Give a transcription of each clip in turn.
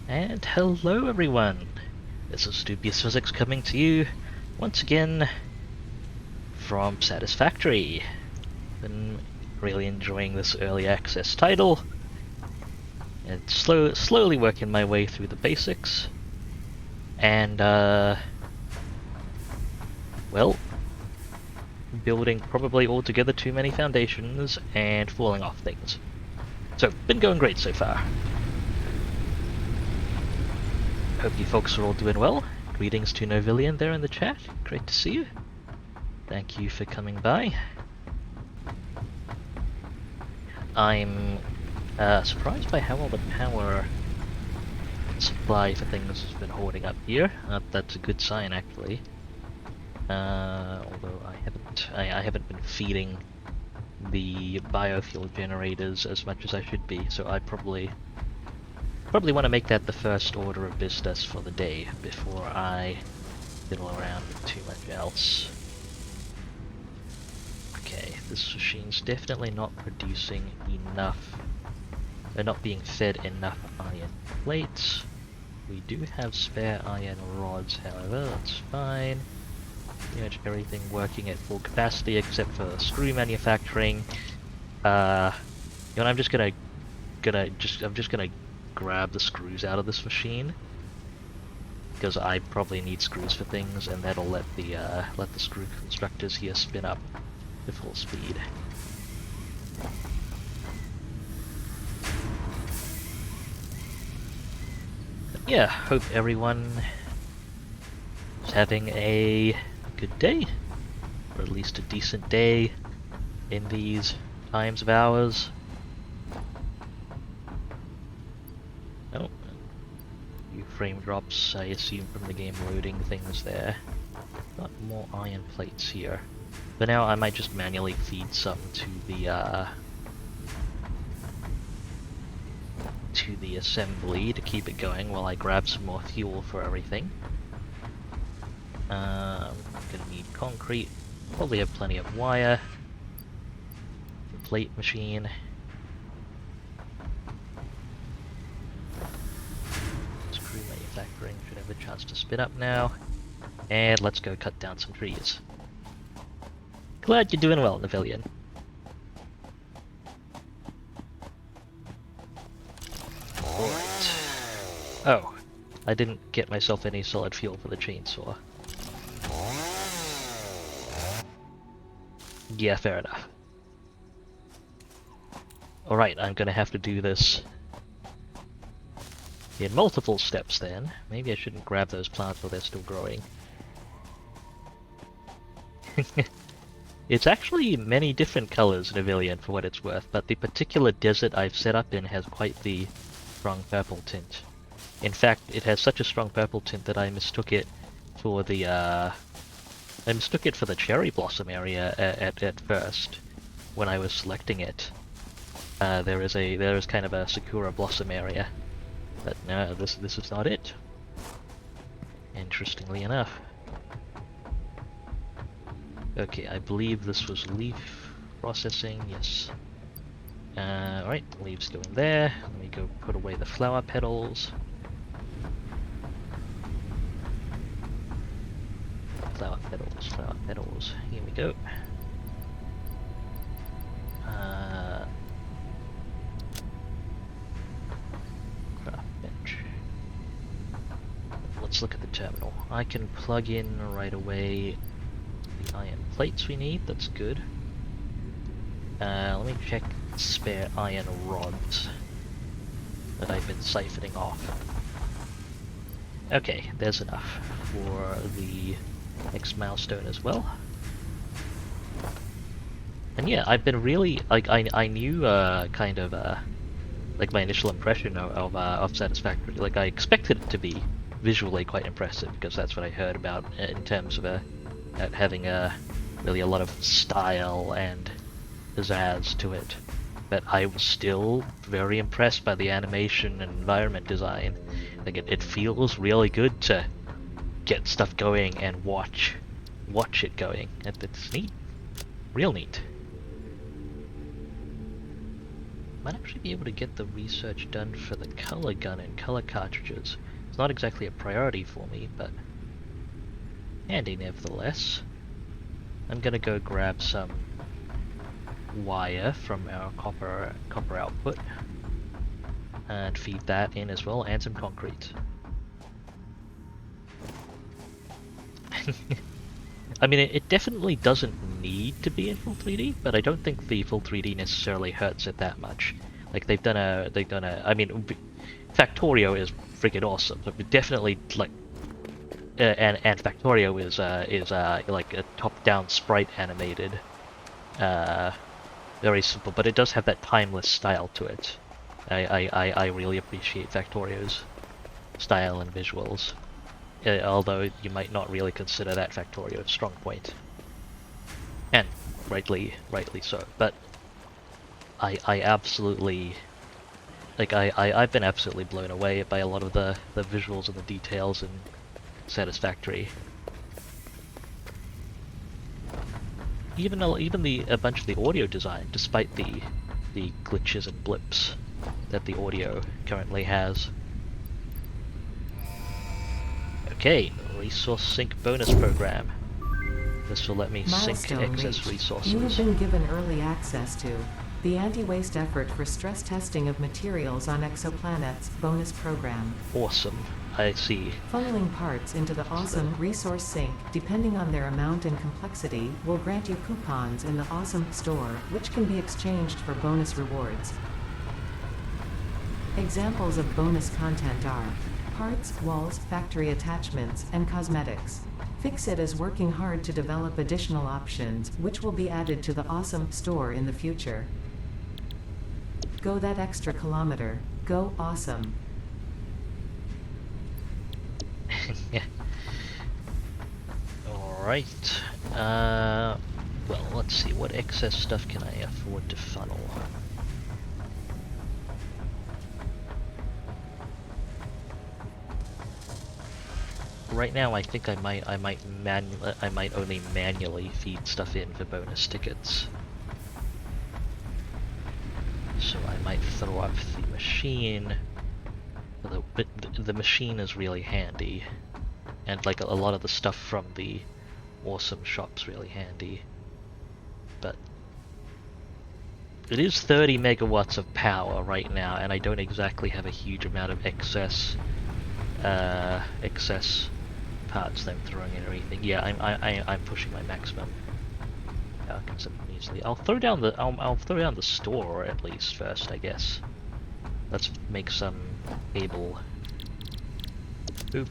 And hello everyone! This is Dubious Physics coming to you once again from Satisfactory. Been really enjoying this early access title and slowly working my way through the basics. And well, building probably altogether too many foundations and falling off things. So, been going great so far. Hope you folks are all doing well. Greetings to Novillian there in the chat. Great to see you. Thank you for coming by. I'm surprised by how well the power supply for things has been holding up here. That's a good sign, actually. Although I haven't been feeding the biofuel generators as much as I should be, so I probably want to make that the first order of business for the day before I fiddle around with too much else. Okay, this machine's definitely not producing enough. They're not being fed enough iron plates. We do have spare iron rods, however, that's fine. Pretty much everything working at full capacity except for screw manufacturing. You know, I'm just gonna grab the screws out of this machine because I probably need screws for things, and that'll let the screw constructors here spin up to full speed. But yeah, hope everyone is having a good day, or at least a decent day in these times of ours. Oh, few frame drops, I assume, from the game loading things there. Got more iron plates here. But now I might just manually feed some to the assembly to keep it going while I grab some more fuel for everything. I'm gonna need concrete. Probably have plenty of wire. The plate machine. Screw manufacturing should have a chance to spin up now. And let's go cut down some trees. Glad you're doing well, Navillian. Alright. Oh, I didn't get myself any solid fuel for the chainsaw. Yeah, fair enough. Alright, I'm gonna have to do this in multiple steps then. Maybe I shouldn't grab those plants while they're still growing. It's actually many different colors, Navillian, for what it's worth, but the particular desert I've set up in has quite the strong purple tint. In fact, it has such a strong purple tint that I mistook it for the cherry blossom area at first when I was selecting it. There is kind of a sakura blossom area, but no, this is not it. Interestingly enough. Okay, I believe this was leaf processing, yes. Alright, leaves going there. Let me go put away the flower petals. Flower petals, here we go. Craft bench. Let's look at the terminal. I can plug in right away the iron plates we need, that's good. Let me check spare iron rods that I've been siphoning off. Okay, there's enough for the next milestone as well. And yeah, I've been really, like, I knew, kind of, like, my initial impression of Satisfactory. Like, I expected it to be visually quite impressive, because that's what I heard about in terms of, at having really a lot of style and pizzazz to it. But I was still very impressed by the animation and environment design. Like it feels really good to get stuff going and watch it going. It's neat, real neat. might actually be able to get the research done for the color gun and color cartridges. It's not exactly a priority for me, but handy nevertheless. I'm gonna go grab some wire from our copper output and feed that in as well, and some concrete. I mean, it definitely doesn't need to be in full 3D, but I don't think the full 3D necessarily hurts it that much. Like they've done a. I mean, Factorio is freaking awesome. So definitely like, and Factorio is like a top-down sprite animated, very simple, but it does have that timeless style to it. I really appreciate Factorio's style and visuals. Although you might not really consider that Factorio's strong point. And rightly so. But I absolutely, like, I've been absolutely blown away by a lot of the visuals and the details in Satisfactory. Even a bunch of the audio design, despite the glitches and blips that the audio currently has. Okay, resource sync bonus program. This will let me sync excess resources. You have been given early access to the anti-waste effort for stress testing of materials on exoplanets bonus program. Awesome, I see. Funneling parts into the awesome resource sync, depending on their amount and complexity, will grant you coupons in the awesome store, which can be exchanged for bonus rewards. Examples of bonus content are parts, walls, factory attachments, and cosmetics. Fixit is working hard to develop additional options, which will be added to the awesome store in the future. Go that extra kilometer. Go awesome. Alright. Well, let's see. What excess stuff can I afford to funnel? Right now, I think I might only manually feed stuff in for bonus tickets. So I might throw up the machine. But the machine is really handy, and like a lot of the stuff from the awesome shop's really handy. But it is 30 megawatts of power right now, and I don't exactly have a huge amount of excess parts that I'm throwing in or anything. Yeah, I'm pushing my maximum. I can set them easily. I'll throw down the store at least first, I guess. Let's make some cable. Boop.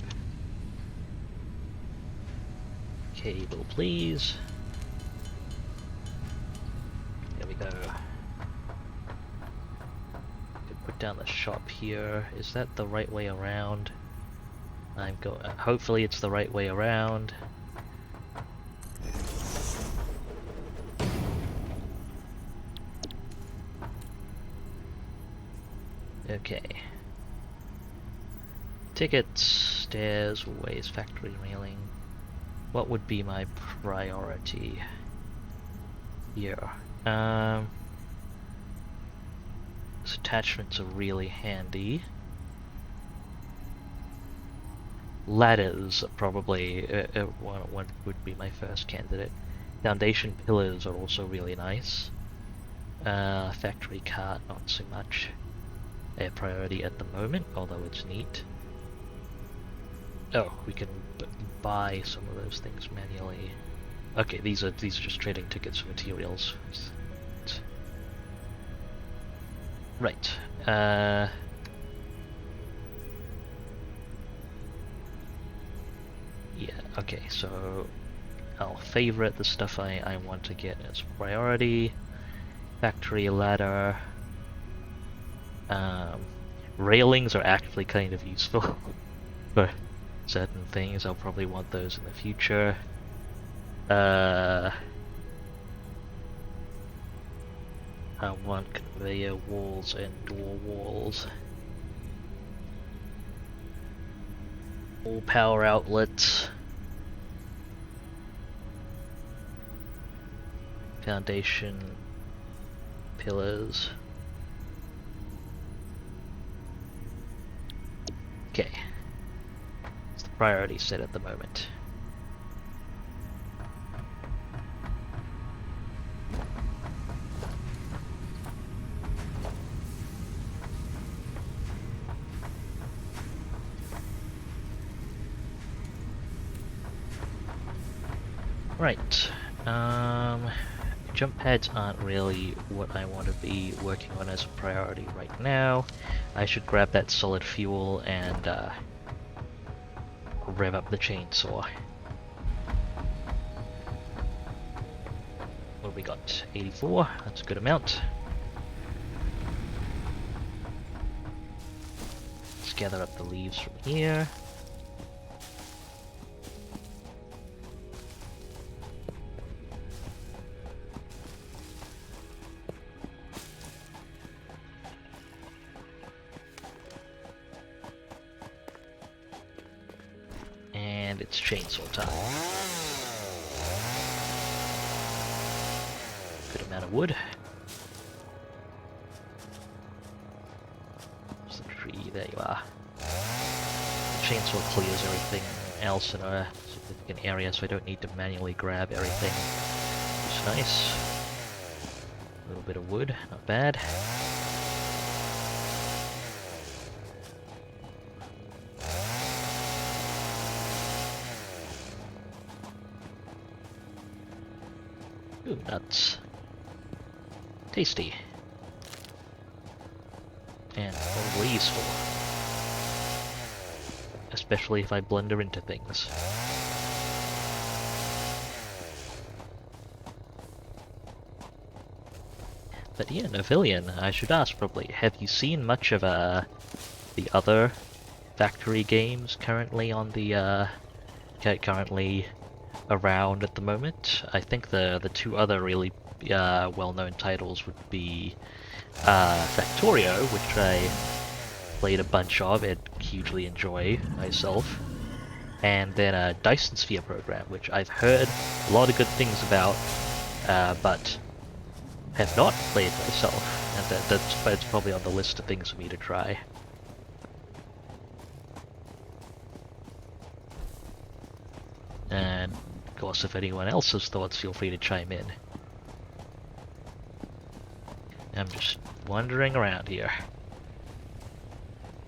Cable, please. There we go. Put down the shop here. Is that the right way around? Hopefully it's the right way around. Okay. Tickets, stairs, ways, factory railing. What would be my priority here? These attachments are really handy. Ladders are probably one would be my first candidate. Foundation pillars are also really nice. Factory cart, not so much a priority at the moment, although it's neat. Oh, we can buy some of those things manually. Okay, these are just trading tickets for materials. Right. Yeah, okay, so I'll favorite the stuff I want to get as priority. Factory ladder. Railings are actually kind of useful for certain things. I'll probably want those in the future. I want conveyor walls and door walls. All power outlets. Foundation pillars. Okay. It's the priority set at the moment. Right. Jump pads aren't really what I want to be working on as a priority right now. I should grab that solid fuel and rev up the chainsaw. What have we got? 84. That's a good amount. Let's gather up the leaves from here. And it's chainsaw time. Good amount of wood. There's the tree, there you are. The chainsaw clears everything else in a significant area, so I don't need to manually grab everything. It's nice. A little bit of wood, not bad. Ooh, nuts. Tasty. And probably useful. Especially if I blender into things. But yeah, Novillian, I should ask probably, have you seen much of the other factory games currently on the currently around at the moment? I think the two other really well-known titles would be Factorio, which I played a bunch of and hugely enjoy myself, and then Dyson Sphere Program, which I've heard a lot of good things about, but have not played myself, and that's probably on the list of things for me to try. And of course, if anyone else has thoughts, feel free to chime in. I'm just wandering around here.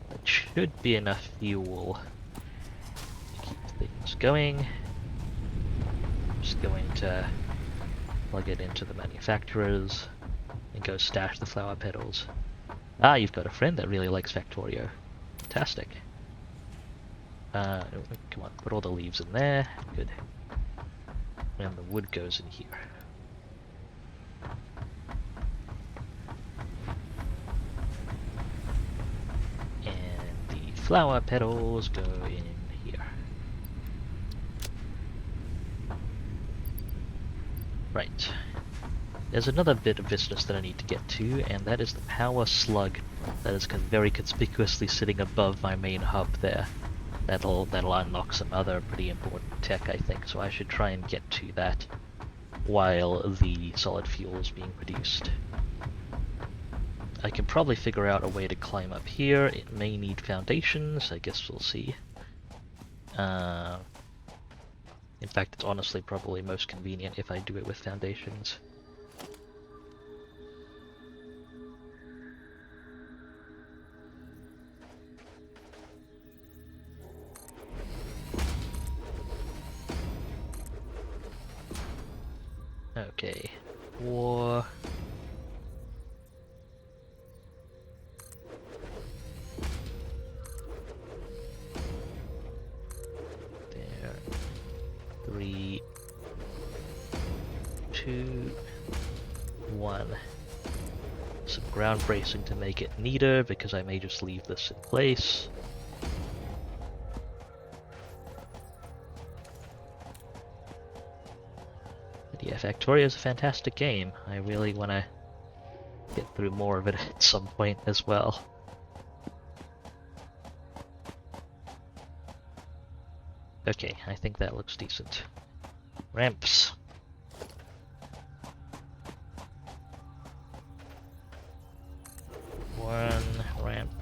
That should be enough fuel to keep things going. I'm just going to plug it into the manufacturers and go stash the flower petals. Ah, you've got a friend that really likes Factorio. Fantastic. Come on, put all the leaves in there. Good. And the wood goes in here. And the flower petals go in here. Right. There's another bit of business that I need to get to, and that is the power slug that is very conspicuously sitting above my main hub there. That'll unlock some other pretty important tech, I think, so I should try and get to that while the solid fuel is being produced. I can probably figure out a way to climb up here. It may need foundations, I guess we'll see. In fact, it's honestly probably most convenient if I do it with foundations. Okay, war. There. 3, 2, 1. Some ground bracing to make it neater, because I may just leave this in place. Yeah, Factorio is a fantastic game. I really want to get through more of it at some point as well. Okay, I think that looks decent. Ramps. One ramp.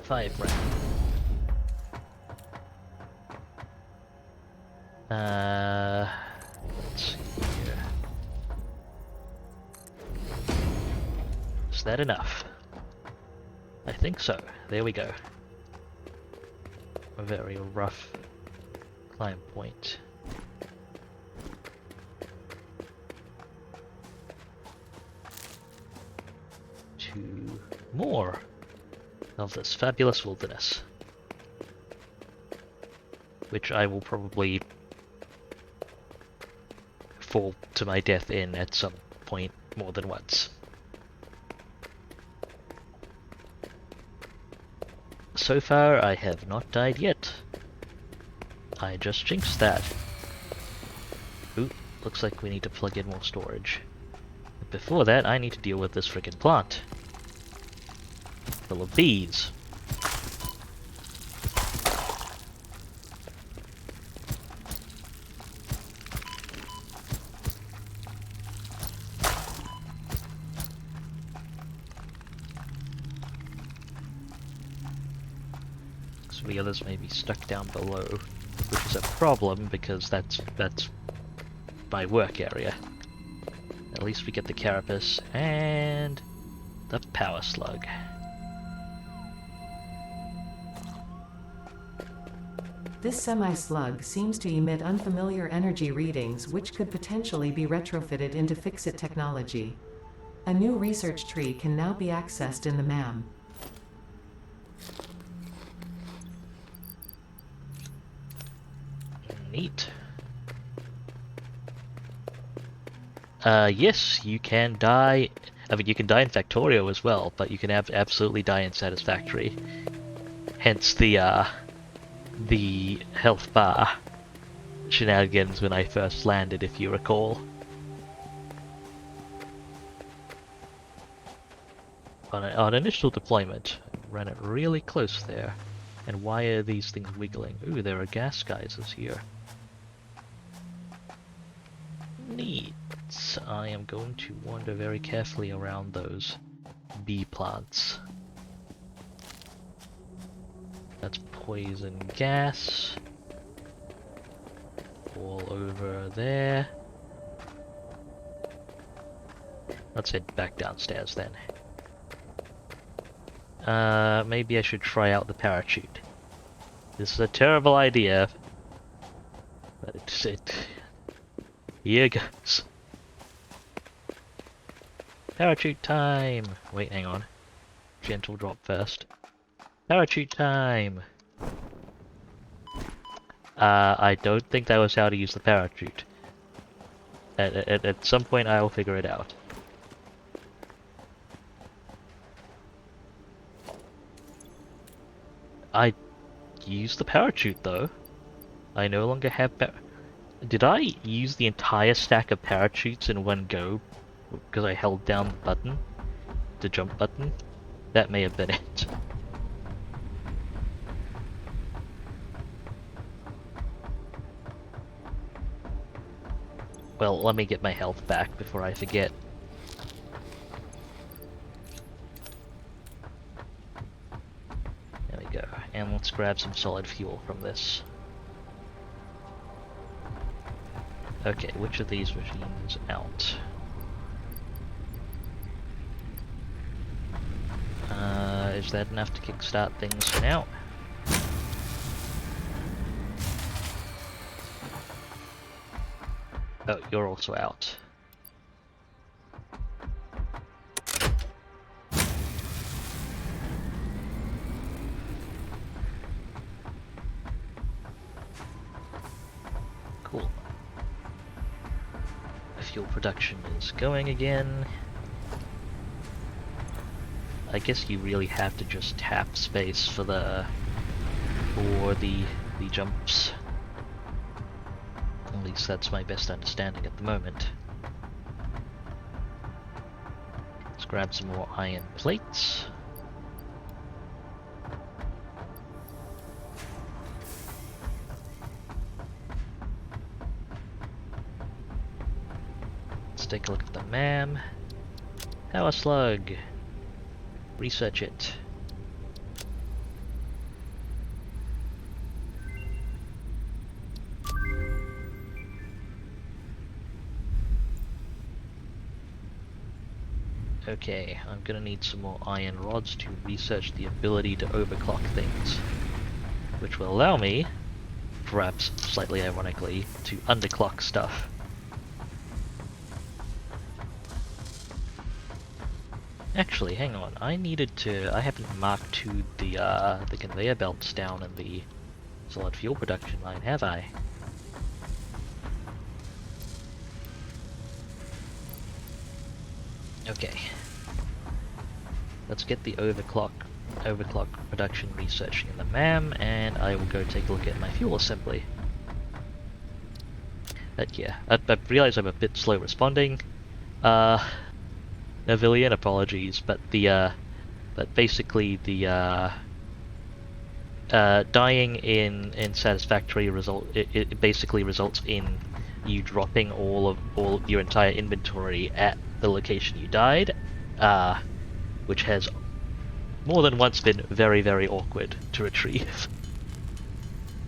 5 grand. Let's see here. Is that enough? I think so. There we go. A very rough climb point. To more of this fabulous wilderness, which I will probably fall to my death in at some point more than once. So far, I have not died yet. I just jinxed that. Ooh, looks like we need to plug in more storage. But before that, I need to deal with this frickin' plant. Full of bees. So the others may be stuck down below, which is a problem because that's my work area. At least we get the carapace and the power slug. This semi-slug seems to emit unfamiliar energy readings which could potentially be retrofitted into Fixit technology. A new research tree can now be accessed in the MAM. Neat. Yes, you can die. I mean, you can die in Factorio as well, but you can absolutely die in Satisfactory. Hence the health bar shenanigans when I first landed, if you recall. On initial deployment, I ran it really close there. And why are these things wiggling? Ooh, there are gas geysers here. Neat. I am going to wander very carefully around those bee plants. That's poison gas. All over there. Let's head back downstairs then. Maybe I should try out the parachute. This is a terrible idea. But here goes. Parachute time! Wait, hang on. Gentle drop first. Parachute time! I don't think that was how to use the parachute. At some point I will figure it out. I used the parachute though. I no longer have Did I use the entire stack of parachutes in one go? Because I held down the button? The jump button? That may have been it. Well, let me get my health back before I forget. There we go. And let's grab some solid fuel from this. Okay, which of these machines out? Is that enough to kickstart things for now? Oh, you're also out. Cool. Fuel production is going again. I guess you really have to just tap space for the jumps. At least that's my best understanding at the moment. Let's grab some more iron plates. Let's take a look at the MAM. Power slug. Research it. Okay, I'm gonna need some more iron rods to research the ability to overclock things, which will allow me, perhaps slightly ironically, to underclock stuff. Actually, hang on. I haven't marked to the conveyor belts down in the solid fuel production line, have I? Okay. Let's get the overclock production researching in the MAM, and I will go take a look at my fuel assembly. But yeah, I realize I'm a bit slow responding. Navillian, apologies, but basically the dying in Satisfactory it basically results in you dropping all of your entire inventory at the location you died, which has more than once been very, very awkward to retrieve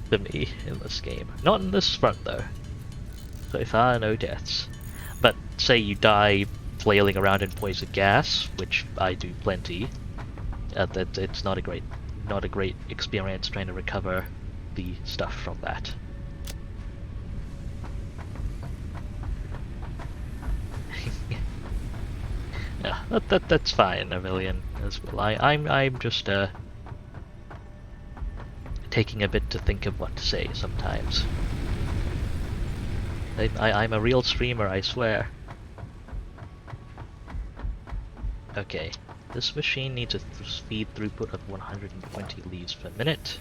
for me in this game. Not in this front though. So far, no deaths. But say you die flailing around in poison gas, which I do plenty. It's not a great experience trying to recover the stuff from that. Yeah, that's fine, Avillian, as well. I'm just taking a bit to think of what to say sometimes. I'm a real streamer, I swear. Okay, this machine needs a speed throughput of 120 leaves per minute.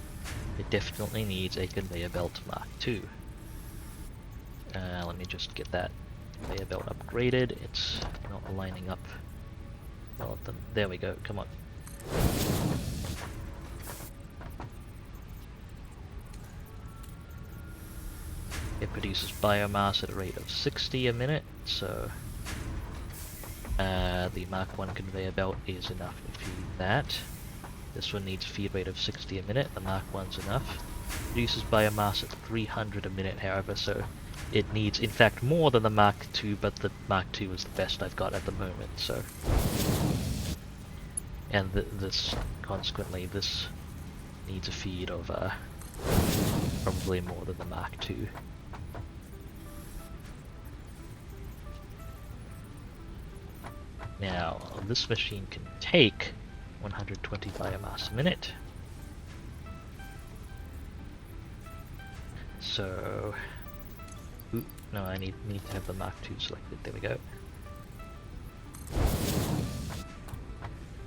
It definitely needs a conveyor belt Mark II. Let me just get that conveyor belt upgraded. It's not lining up. Well, then, there we go, come on. It produces biomass at a rate of 60 a minute, so the Mark 1 conveyor belt is enough to feed that. This one needs a feed rate of 60 a minute, the Mark 1's enough. Produces biomass at 300 a minute, however, so it needs, in fact, more than the Mark 2, but the Mark 2 is the best I've got at the moment, so... And consequently, this needs a feed of, probably more than the Mark 2. Now, this machine can take 120 biomass a minute. So... Ooh, no, I need to have the Mark II selected. There we go.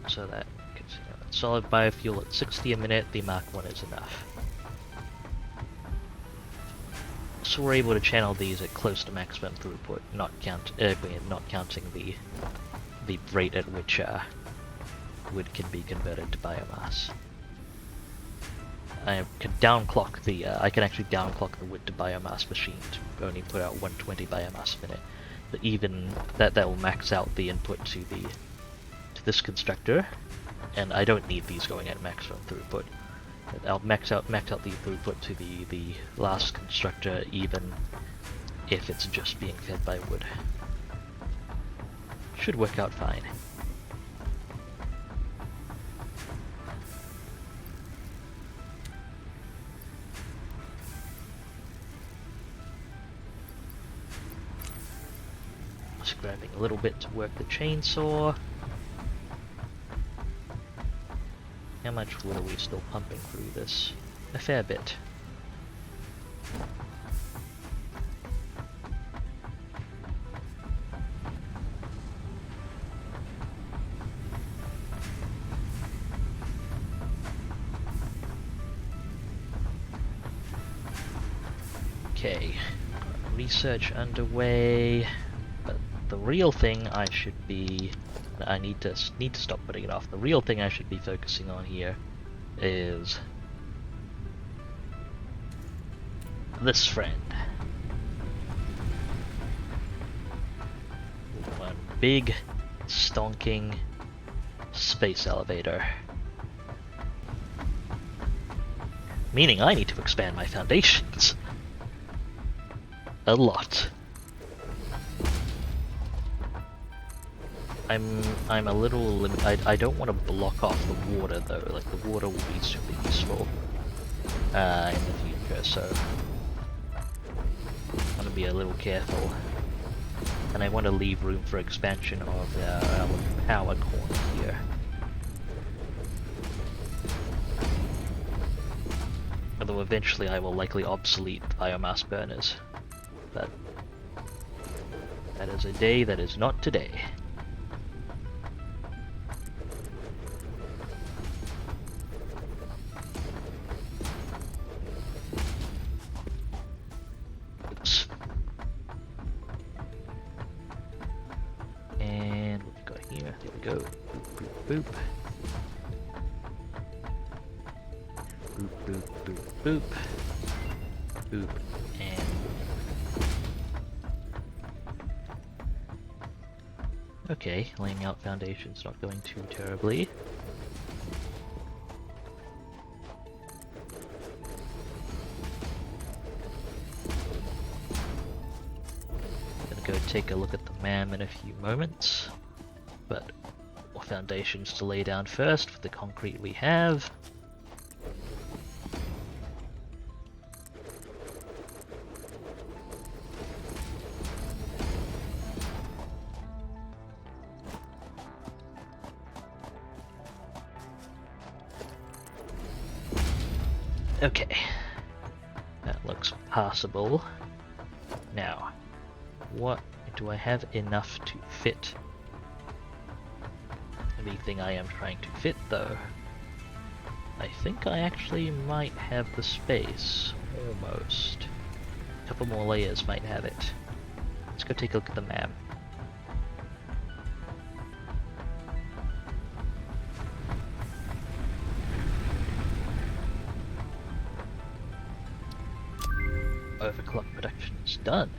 So that gets solid biofuel at 60 a minute, the Mark 1 is enough. So we're able to channel these at close to maximum throughput, not counting the rate at which wood can be converted to biomass. I can actually downclock the wood to biomass machine to only put out 120 biomass a minute. But even that will max out the input to this constructor, and I don't need these going at maximum throughput. I'll max out the throughput to the last constructor, even if it's just being fed by wood. Should work out fine. Just grabbing a little bit to work the chainsaw. How much wood are we still pumping through this? A fair bit. Okay, research underway, but the real thing I need to stop putting it off. The real thing I should be focusing on here is this friend. One big, stonking space elevator. Meaning I need to expand my foundations. A lot. I'm a little I don't want to block off the water though. Like the water will be super useful in the future, so I want to be a little careful. And I want to leave room for expansion of our power corner here. Although eventually I will likely obsolete biomass burners. But that is a day that is not today. Oops. And what we got here? There we go. Boop, boop, boop. Boop, boop, boop, boop. Boop, and okay, laying out foundations not going too terribly. Gonna go take a look at the MAM in a few moments, but more foundations to lay down first with the concrete we have. Okay, that looks passable. Now, what do I have enough to fit? The big thing I am trying to fit though. I think I actually might have the space, almost. A couple more layers might have it. Let's go take a look at the map. Overclock production is done.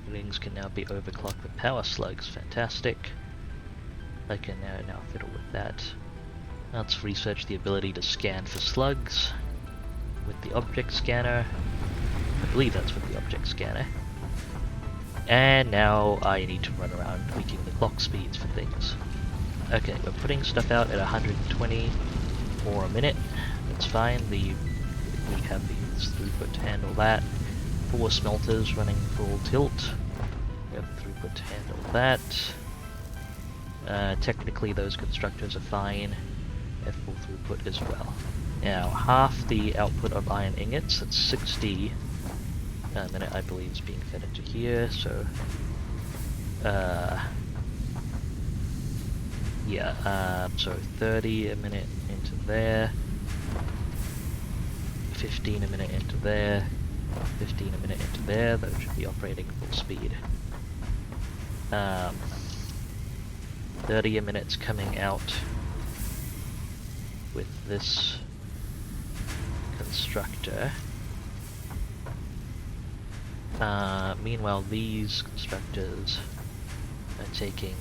Buildings can now be overclocked with power slugs. Fantastic. I can now fiddle with that. Let's research the ability to scan for slugs with the object scanner. I believe that's with the object scanner. And now I need to run around tweaking the clock speeds for things. Okay, we're putting stuff out at 120 for a minute. That's fine. We have the throughput to handle that. 4 smelters running full tilt. We have the throughput to handle that. Technically those constructors are fine at full throughput as well. Now half the output of iron ingots, that's 60 a minute, I believe, is being fed into here, so so 30 a minute into there, 15 a minute into there, 15 a minute into there. Those should be operating full speed. 30 a minute's coming out with this constructor. Meanwhile, these constructors are taking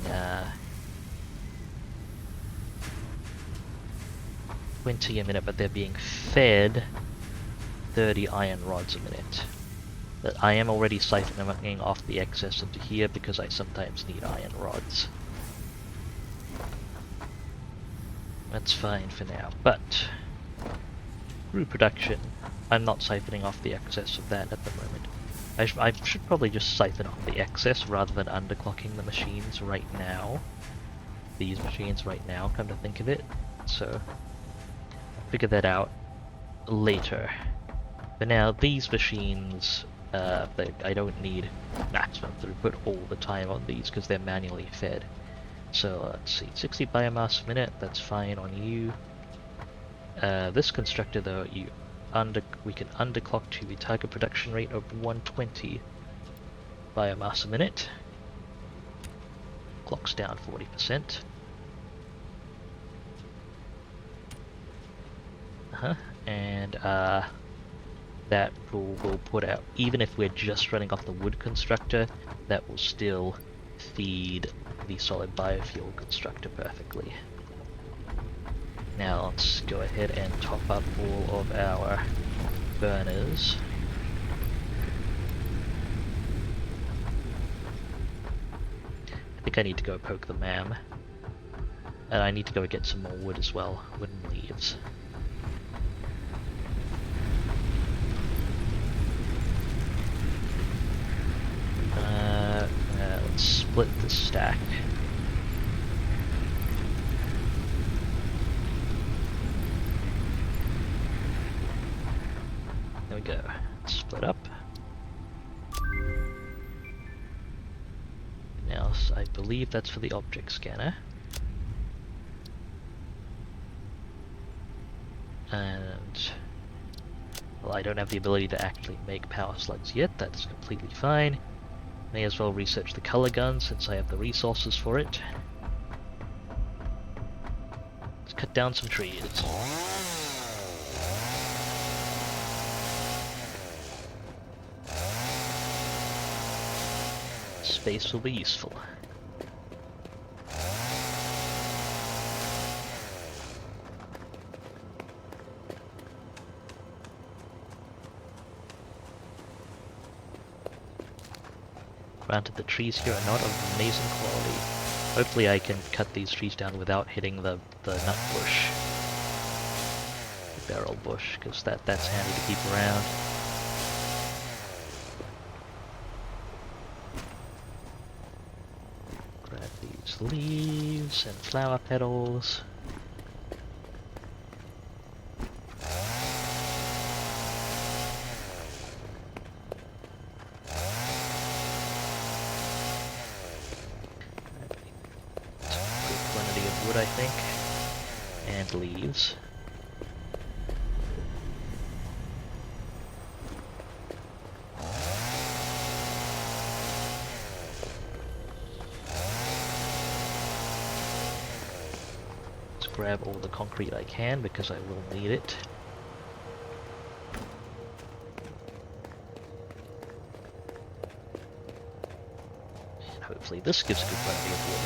20 a minute, but they're being fed 30 iron rods a minute. But I am already siphoning off the excess into here because I sometimes need iron rods. That's fine for now, but through production, I'm not siphoning off the excess of that at the moment. I should probably just siphon off the excess rather than underclocking the machines right now. These machines right now, come to think of it. So, figure that out later. But now, these machines, I don't need maximum throughput all the time on these because they're manually fed. So let's see, 60 biomass a minute, that's fine on you. This constructor though, we can underclock to the target production rate of 120 biomass a minute. Clock's down 40%. And that will put out, even if we're just running off the wood constructor, that will still feed the solid biofuel constructor perfectly. Now let's go ahead and top up all of our burners. I think I need to go poke the mam. And I need to go get some more wood as well, wooden leaves. Let's split the stack. There we go. Split up. Now, I believe that's for the object scanner. And well, I don't have the ability to actually make power slugs yet. That's completely fine. May as well research the color gun since I have the resources for it. Let's cut down some trees. Space will be useful. Granted, the trees here are not of amazing quality. Hopefully I can cut these trees down without hitting the nut bush. The barrel bush, because that's handy to keep around. Grab these leaves and flower petals. Wood, I think, and leaves. Let's grab all the concrete I can because I will need it. And hopefully this gives a good quantity of wood.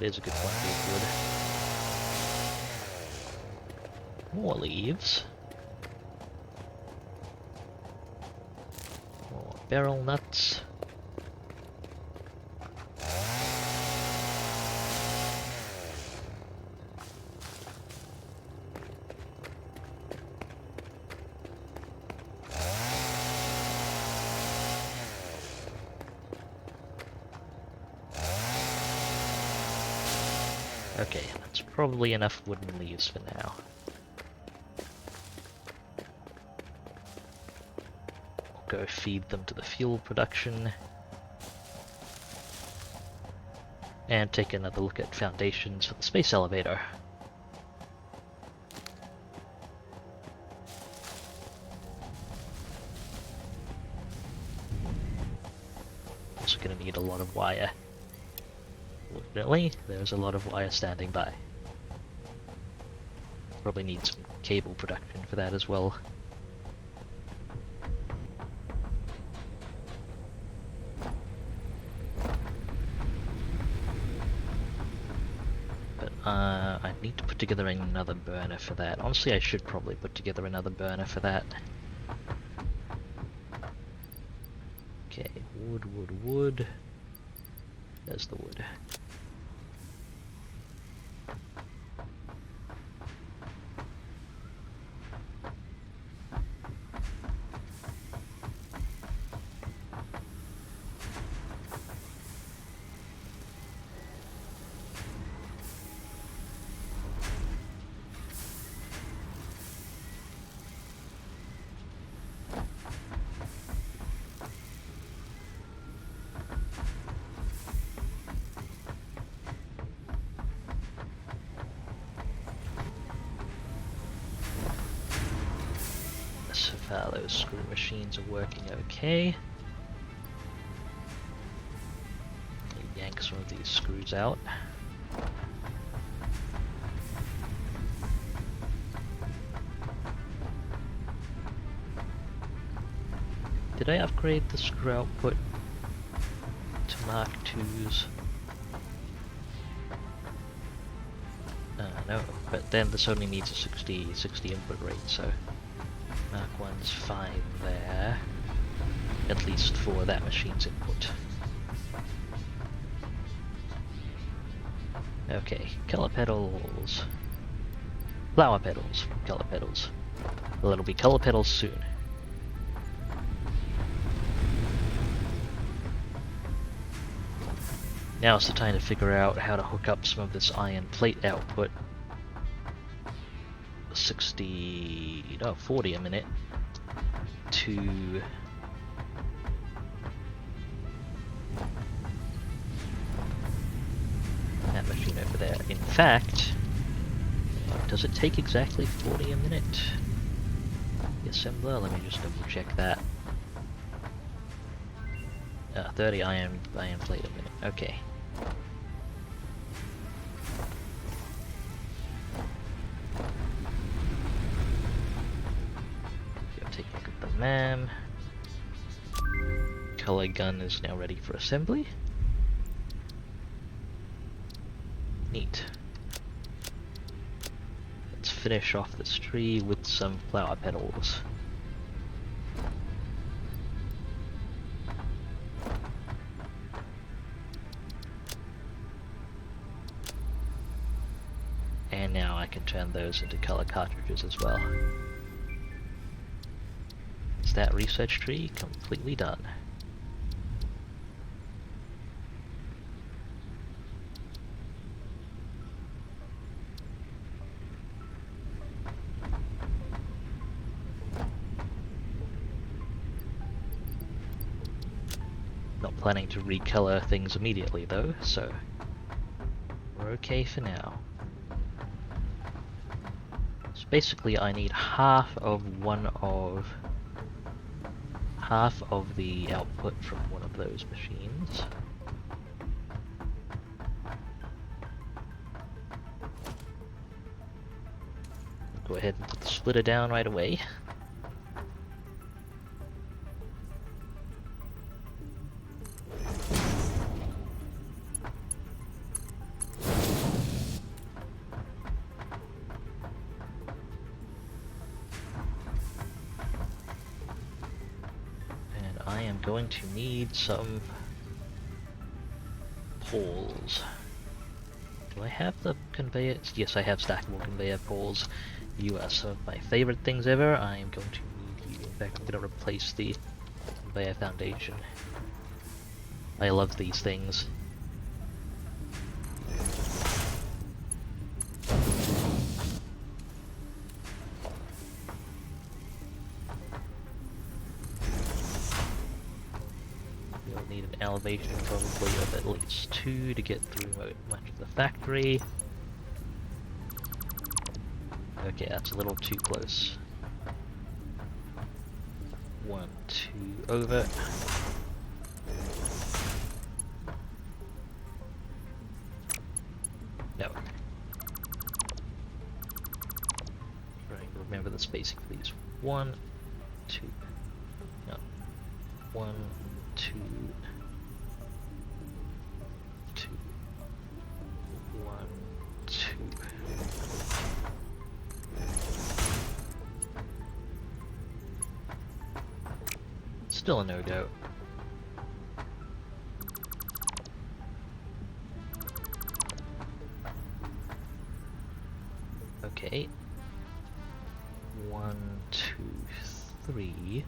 It is a good quantity of wood. More leaves. More barrel nuts. Okay, that's probably enough wooden leaves for now. We'll go feed them to the fuel production. And take another look at foundations for the space elevator. Also gonna need a lot of wire. Fortunately, there's a lot of wire standing by. Probably need some cable production for that as well. But I need to put together another burner for that. Honestly, I should probably put together another burner for that. Okay, wood. There's the wood. So far those screw machines are working okay. Yank some of these screws out. Did I upgrade the screw output to Mark IIs? No, but then this only needs a 60 input rate, so Mark 1's fine there. at least for that machine's input. Okay, color petals. Flower petals, color petals. Well, it'll be color petals soon. Now it's the time to figure out how to hook up some of this iron plate output. 40 a minute to that machine over there. In fact, does it take exactly 40 a minute? The assembler? Let me just double check that. 30 iron plate a minute. Okay. Take a look at the MAM. Color gun is now ready for assembly. Neat. Let's finish off this tree with some flower petals. And now I can turn those into color cartridges as well. Is that research tree completely done? Not planning to recolor things immediately though, so we're okay for now. So basically I need half of the output from one of those machines. Go ahead and put the splitter down right away. I am going to need some poles. Do I have the conveyor? Yes, I have stackable conveyor poles. You are some of my favorite things ever. I am going to need you. In fact, I'm going to replace the conveyor foundation. I love these things. Need an elevation probably of at least 2 to get through much of the factory. Okay, that's a little too close. 1, 2 over. No. Right, remember the spacing for these. 1, 2. No. 1, 2, 2, 1, 2. Still a no-go. Okay. 1, 2, 3.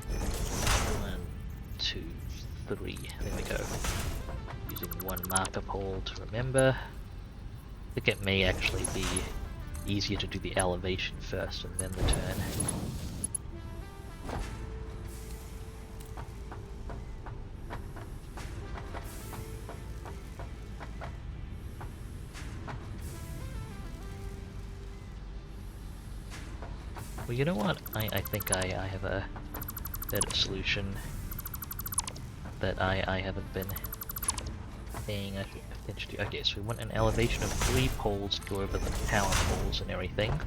1, 2, 3. There we go. Using one marker pole to remember. I think it may actually be easier to do the elevation first and then the turn. Well, you know what? I think I have a better solution that I haven't been paying attention to. Okay, so we want an elevation of 3 poles to go over the power poles and everything.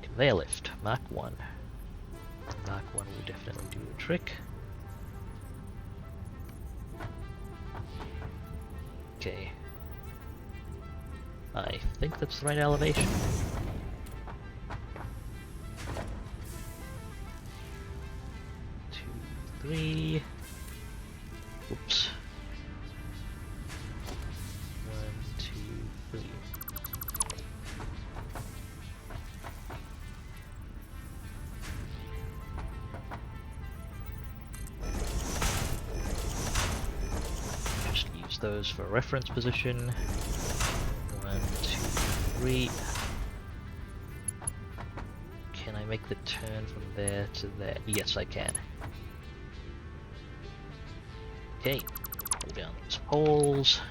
Conveyor lift, Mark 1. Mark 1 will definitely do the trick. Okay. I think that's the right elevation. 3. Oops. 1, 2, 3. Just use those for reference position. 1, 2, 3. Can I make the turn from there to there? Yes, I can. Okay, pull down these poles.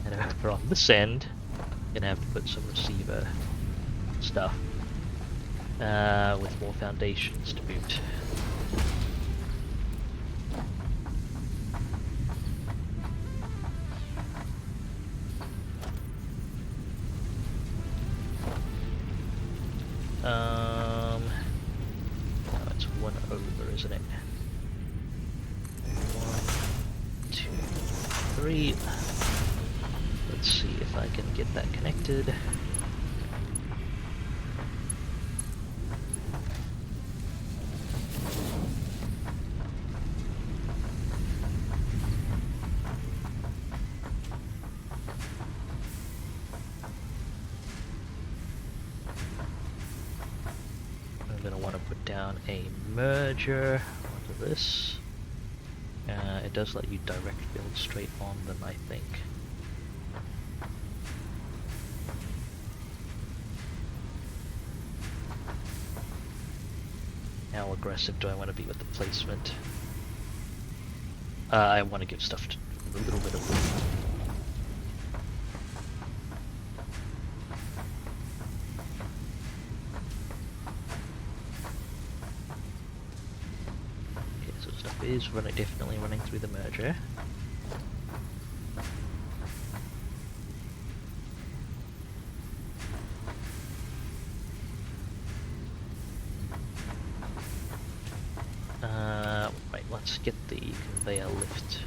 And over on this end, I'm gonna have to put some receiver stuff with more foundations to boot. No, it's 1 over, isn't it? 1, 2, 3. Let's see if I can get that connected. I'm going to want to put down a merger onto this. It does let you direct build straight on them, I think. How aggressive do I want to be with the placement? I want to give stuff a little bit of room. Okay, so stuff is definitely running through the merger. Right, let's get the conveyor lift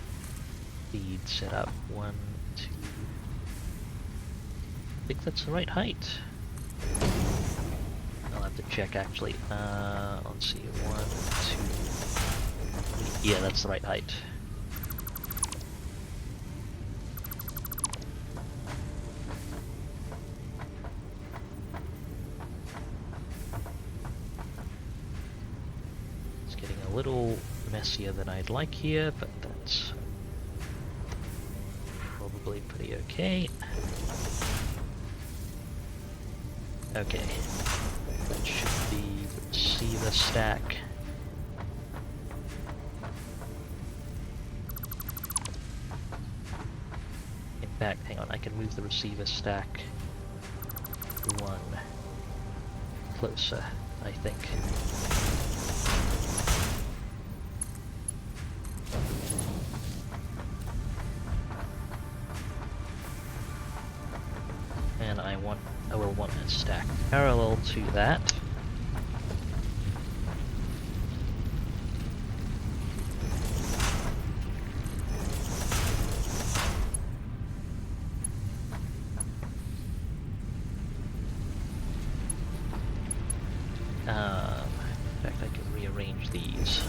feed set up. 1, 2. I think that's the right height. I'll have to check actually. Let's see. 1, 2, 3. Yeah, that's the right height. A little messier than I'd like here, but that's probably pretty okay. Okay, that should be the receiver stack. In fact, hang on, I can move the receiver stack 1 closer, I think. And I will want a stack parallel to that. In fact, I can rearrange these.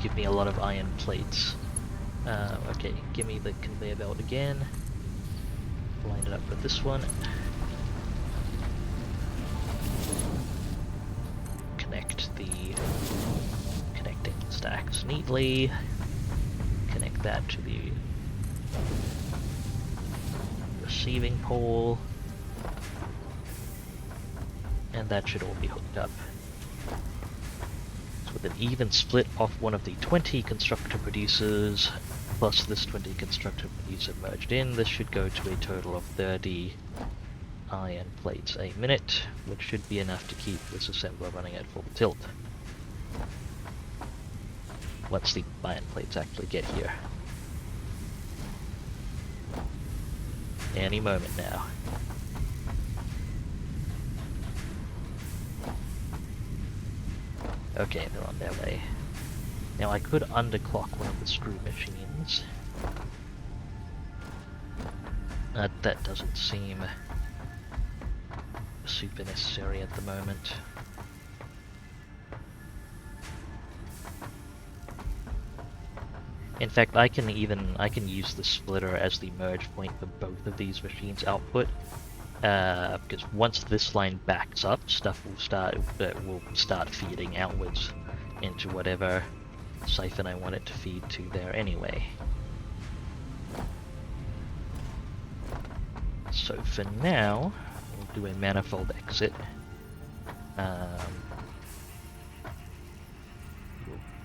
Give me a lot of iron plates. Okay, give me the conveyor belt again. Line it up with this one. Connect the connecting stacks neatly. Connect that to the receiving pole. And that should all be hooked up. With an even split off one of the 20 constructor producers plus this 20 constructor producer merged in, this should go to a total of 30 iron plates a minute, which should be enough to keep this assembler running at full tilt. Once the iron plates actually get here. Any moment now. Okay, they're on their way. Now I could underclock one of the screw machines. That doesn't seem super necessary at the moment. In fact, I can use the splitter as the merge point for both of these machines' output. Because once this line backs up, stuff will start feeding outwards into whatever siphon I want it to feed to there anyway. So for now, we'll do a manifold exit.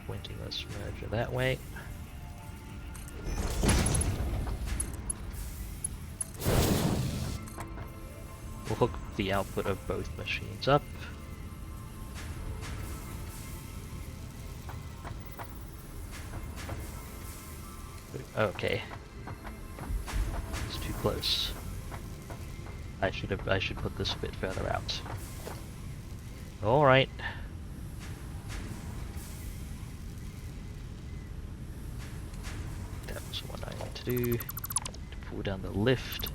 Pointing this merger that way. We'll hook the output of both machines up. Okay. It's too close. I should put this a bit further out. Alright. That was what I want to do. To pull down the lift.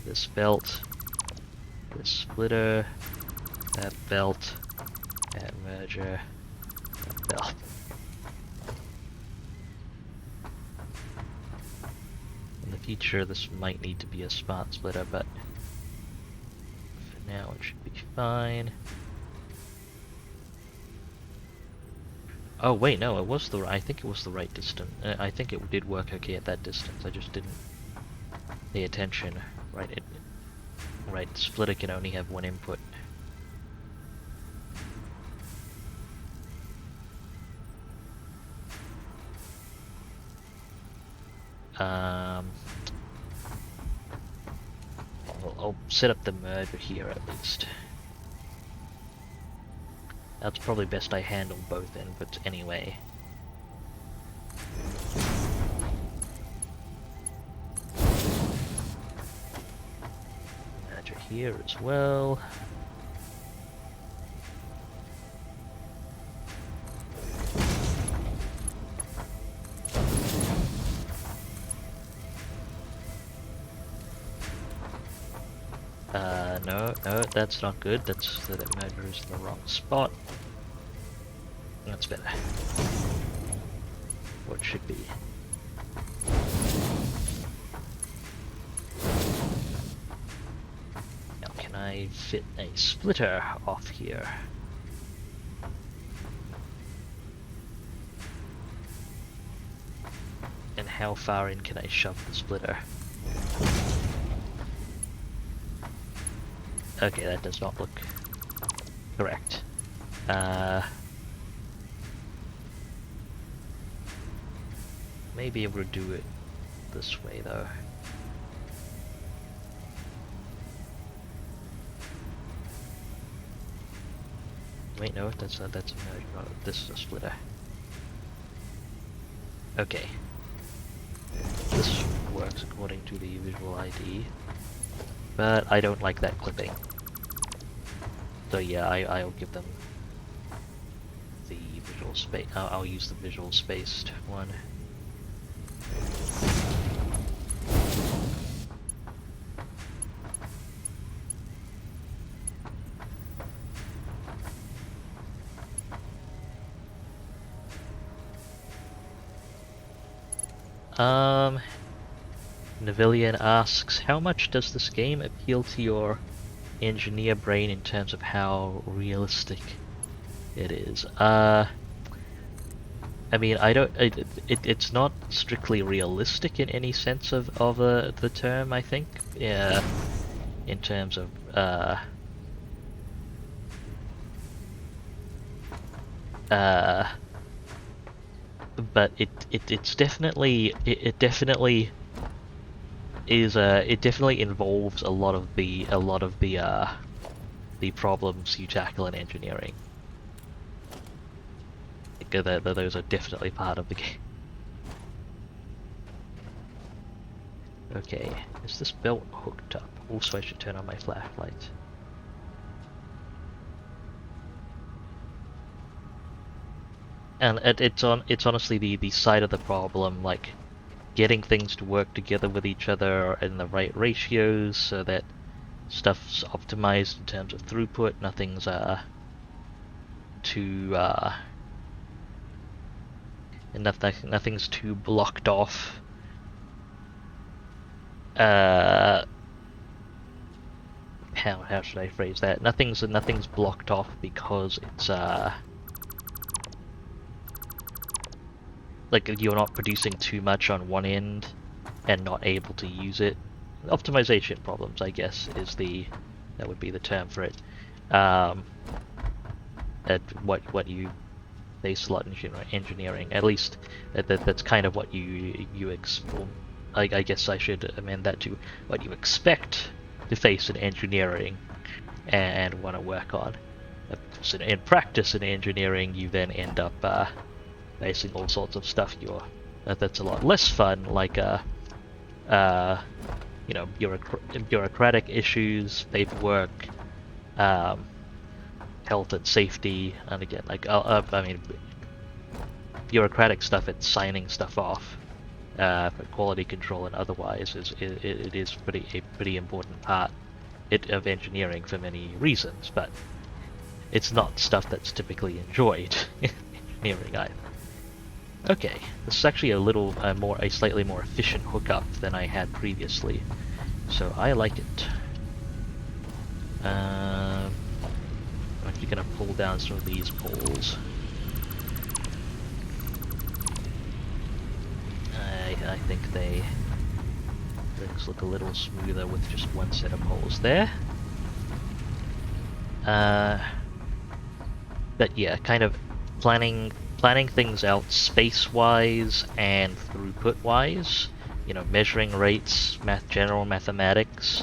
This belt. This splitter. That belt. That merger. That belt. In the future this might need to be a smart splitter, but for now it should be fine. Oh wait, no, it was I think it was the right distance. I think it did work okay at that distance. I just didn't pay attention. Right, the splitter can only have one input. I'll set up the merger here at least. That's probably best I handle both inputs anyway. Merger here as well. No, that's not good. That's that merger is in the wrong spot. That's better. What should be. Now can I fit a splitter off here? And how far in can I shove the splitter? Okay, that does not look correct. Maybe able to do it this way though. Wait, no, that's a merge. No, this is a splitter. Okay. This works according to the visual ID, but I don't like that clipping. So yeah, I'll give them the visual space. I'll use the visual spaced one. Navillian asks, how much does this game appeal to your engineer brain in terms of how realistic it is? I mean, it's not strictly realistic in any sense of the term, I think. Yeah, in terms of but it definitely is it definitely involves a lot of the problems you tackle in engineering. Those are definitely part of the game. Okay, is this belt hooked up? Also, I should turn on my flashlight. and it's honestly the side of the problem, like getting things to work together with each other in the right ratios so that stuff's optimized in terms of throughput. Nothing's too and nothing's too blocked off. How should I phrase that? Nothing's blocked off because it's like you're not producing too much on one end and not able to use it. Optimization problems, I guess, that would be the term for it. At what you base a lot in engineering, at least that's kind of what you I guess I should amend that to what you expect to face in engineering and want to work on. So in practice in engineering, you then end up facing all sorts of stuff that's a lot less fun, like you know, bureaucratic issues, paperwork, health and safety, and again, like I mean, bureaucratic stuff and signing stuff off for quality control and otherwise it is a pretty important part of engineering for many reasons, but it's not stuff that's typically enjoyed in engineering either. Okay, this is actually a slightly more efficient hookup than I had previously, so I like it. I'm actually gonna pull down some of these poles. I think things look a little smoother with just one set of poles there. But yeah, kind of planning things out space-wise and throughput-wise. You know, measuring rates, general mathematics,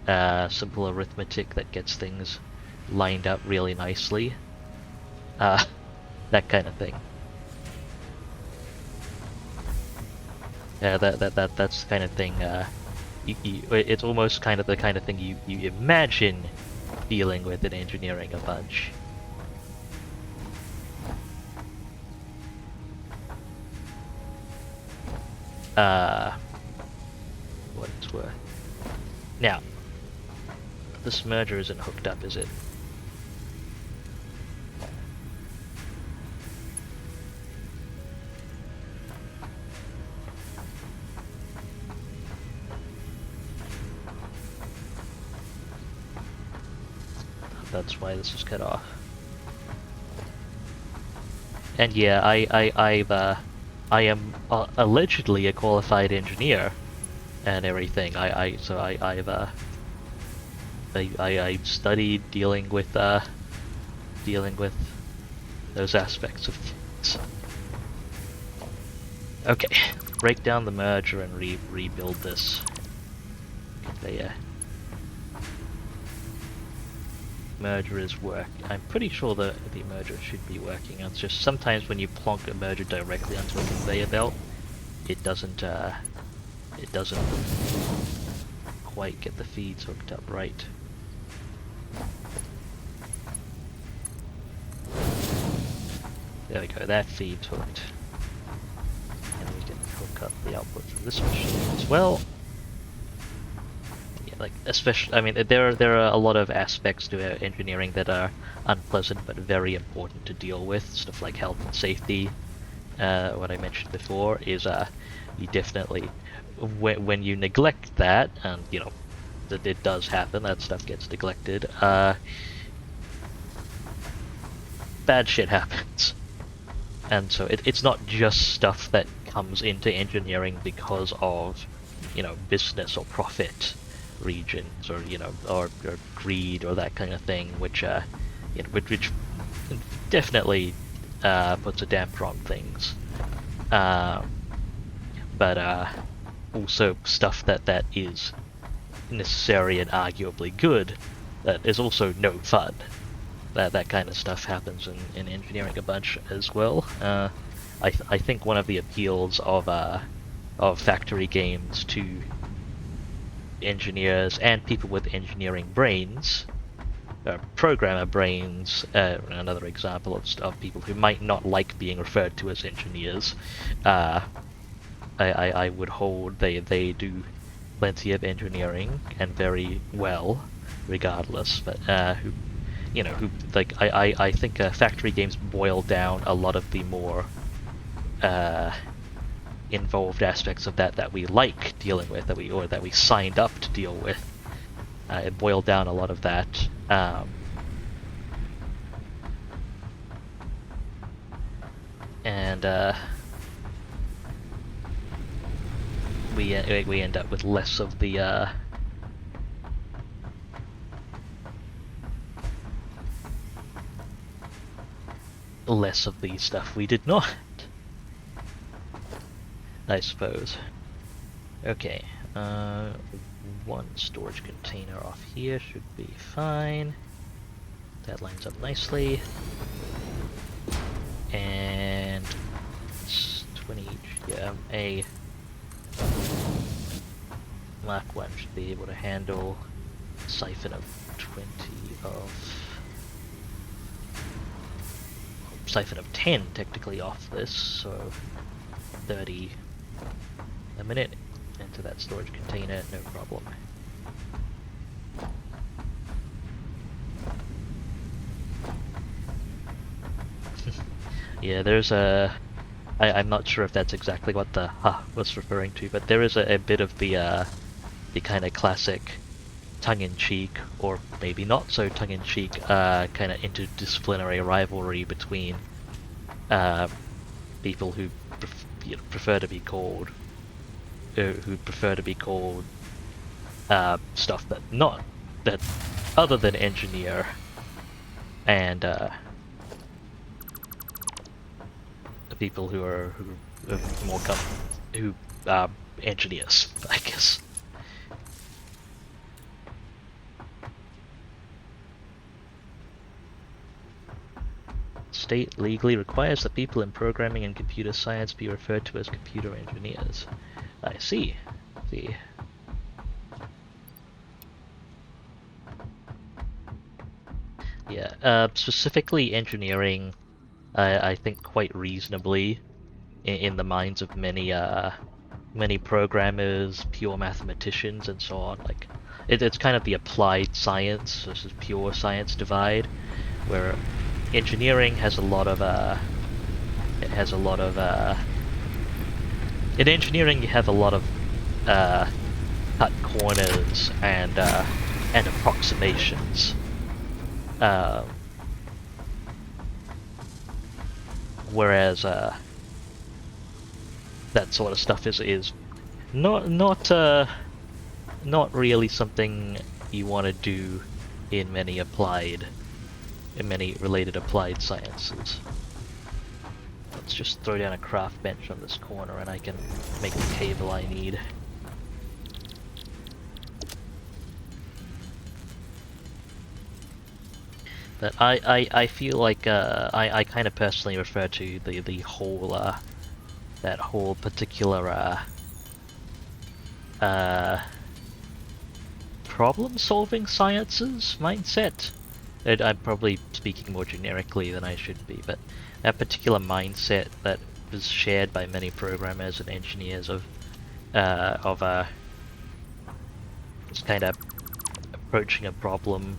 simple arithmetic that gets things lined up really nicely. That kind of thing. That's the kind of thing. It's almost kind of the kind of thing you imagine dealing with in engineering a bunch. What it's worth. Now, this merger isn't hooked up, is it? That's why this is cut off. And yeah, I am allegedly a qualified engineer and everything. I've studied dealing with those aspects of things. Okay, break down the merger and rebuild this conveyor. Merger is I'm pretty sure the merger should be working. It's just sometimes when you plonk a merger directly onto a conveyor belt, it doesn't quite get the feeds hooked up right. There we go, that feed's hooked. And we can hook up the output from this machine as well. Like, especially, I mean, there are a lot of aspects to engineering that are unpleasant but very important to deal with. Stuff like health and safety. What I mentioned before is you definitely, when you neglect that, and you know that it does happen, that stuff gets neglected. Bad shit happens, and so it's not just stuff that comes into engineering because of, you know, business or profit regions, or you know, or greed or that kind of thing, which you know, which definitely puts a damper on things, but also stuff that is necessary and arguably good that is also no fun. That kind of stuff happens in engineering a bunch as well. I think one of the appeals of factory games to engineers and people with engineering brains, programmer brains, another example of people who might not like being referred to as engineers. I would hold they do plenty of engineering and very well, regardless. But who, who like I think factory games boil down a lot of the more involved aspects of that we like dealing with, that we signed up to deal with. It boiled down a lot of that. And we end up with less of the stuff we did not, I suppose. Okay, one storage container off here should be fine. That lines up nicely. And it's 20 each. Yeah, a Mark 1 should be able to handle a siphon of 10 technically off this, so 30 a minute into that storage container, no problem. Yeah, there's I'm not sure if that's exactly what the was referring to, but there is a bit of the kind of classic tongue-in-cheek, or maybe not so tongue-in-cheek, kind of interdisciplinary rivalry between people who prefer to be called stuff that other than engineer, and the people who are more engineers, I guess. State legally requires that people in programming and computer science be referred to as computer engineers. I see. Yeah, specifically engineering, I think quite reasonably, in the minds of many programmers, pure mathematicians, and so on. Like, it's kind of the applied science versus pure science divide, where engineering has a lot of in engineering you have a lot of cut corners and approximations, whereas that sort of stuff is not really something you want to do in many related applied sciences. Let's just throw down a craft bench on this corner and I can make the cable I need. But I feel like I kind of personally refer to the whole that whole particular problem-solving sciences mindset. I'm probably speaking more generically than I should be, but that particular mindset that is shared by many programmers and engineers of just kind of approaching a problem,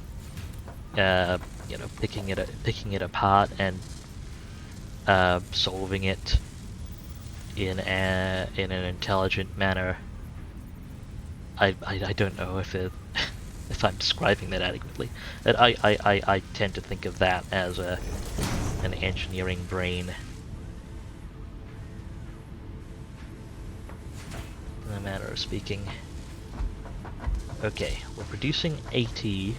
picking it apart and solving it in an intelligent manner. I don't know if if I'm describing that adequately. That I tend to think of that as an engineering brain. In a manner of speaking. Okay, we're producing 80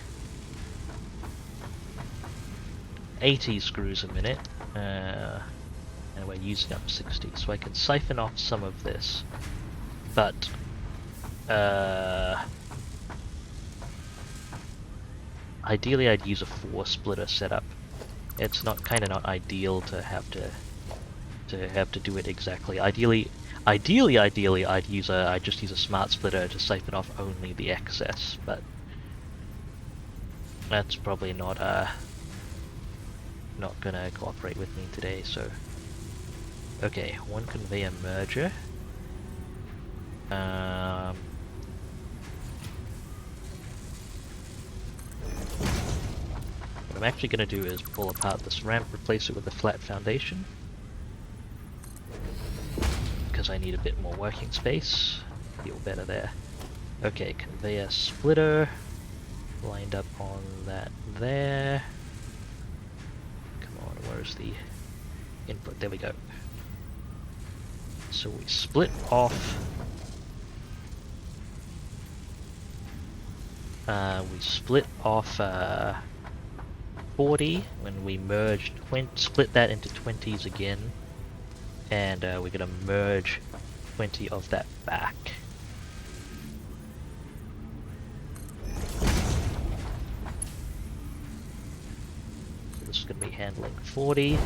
screws a minute, and we're using up 60, so I can siphon off some of this, but ideally I'd use a 4-splitter setup. It's kind of not ideal to have to do it exactly. Ideally I'd just use a smart splitter to siphon off only the excess, but That's probably not gonna cooperate with me today, so... Okay, one conveyor merger. What I'm actually gonna do is pull apart this ramp, replace it with a flat foundation. Because I need a bit more working space. Feel better there. Okay, conveyor splitter. Lined up on that there. Come on, where's the input? There we go. So we split off. We split off 40 when we merged, split that into 20s again, and we're gonna merge 20 of that back. So this is gonna be handling 40,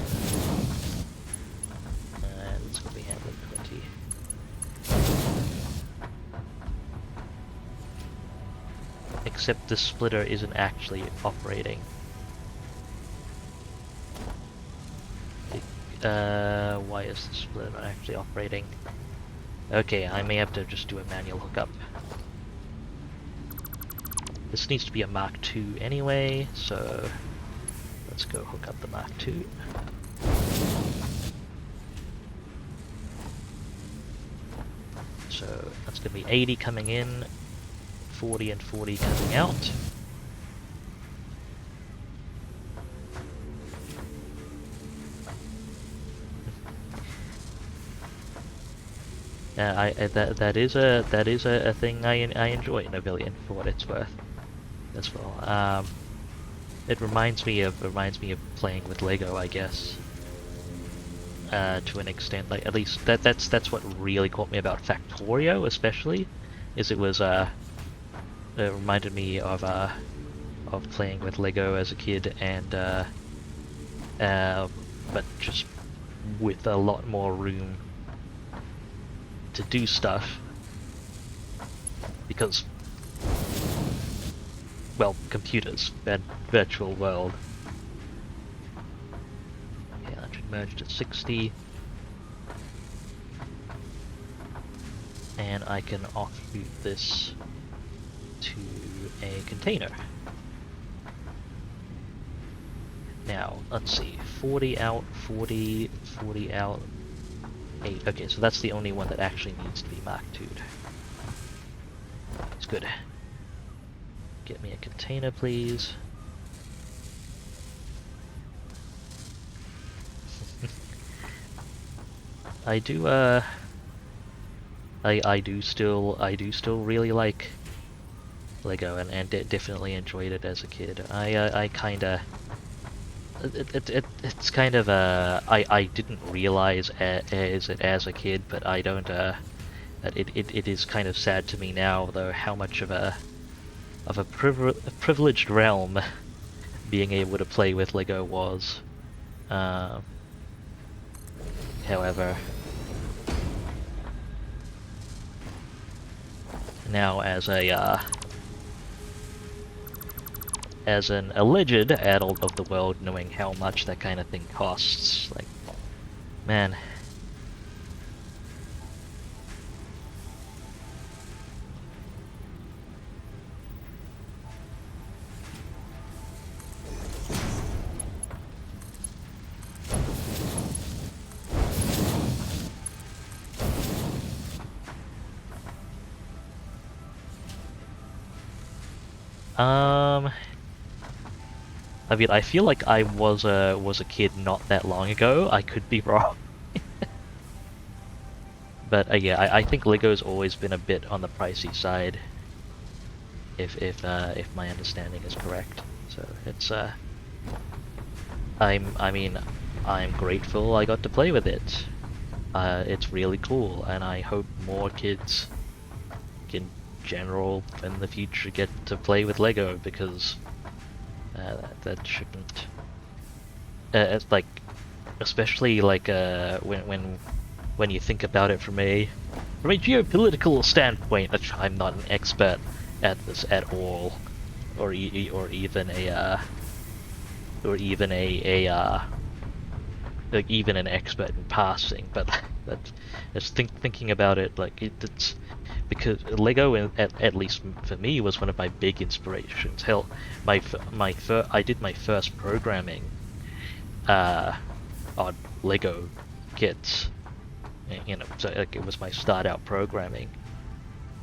and it's gonna be handling 20. Except the splitter isn't actually operating. Why is the splitter not actually operating? Okay, I may have to just do a manual hookup. This needs to be a Mark II anyway, so let's go hook up the Mark II. So that's going to be 80 coming in, 40 and 40 coming out. That is a thing I enjoy in Oblivion, for what it's worth, as well. It reminds me of playing with Lego, I guess. To an extent, like at least that's what really caught me about Factorio, especially, is it reminded me of playing with Lego as a kid, and but just with a lot more room to do stuff, because, well, computers, virtual world. Okay, that should merge to 60, and I can offshoot this to a container. Now, let's see, 40 out, 40, 40 out, 8. Okay, so that's the only one that actually needs to be Mark II'd. It's good. Get me a container, please. I do still really like Lego, and definitely enjoyed it as a kid. I kinda... It's kind of I didn't realize as a kid, but I don't that it is kind of sad to me now, though, how much of a privileged realm being able to play with Lego was. However, now as an alleged adult of the world, knowing how much that kind of thing costs, like, man. I mean, I feel like I was a kid not that long ago. I could be wrong. But yeah, I think Lego's always been a bit on the pricey side, if my understanding is correct. So it's I'm grateful I got to play with it. It's really cool, and I hope more kids in general in the future get to play with Lego, because that shouldn't. It's like, especially like when you think about it from a geopolitical standpoint, which I'm not an expert at this at all, or even like even an expert in passing. But just thinking about it, like it's because Lego, at least for me, was one of my big inspirations. Hell, I did my first programming on Lego kits. You know, so like it was my start out programming.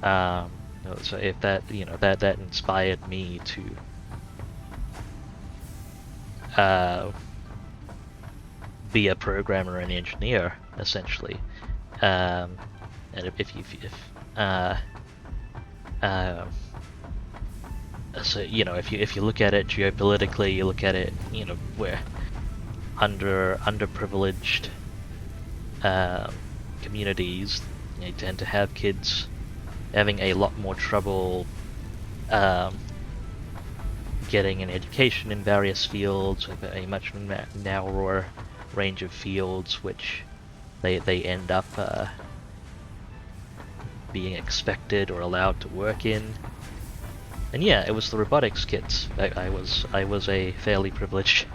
So if that, that inspired me to be a programmer and engineer, essentially. And so if you look at it geopolitically, you look at it, where underprivileged communities, tend to have kids having a lot more trouble getting an education in various fields, with a much narrower range of fields, which they end up being expected or allowed to work in. And yeah, it was the robotics kits. I was a fairly privileged.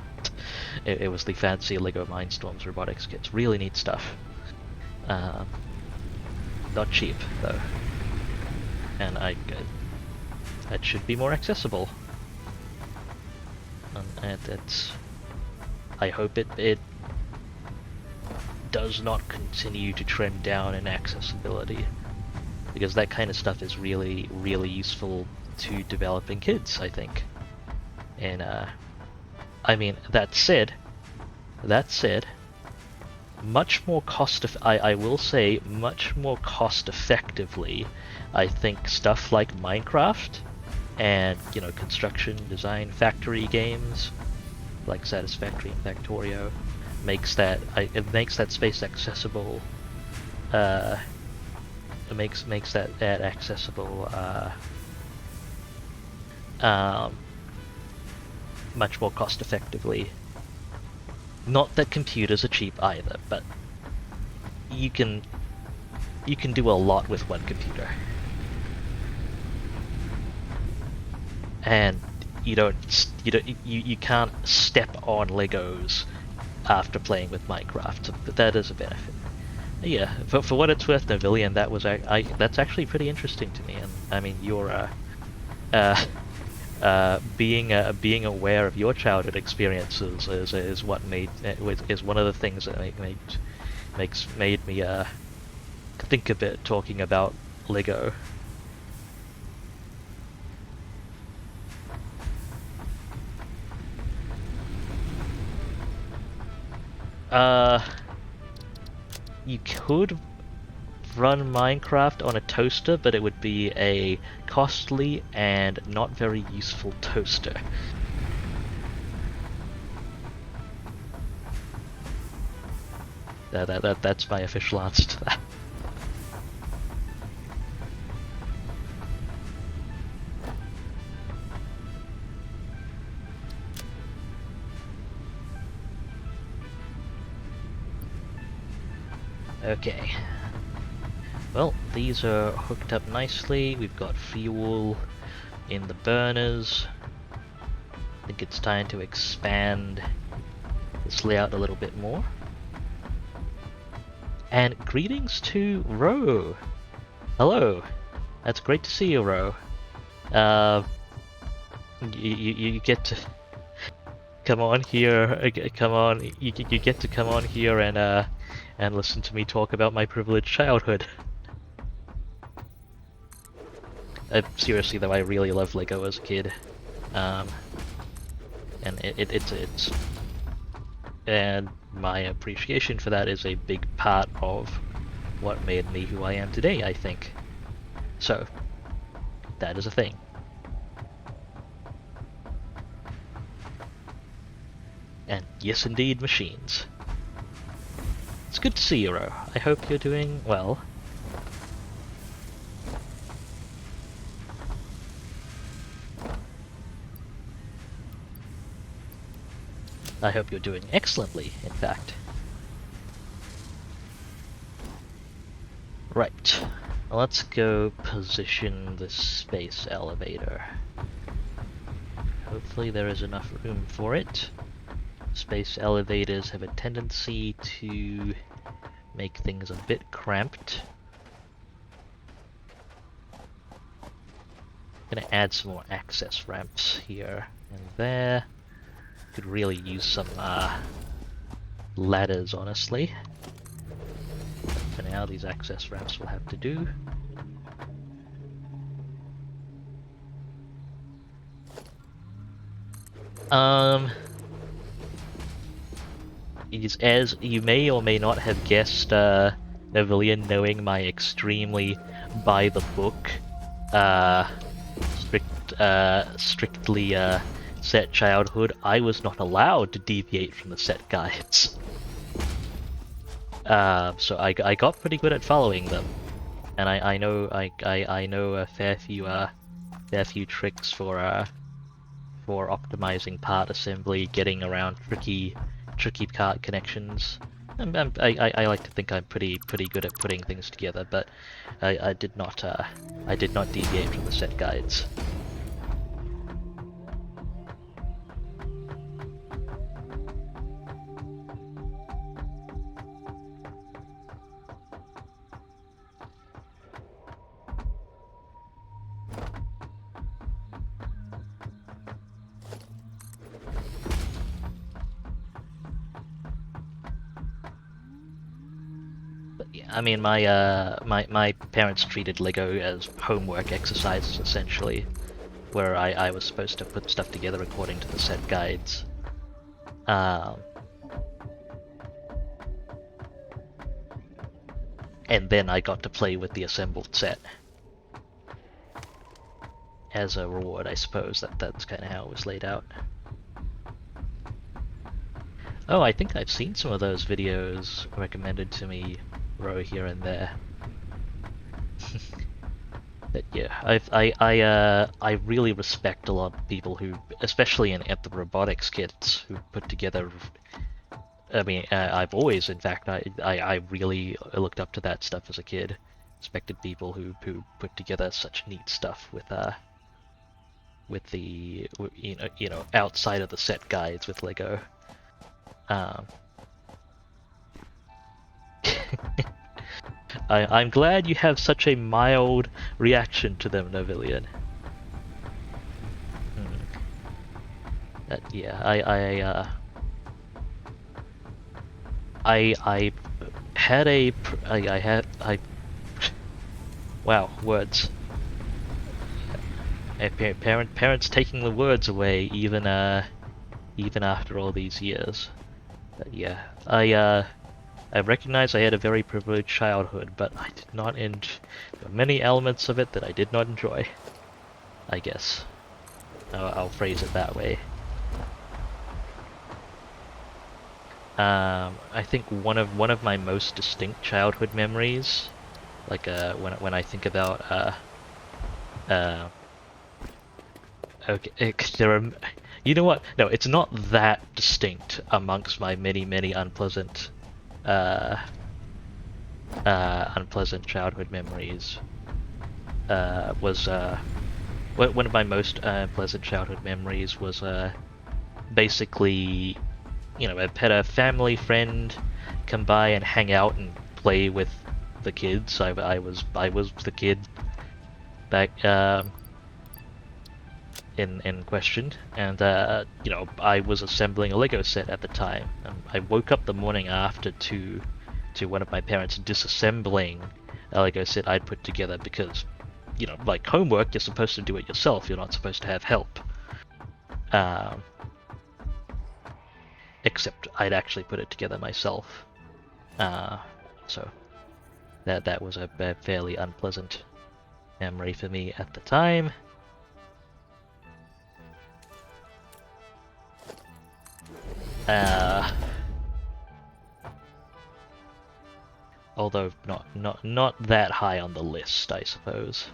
It was the fancy Lego Mindstorms robotics kits. Really neat stuff. Not cheap though, and it should be more accessible. And it's. I hope it does not continue to trend down in accessibility, because that kind of stuff is really, really useful to developing kids, I think. And I mean, that said, much more I will say much more cost effectively, I think stuff like Minecraft and construction design factory games like Satisfactory and Factorio it makes that space accessible. It makes that accessible much more cost effectively. Not that computers are cheap either, but you can do a lot with one computer. And you can't step on Legos after playing with Minecraft. So that is a benefit. Yeah, for what it's worth, Novillian, that's actually pretty interesting to me. And I mean, you're being aware of your childhood experiences is one of the things that made me think a bit talking about Lego. You could run Minecraft on a toaster, but it would be a costly and not very useful toaster. That's my official answer to that. Okay. Well, these are hooked up nicely. We've got fuel in the burners. I think it's time to expand this layout a little bit more. And greetings to Ro. Hello. That's great to see you, Ro. You get to come on here. Come on. You get to come on here and listen to me talk about my privileged childhood. Seriously though, I really loved Lego as a kid, and it's and my appreciation for that is a big part of what made me who I am today, I think. So that is a thing. And yes, indeed, machines. It's good to see you, Ro. I hope you're doing well. I hope you're doing excellently, in fact. Right. Let's go position the space elevator. hopefully there is enough room for it. Space elevators have a tendency to make things a bit cramped. Gonna add some more access ramps here and there. Could really use some ladders, honestly. For now, these access ramps will have to do. As you may or may not have guessed, Novillian, knowing my extremely by-the-book, strictly set childhood, I was not allowed to deviate from the set guides. So I got pretty good at following them, and I know a fair few tricks for optimizing part assembly, getting around tricky part connections. I like to think I'm pretty good at putting things together, but I did not deviate from the set guides. I mean, my parents treated Lego as homework exercises, essentially, where I was supposed to put stuff together according to the set guides. And then I got to play with the assembled set. As a reward, I suppose. That's kind of how it was laid out. Oh, I think I've seen some of those videos recommended to me, row here and there. But yeah, I really respect a lot of people who, especially at the robotics kits, who put together. I mean, I've always, in fact, I really looked up to that stuff as a kid. Respected people who put together such neat stuff with the outside of the set guides with Lego. I'm glad you have such a mild reaction to them, Novillian. Yeah, wow, words. Parents taking the words away even after all these years. But yeah, I recognize I had a very privileged childhood, but I did not there were many elements of it that I did not enjoy. I guess. I'll phrase it that way. I think one of my most distinct childhood memories, like when I think about okay, you know what? No, it's not that distinct amongst my many unpleasant unpleasant childhood memories. Was one of my most unpleasant childhood memories was basically, I had a family friend come by and hang out and play with the kids. I was the kid back in question, and I was assembling a Lego set at the time. I woke up the morning after to one of my parents disassembling a Lego set I'd put together because, like homework, you're supposed to do it yourself. You're not supposed to have help. Except I'd actually put it together myself. So that was a fairly unpleasant memory for me at the time. Although not that high on the list, I suppose.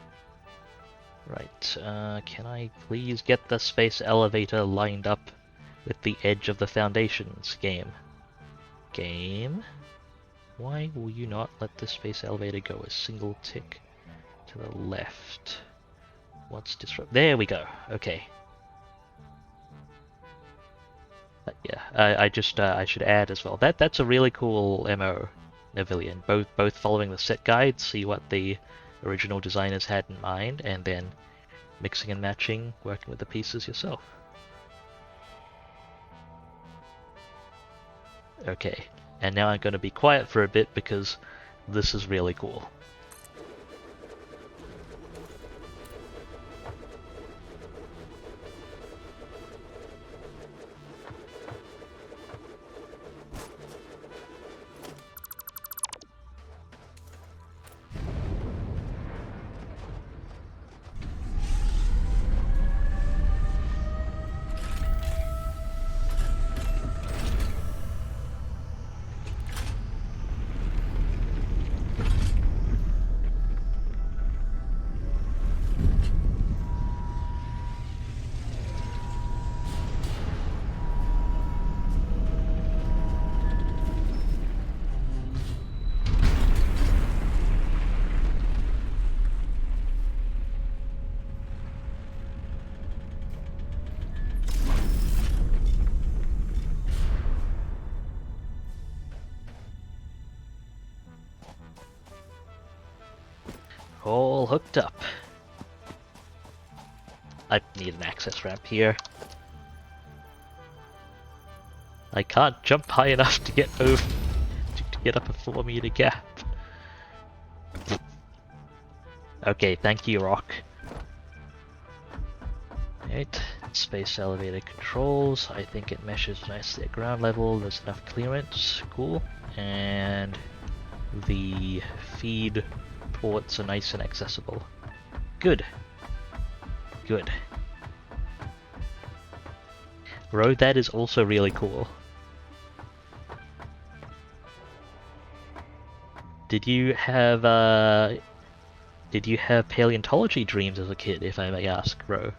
Right, can I please get the space elevator lined up with the edge of the foundations, game? Game? Why will you not let the space elevator go a single tick to the left? What's disrupt? There we go. Okay. Yeah, I should add as well. That's a really cool MO, Navillion. Both following the set guide, see what the original designers had in mind, and then mixing and matching, working with the pieces yourself. Okay, and now I'm going to be quiet for a bit because this is really cool. All hooked up. I need an access ramp here. I can't jump high enough to get over to get up a 4-meter gap. Okay, thank you, Rock. Right, space elevator controls. I think it meshes nicely at ground level. There's enough clearance. Cool. And the feed ports are nice and accessible. Good. Good. Road, that is also really cool. Did you have paleontology dreams as a kid, if I may ask, Ro?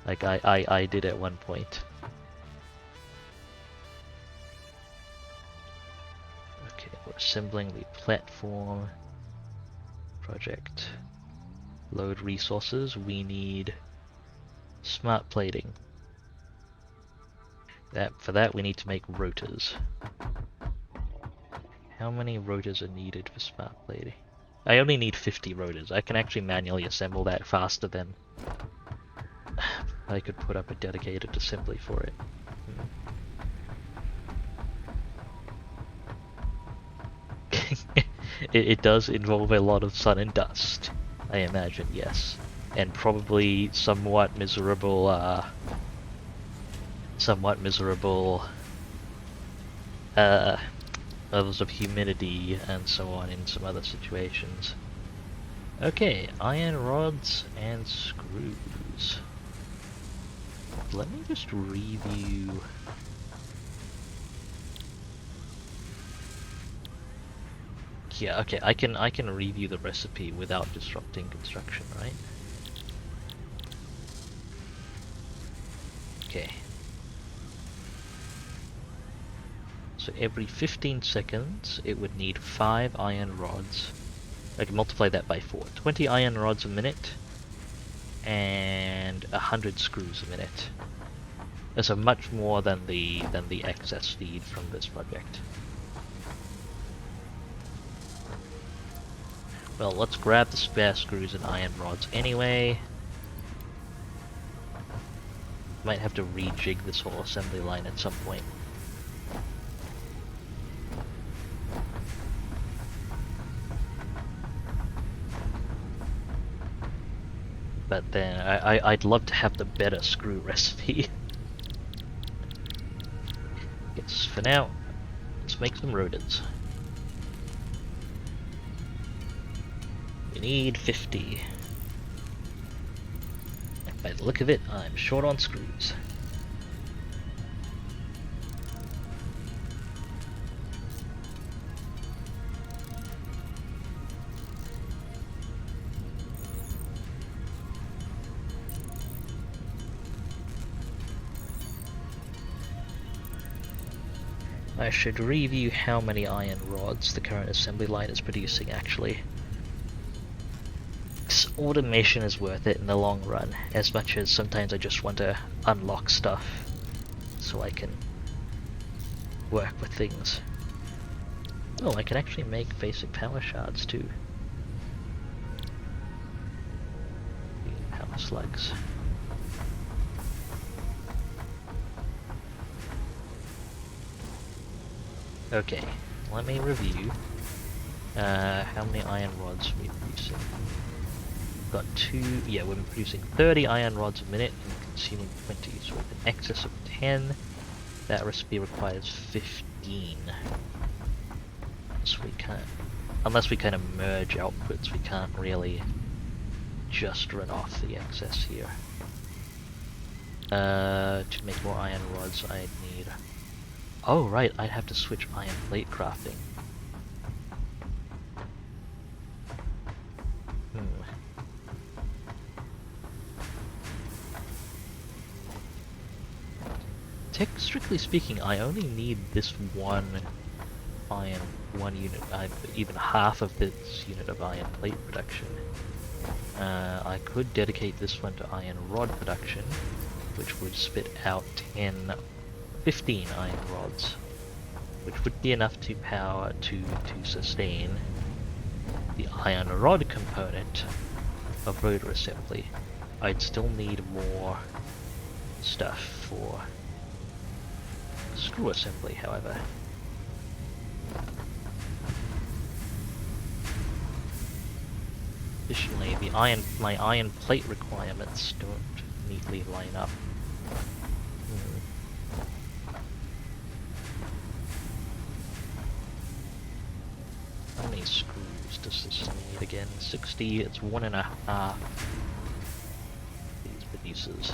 Like I did at one point. Okay, we're assembling the platform. Project. Load resources. We need smart plating. For that we need to make rotors. How many rotors are needed for smart plating? I only need 50 rotors. I can actually manually assemble that faster than I could put up a dedicated assembly for it. It does involve a lot of sun and dust, I imagine, yes. And probably somewhat miserable levels of humidity and so on in some other situations. Okay, iron rods and screws. Let me just review. Yeah, okay, I can review the recipe without disrupting construction, right? Okay. So every 15 seconds it would need 5 iron rods. I can multiply that by 4. 20 iron rods a minute and 100 screws a minute. That's a much more than the excess feed from this project. Well, let's grab the spare screws and iron rods anyway. Might have to rejig this whole assembly line at some point. But then I'd love to have the better screw recipe. Yes, for now, let's make some rotors. We need 50. And by the look of it, I'm short on screws. I should review how many iron rods the current assembly line is producing, actually. Automation is worth it in the long run, as much as sometimes I just want to unlock stuff so I can work with things. Oh, I can actually make basic power shards too. Power slugs. Okay, let me review how many iron rods we're producing. We've got we're producing 30 iron rods a minute and consuming 20, so with an excess of 10. That recipe requires 15. So we can't, unless we kind of merge outputs, we can't really just run off the excess here. To make more iron rods, I'd need... Oh right, I'd have to switch iron plate crafting. Strictly speaking, I only need this one unit, even half of this unit of iron plate production. I could dedicate this one to iron rod production, which would spit out 15 iron rods, which would be enough to power to sustain the iron rod component of rotor assembly. I'd still need more stuff for screw assembly, however. Additionally, my iron plate requirements don't neatly line up. How many screws does this need again? 60, it's 1.5. These producers.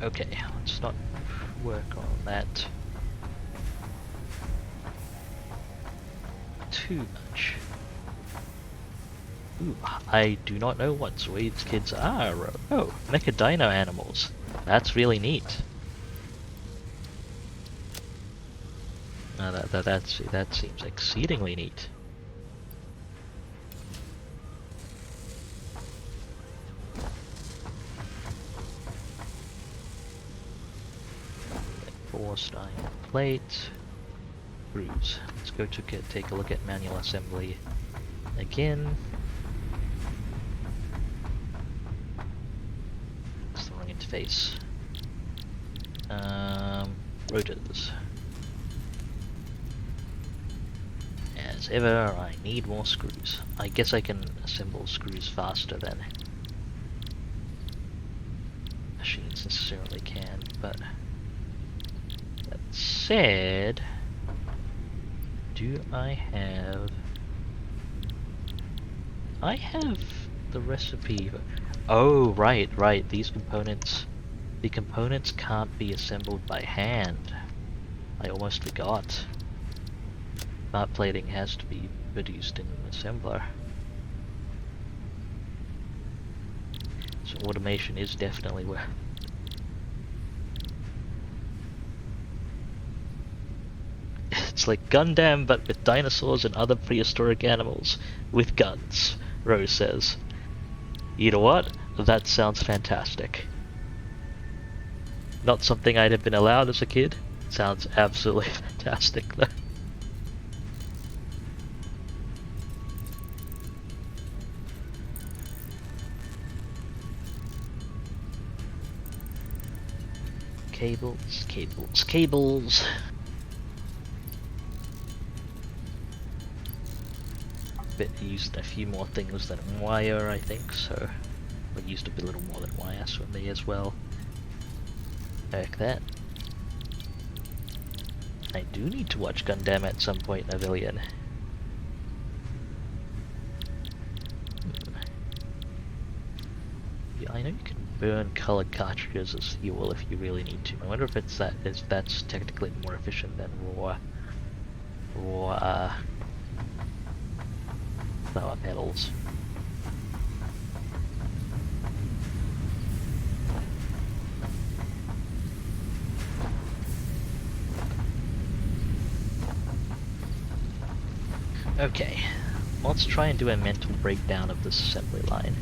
Okay, let's not work on that too much. Ooh, I do not know what Zoid's kids are. Oh, mecha dino animals. That's really neat. That seems exceedingly neat. Forced iron plate. Screws. Let's go take a look at manual assembly again. It's the wrong interface. Rotors. As ever, I need more screws. I guess I can assemble screws faster than machines necessarily can, but that said, do I have the recipe? Oh, right, these components, the components can't be assembled by hand. I almost forgot. Smart plating has to be produced in an assembler. So automation is definitely where... It's like Gundam, but with dinosaurs and other prehistoric animals with guns, Rose says. You know what? That sounds fantastic. Not something I'd have been allowed as a kid. Sounds absolutely fantastic though. Cables. Used a few more things than wire, I think, so we used a little more than wire swimming as well. Like that. I do need to watch Gundam at some point, Navillion. Yeah, I know you can burn colored cartridges as fuel if you really need to. I wonder if that's technically more efficient than raw flower petals. Okay, let's try and do a mental breakdown of this assembly line.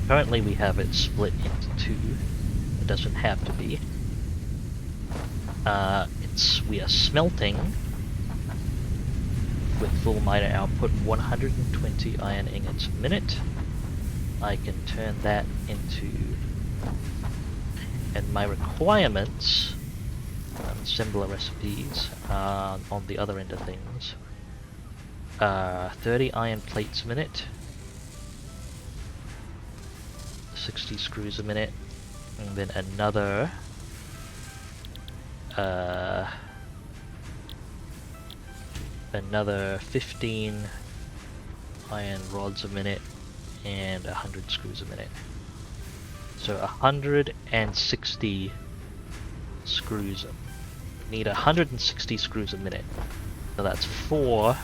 Currently we have it split into two. It doesn't have to be. We are smelting with full miner output 120 iron ingots a minute. I can turn that into, and my requirements, similar recipes, on the other end of things. 30 iron plates a minute, 60 screws a minute, and then another 15 iron rods a minute and 100 screws a minute. So 160 screws. Need 160 screws a minute. So that's 4. 1,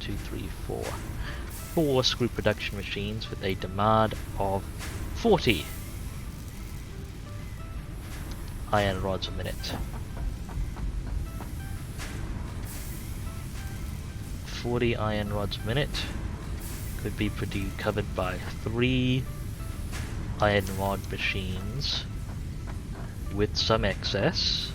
2, 3, 4. 4 screw production machines with a demand of 40 iron rods a minute. 40 iron rods a minute could be covered by 3 iron rod machines with some excess.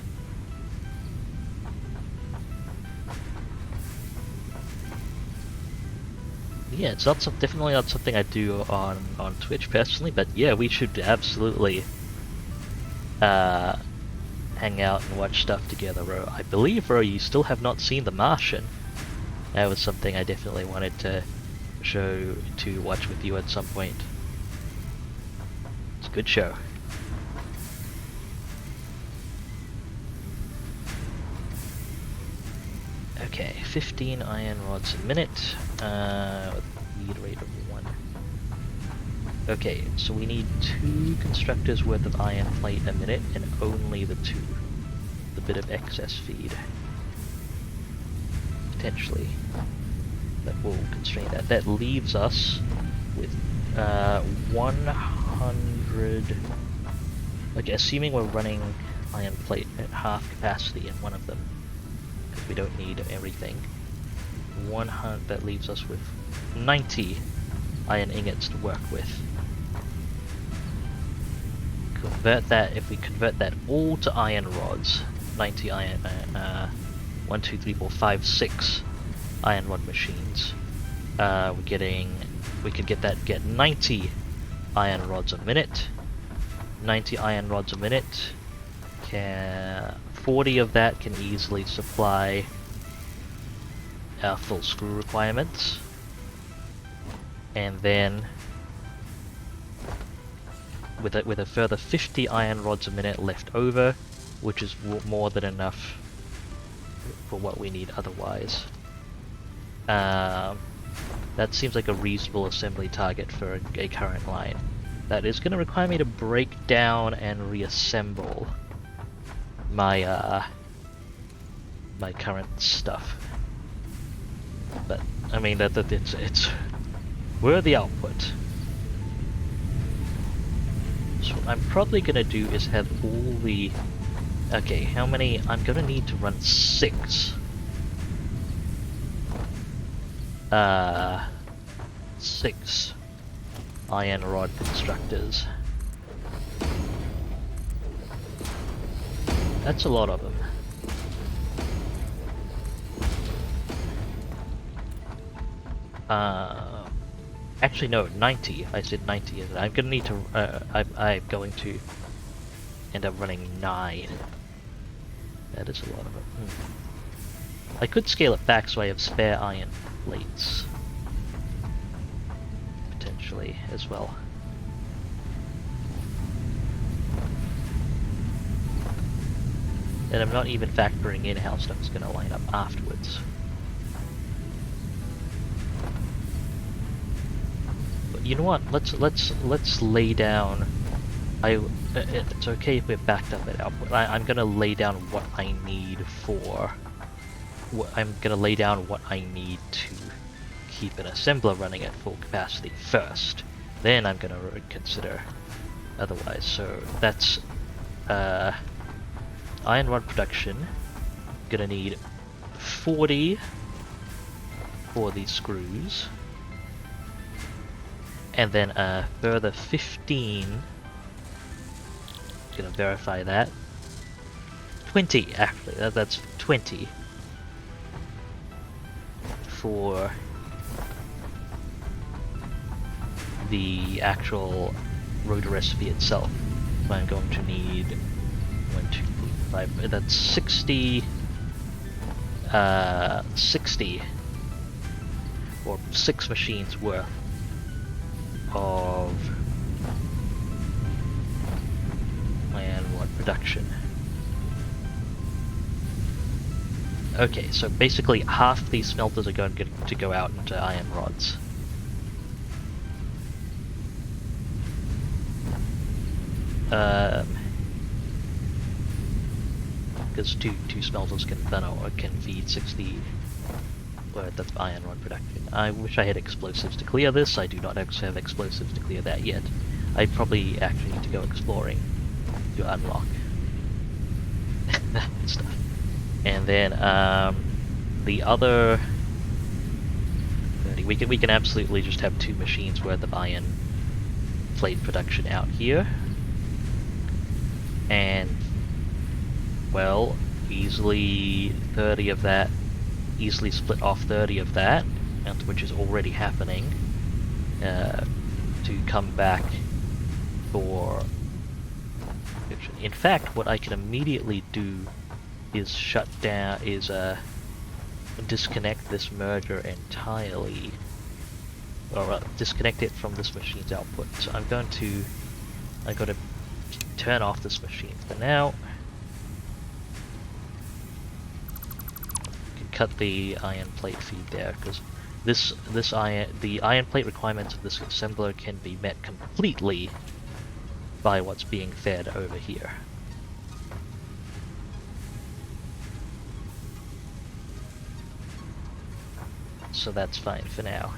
Yeah, it's not definitely not something I do on Twitch personally, but yeah, we should absolutely hang out and watch stuff together, Ro. I believe, Ro, you still have not seen The Martian. That was something I definitely wanted to watch with you at some point. It's a good show. Okay, 15 iron rods a minute, with a speed rate of 1. Okay, so we need 2 constructors worth of iron plate a minute, and only the 2. The bit of excess feed. Potentially. That will constrain that. That leaves us with 100... Okay, assuming we're running iron plate at half capacity in one of them, because we don't need everything. 100, that leaves us with 90 iron ingots to work with. Convert that, if we convert that all to iron rods, 90 iron, 1, 2, 3, 4, 5, 6 iron rod machines. We could get 90 iron rods a minute. 90 iron rods a minute. 40 of that can easily supply our full screw requirements. And then with a further 50 iron rods a minute left over, which is more than enough for what we need otherwise. That seems like a reasonable assembly target for a current line. That is going to require me to break down and reassemble my my current stuff. But I mean it's worthy output. So what I'm probably going to do is have all the... Okay, how many? I'm going to need to run 6. 6 iron rod constructors. That's a lot of them. Actually no, 90. I said 90. I'm gonna need to. I'm going to end up running 9. That is a lot of them. I could scale it back so I have spare iron plates. Potentially as well. And I'm not even factoring in how stuff's gonna line up afterwards. But you know what? Let's lay down. It's okay if we're backed up at output. I'm gonna lay down what I need for. I'm gonna lay down what I need to keep an assembler running at full capacity first. Then I'm gonna consider otherwise. So that's iron rod production. Gonna need 40 for these screws, and then a further 15. Gonna verify that. 20 actually. That's 20 for the actual rotor recipe itself. So I'm going to need 1, 2, 5. That's 60. 60 or 6 machines worth of iron rod production. Okay, so basically half these smelters are going to go out into iron rods. Because two smelters can feed 60 worth of iron rod production. I wish I had explosives to clear this. I do not actually have explosives to clear that yet. I probably actually need to go exploring to unlock that stuff. And then the other 30, we can absolutely just have 2 machines worth of iron plate production out here. And well, easily 30 of that, easily split off 30 of that, and which is already happening, to come back for... In fact, what I can immediately do is disconnect this merger entirely, or disconnect it from this machine's output. So I'm going to turn off this machine for now. Can cut the iron plate feed there, because the iron plate requirements of this assembler can be met completely by what's being fed over here. So that's fine for now.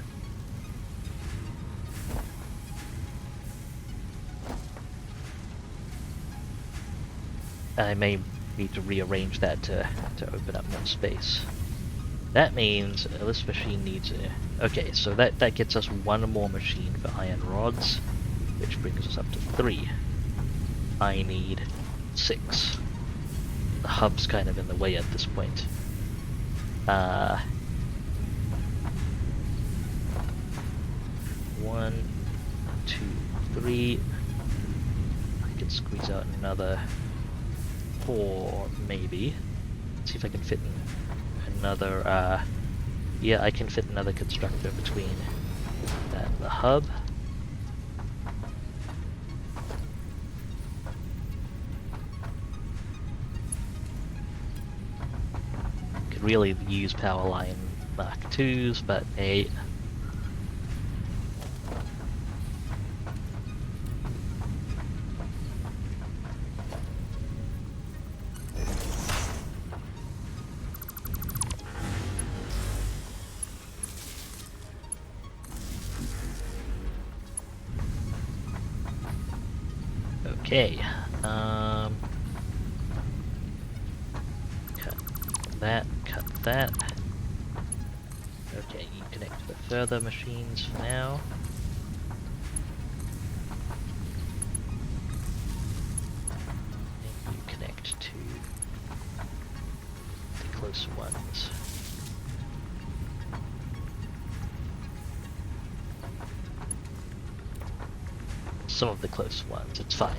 I may need to rearrange that to open up more space. That means this machine needs a... Okay, so that gets us 1 more machine for iron rods, which brings us up to 3. I need 6. The hub's kind of in the way at this point. 1, 2, 3. I can squeeze out another 4, maybe. Let's see if I can fit in another, yeah, I can fit another constructor between that and the hub. Could really use power line Mark IIs, but hey. Okay, cut that. Okay, you connect to the further machines for now. And you connect to the closer ones. Some of the close ones, it's fine.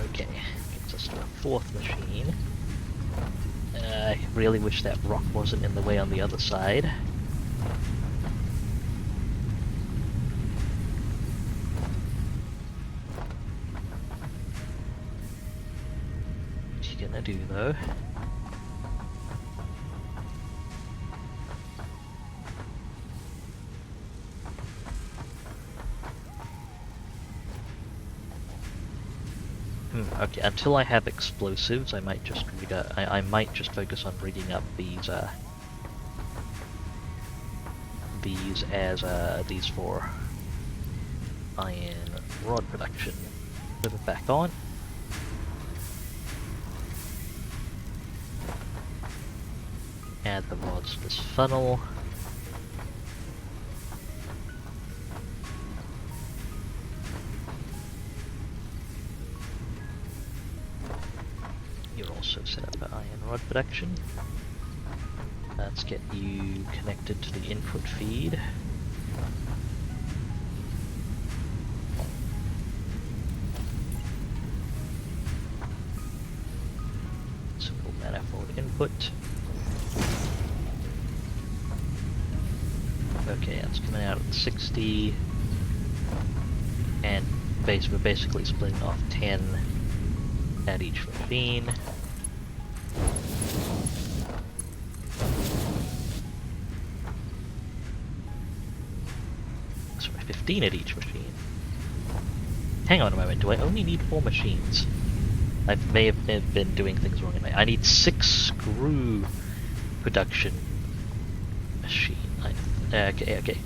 Okay, gets us to a 4th machine. I really wish that rock wasn't in the way on the other side. What you gonna do though? Okay, until I have explosives, I might just I might just focus on rigging up these as these for iron rod production. Move it back on. Add the rods to this funnel. You're also set up for iron rod production. Let's get you connected to the input feed. Simple manifold input. Okay, that's coming out at 60, and we're basically splitting off 10 at each machine. Sorry, 15 at each machine. Hang on a moment, do I only need 4 machines? I may have been doing things wrong. I need 6 screw production machine. Okay.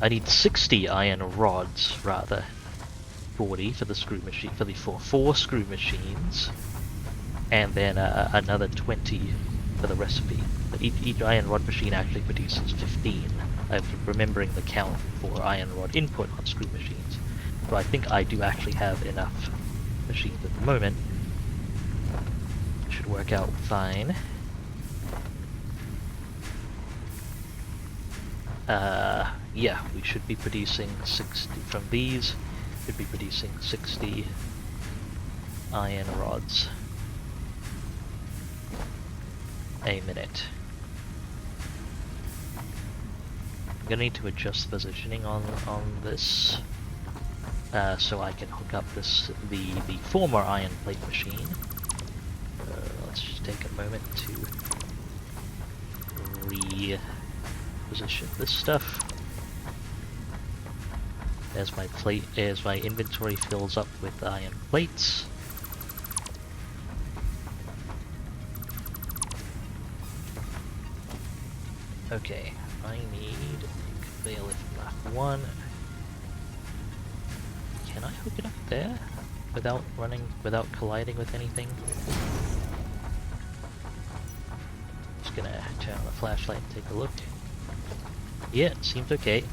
I need 60 iron rods, rather. 40 for the screw machine, for the 4 screw machines, and then another 20 for the recipe. But each iron rod machine actually produces 15. I'm remembering the count for iron rod input on screw machines. So I think I do actually have enough machines at the moment. Should work out fine. Yeah, we should be producing 60 from these. Should be producing 60 iron rods a minute. I'm gonna need to adjust the positioning on this, so I can hook up the former iron plate machine. Let's just take a moment to reposition this stuff. As my inventory fills up with iron plates. Okay, I need a conveyor lift Mark 1. Can I hook it up there without colliding with anything? Just gonna turn on the flashlight and take a look. Yeah, it seems okay.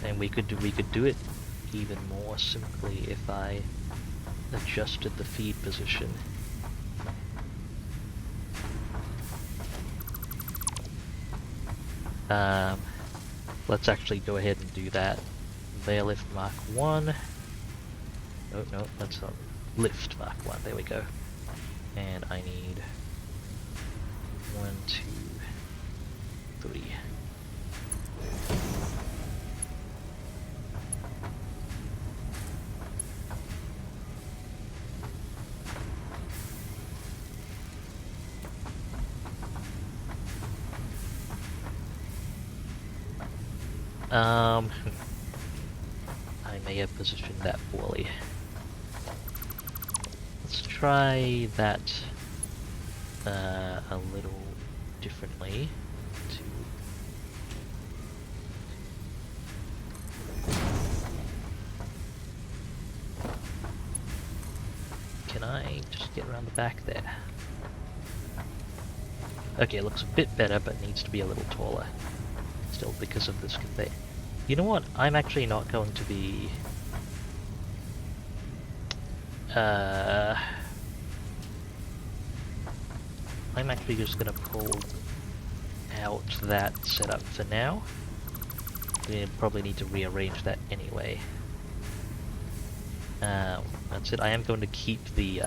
And we could do it even more simply if I adjusted the feed position. Let's actually go ahead and do that. Conveyor lift Mark 1. Oh no, that's not lift Mark 1. There we go. And I need 1, 2, 3. I may have positioned that poorly. Let's try that a little differently. Can I just get around the back there? Okay, it looks a bit better, but needs to be a little taller. Still, because of this conveyor. You know what? I'm actually not going to be... I'm actually just going to pull out that setup for now. We probably need to rearrange that anyway. That's it. I am going to keep the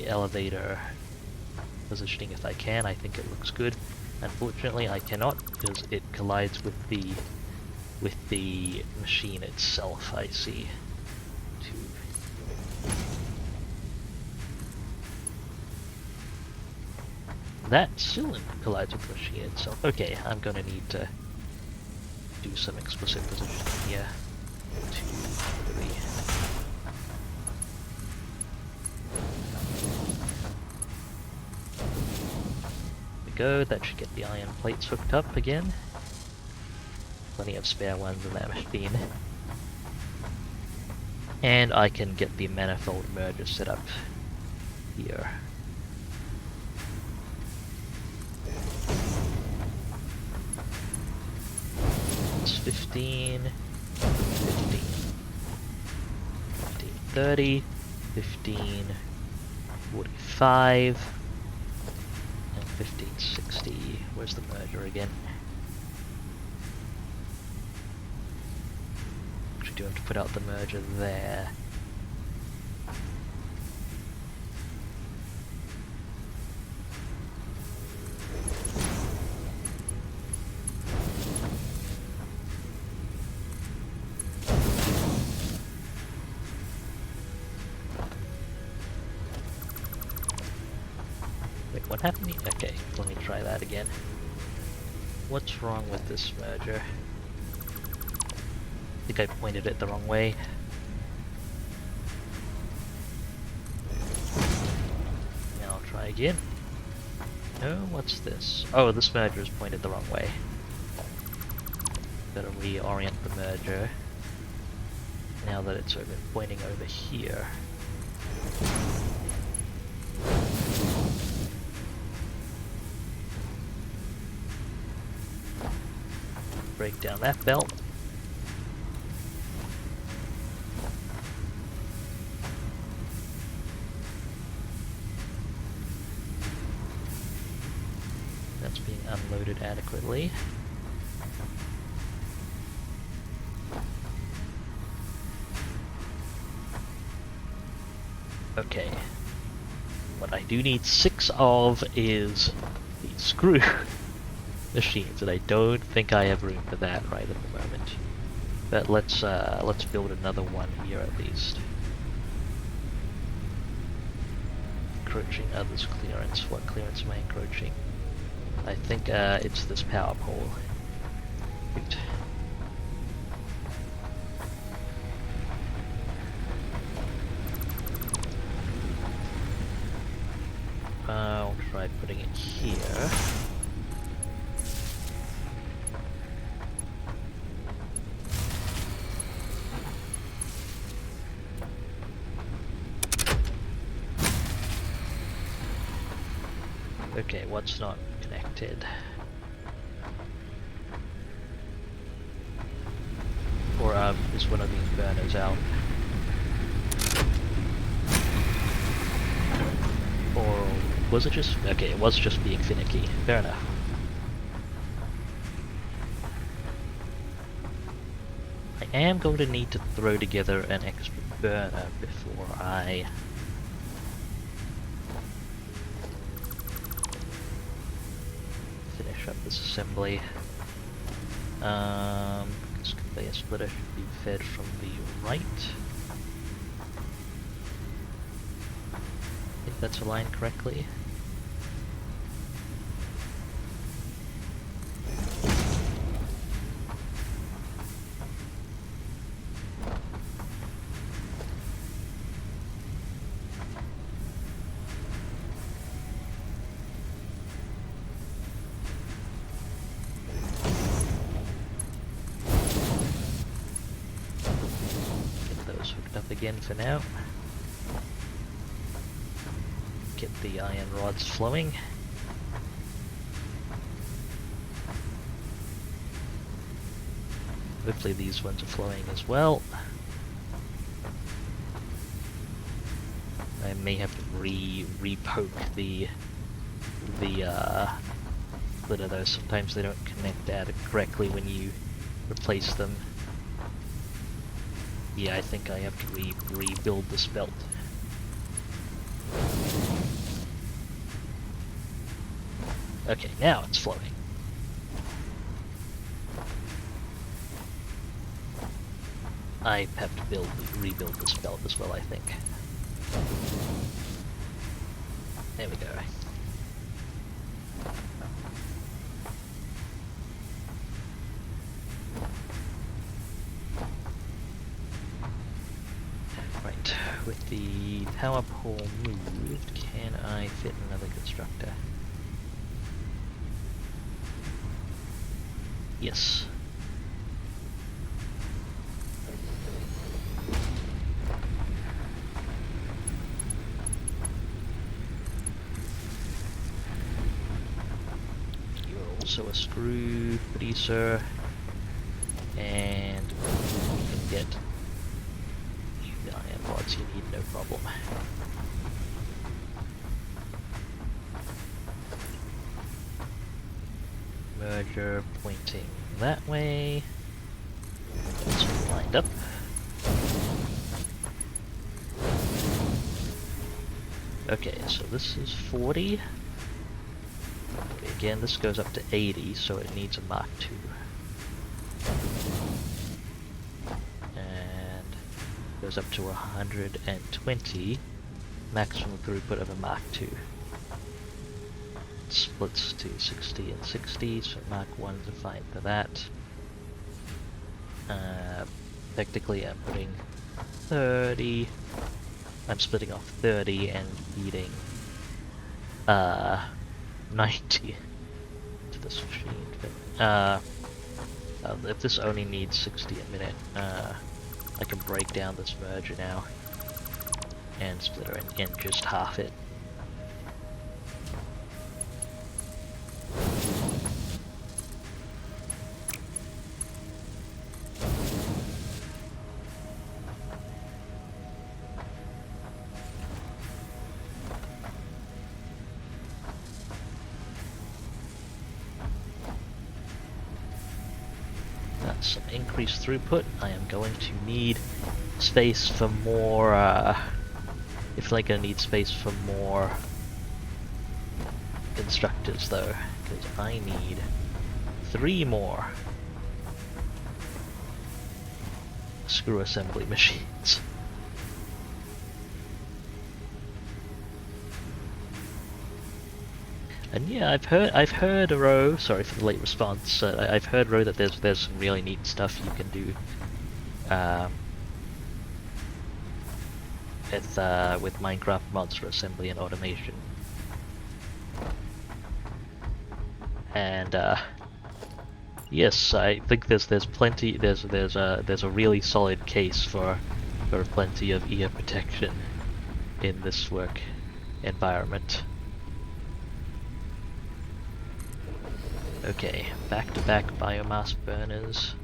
elevator positioning if I can. I think it looks good. Unfortunately, I cannot because it collides with the machine itself. I see. That still collides with the machine itself. Okay, I'm gonna need to do some explicit positioning here. 2, 3. Go, that should get the iron plates hooked up again. Plenty of spare ones in that machine. And I can get the manifold merger set up here. It's 15, 15, 15, 30, 15, 45, and 15, 60. Where's the merger again? Actually, do have to put out the merger there. Wait, what happened? Okay, let me try that again. What's wrong with this merger? I think I pointed it the wrong way. Now I'll try again. No, what's this? Oh, this merger is pointed the wrong way. Better reorient the merger. Now that it's pointing over here. Break down that belt. That's being unloaded adequately. Okay. What I do need 6 of is the screw machines, and I don't think I have room for that right at the moment. But let's build another one here at least. Encroaching others clearance. What clearance am I encroaching? I think it's this power pole. Right. I'll try putting it here. Okay, what's not connected? Or is one of these burners out? Or was it just... okay, it was just being finicky. Fair enough. I am going to need to throw together an extra burner before I... finish up this assembly. This conveyor splitter should be fed from the right. I think that's aligned correctly. Up again for now. Get the iron rods flowing. Hopefully these ones are flowing as well. I may have to re-poke the splitter though. Sometimes they don't connect correctly when you replace them. Yeah, I think I have to rebuild this belt. Okay, now it's flowing. I have to rebuild this belt as well, I think. There we go. with the power pole moved, can I fit another constructor? Yes. You're also a screw producer, and you can get the iron rods you need, no problem. Merger pointing that way. That's all lined up. Okay, so this is 40. Again, this goes up to 80, so it needs a Mach 2. And goes up to 120, maximum throughput of a Mach 2. It splits to 60 and 60, so Mach 1s are fine for that. Technically I'm putting 30, I'm splitting off 30 and feeding 90 to this machine. If this only needs 60 a minute, I can break down this merger now and split her and just half it. Some increased throughput. I am going to need space for more, if I'm gonna need space for more constructors though, because I need 3 more screw assembly machines. And yeah, I've heard Ro. Sorry for the late response. I've heard Ro that there's some really neat stuff you can do with Minecraft monster assembly and automation. And yes, I think there's plenty. There's a really solid case for plenty of ear protection in this work environment. Okay, back-to-back biomass burners.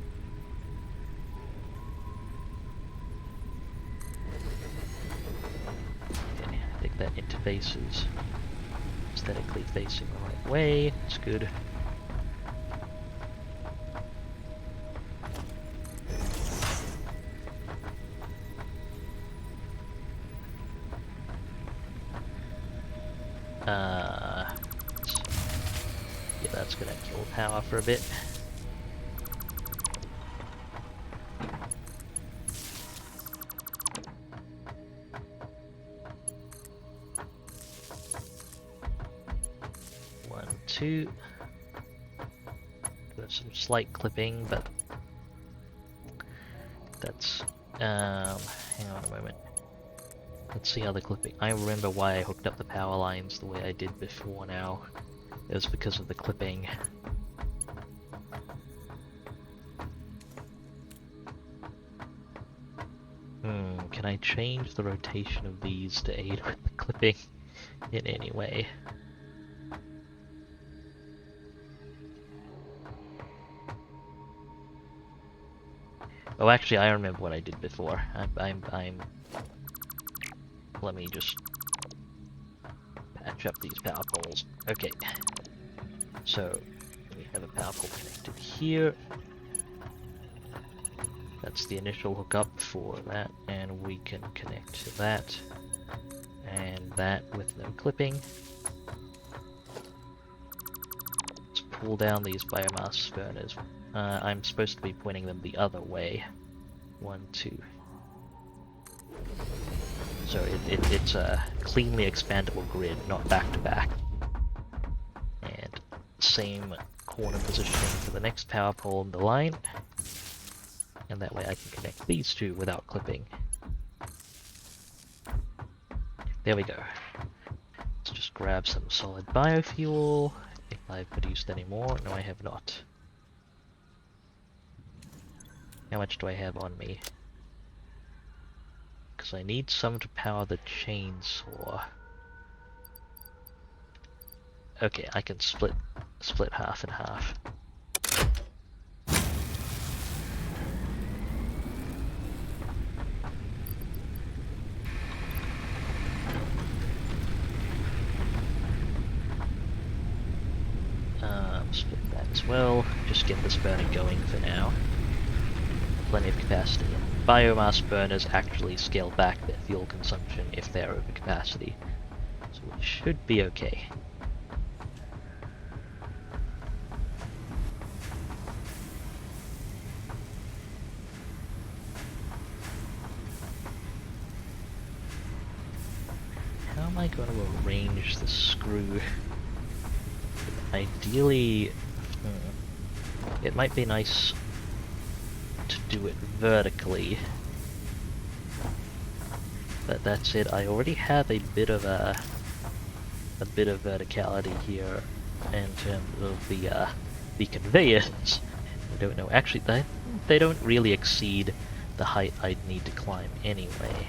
Okay, I think that interface is aesthetically facing the right way. It's good. Yeah, that's gonna kill power for a bit. One, two. There's some slight clipping, but that's hang on a moment. Let's see how the clipping. I remember why I hooked up the power lines the way I did before now. It was because of the clipping. Can I change the rotation of these to aid with the clipping in any way? Oh, actually, I remember what I did before. Let me just patch up these power poles. Okay. So, we have a power pole connected here. That's the initial hookup for that, and we can connect to that and that with no clipping. Let's pull down these biomass burners. I'm supposed to be pointing them the other way. 1, 2. So it's a cleanly expandable grid, not back to back. And same corner positioning for the next power pole in the line. And that way I can connect these two without clipping. There we go. Let's just grab some solid biofuel. If I've produced any more. No, I have not. How much do I have on me? Because I need some to power the chainsaw. Okay, I can split half and half. Split that as well. Just get this burner going for now. Plenty of capacity. Biomass burners actually scale back their fuel consumption if they're over capacity, so we should be okay. How am I going to arrange the screw? Ideally, it might be nice to do it vertically, but that's it. I already have a bit of verticality here in terms of the conveyors. I don't know. Actually, they don't really exceed the height I'd need to climb anyway.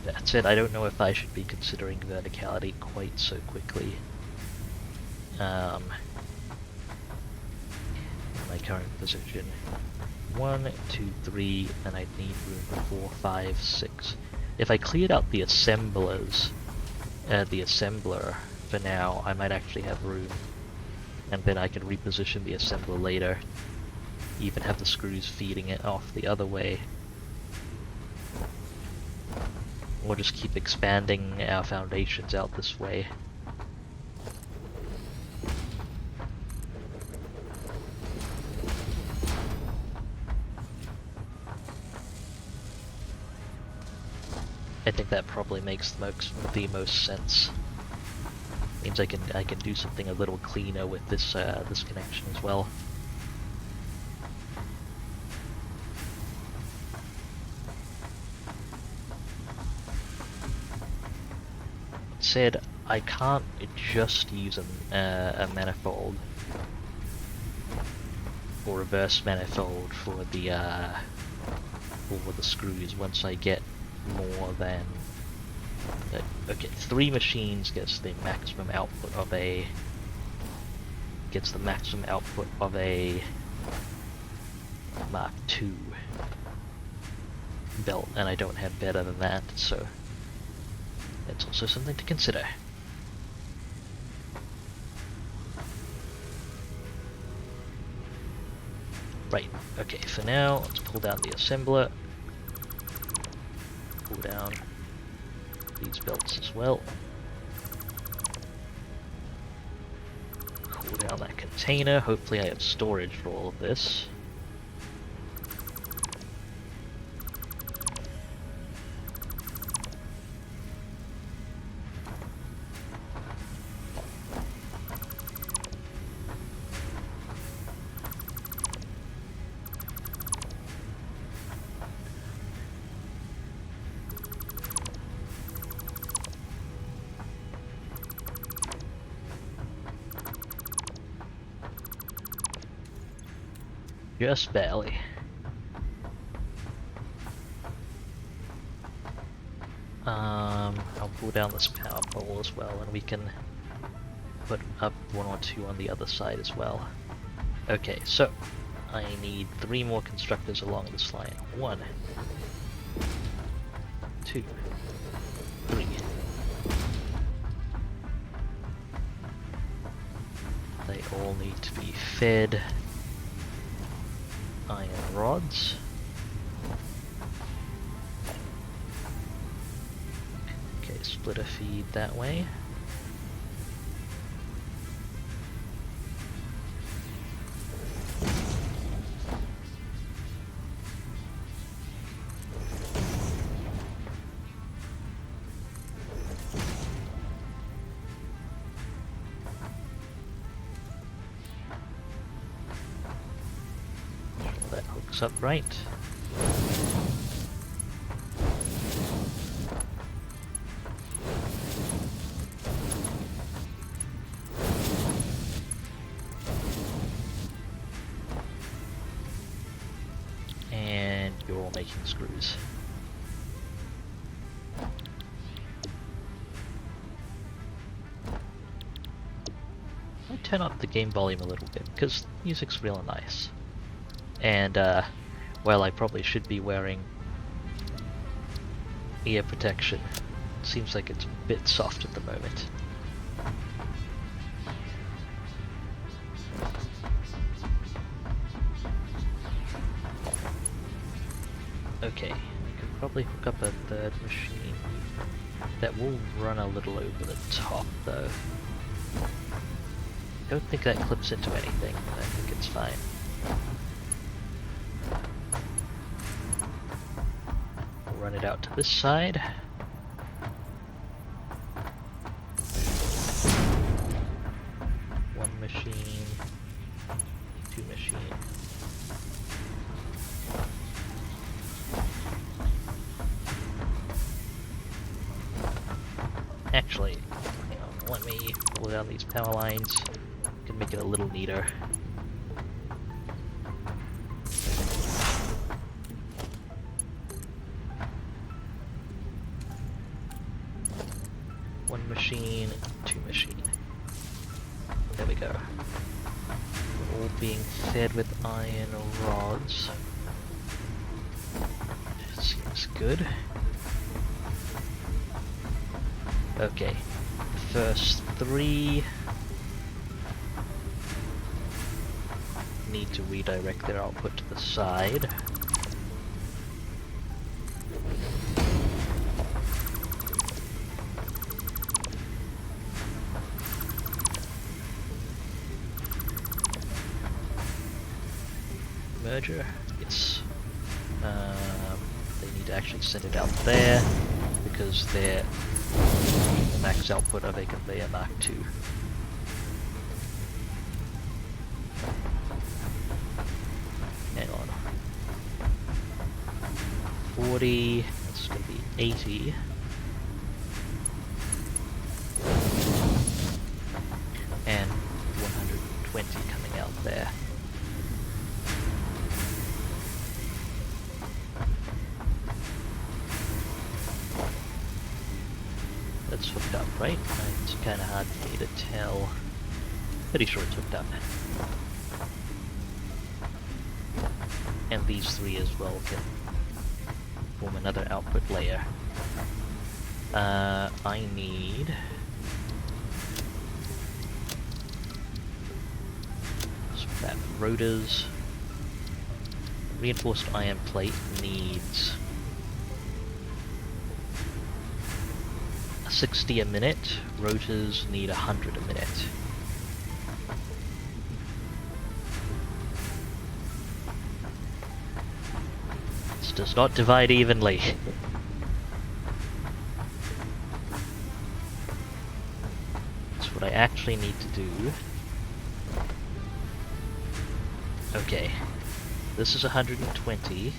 That's it. I don't know if I should be considering verticality quite so quickly. My current position. 1, 2, 3, and I'd need room for 4, 5, 6. If I cleared out the assemblers, the assembler for now, I might actually have room. And then I can reposition the assembler later. Even have the screws feeding it off the other way. Or just keep expanding our foundations out this way. I think that probably makes the most sense. Means I can do something a little cleaner with this this connection as well. Said I can't just use a manifold or reverse manifold for the screws once I get more than okay, 3 machines gets the maximum output of a Mark II belt, and I don't have better than that, so that's also something to consider. Right, okay, for now, let's pull down the assembler. Pull down these belts as well. Pull down that container. Hopefully I have storage for all of this. Just barely. I'll pull down this power pole as well, and we can put up 1 or 2 on the other side as well. Okay, so I need 3 more constructors along this line. 1, 2, 3. They all need to be fed iron rods. Okay, splitter feed that way. That hooks up right. making screws. I turn up the game volume a little bit because music's real nice. And well, I probably should be wearing ear protection. Seems like it's a bit soft at the moment. Okay, I could probably hook up a third machine. That will run a little over the top though. I don't think that clips into anything, but I think it's fine. We'll run it out to this side. One machine, two machine. Actually, hang on, let me pull down these power lines. Can make it a little neater. One machine, two machine. There we go. All being fed with iron rods. Seems good. Okay, the first three need to redirect their output to the side. Merger, yes. They need to actually send it out there because they're the max output of a conveyor Mark II. Hang on. 40, that's going to be 80. And 120 coming out there. That's hooked up, right? It's kind of hard for me to tell. Pretty sure it's hooked up. And these three as well can form another output layer. I need some fat rotors. Reinforced iron plate needs 60 a minute, rotors need 100 a minute. This does not divide evenly. That's what I actually need to do. Okay, this is 120.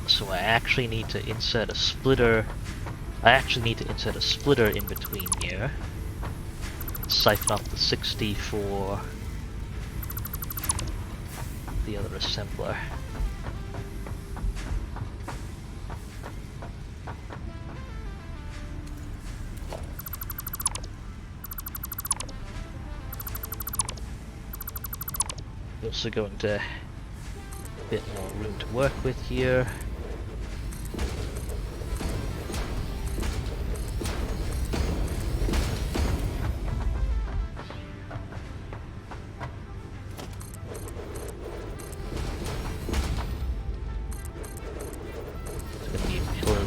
So I actually need to insert a splitter. I actually need to insert a splitter in between here. Siphon off the 60 for the other assembler. Also going to a bit more room to work with here.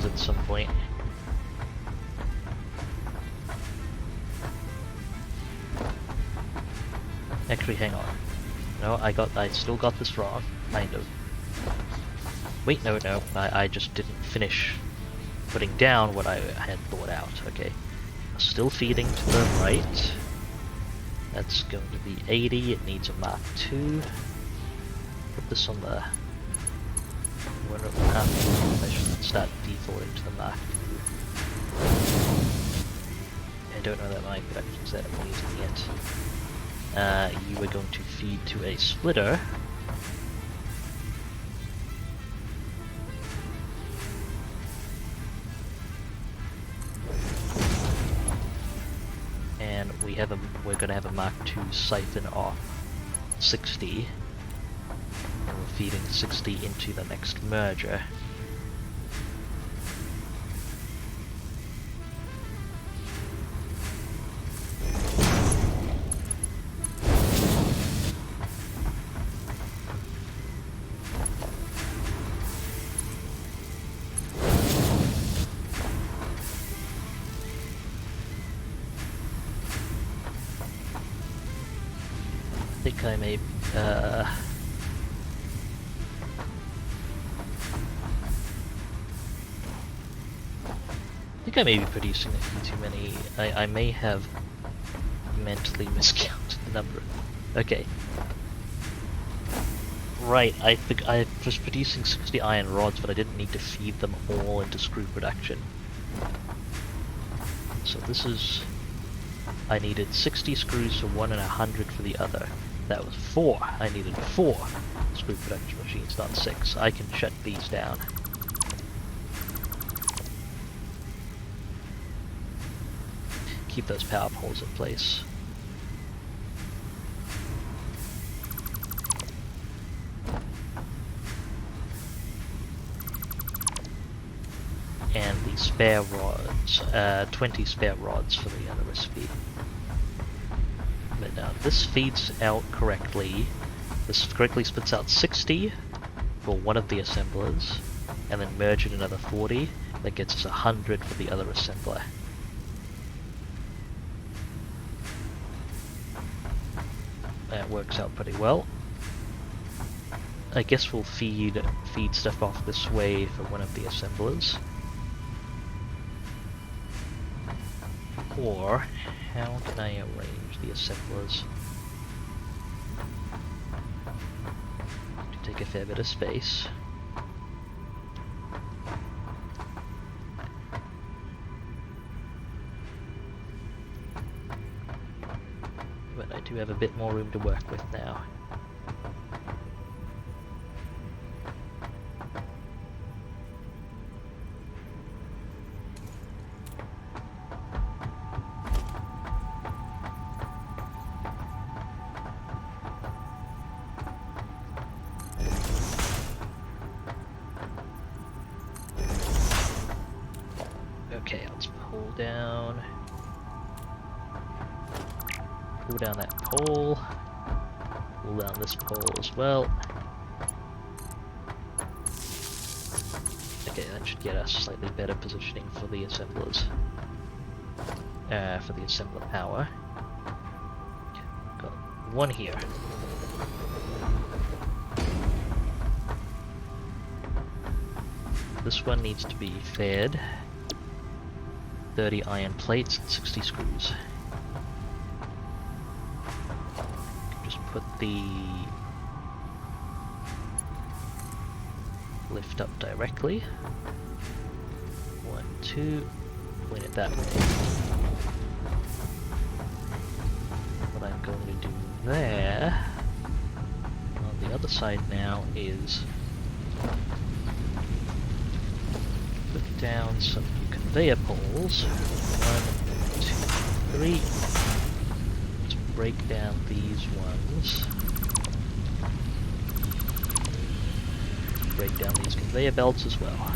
At some point. Actually, hang on. No, I still got this wrong, kind of. Wait, no, I just didn't finish putting down what I had thought out. Okay, still feeding to the right. That's going to be 80. It needs a Mark II. Put this on the. I should start defaulting to the Mark II. I don't know that my production setup I'm using yet. you are going to feed to a splitter. And we're going to have a Mark II siphon off 60. And we're feeding 60 into the next merger. I think I may, I may be producing a few too many. I may have mentally miscounted the number. Okay. Right, I was producing 60 iron rods, but I didn't need to feed them all into screw production. So this is... I needed 60 screws for one and 100 for the other. That was 4. I needed 4 screw production machines, not 6. I can shut these down. Keep those power poles in place. And the spare rods, 20 spare rods for the other recipe. But now this feeds out correctly. This correctly spits out 60 for one of the assemblers, and then merge in another 40. That gets us 100 for the other assembler. That works out pretty well. I guess we'll feed stuff off this way for one of the assemblers. Or, how can I arrange the assemblers to take a fair bit of space? But I do have a bit more room to work with now. Okay, let's pull down that pole, pull down this pole as well. Okay, that should get us slightly better positioning for the assemblers, for the assembler power. Got one here. This one needs to be fed 30 iron plates and 60 screws. Just put the lift up directly. 1, 2, point it that way. What I'm going to do there, on the other side now, is put down some conveyor poles. 1, 2, 3. Let's break down these ones. Break down these conveyor belts as well.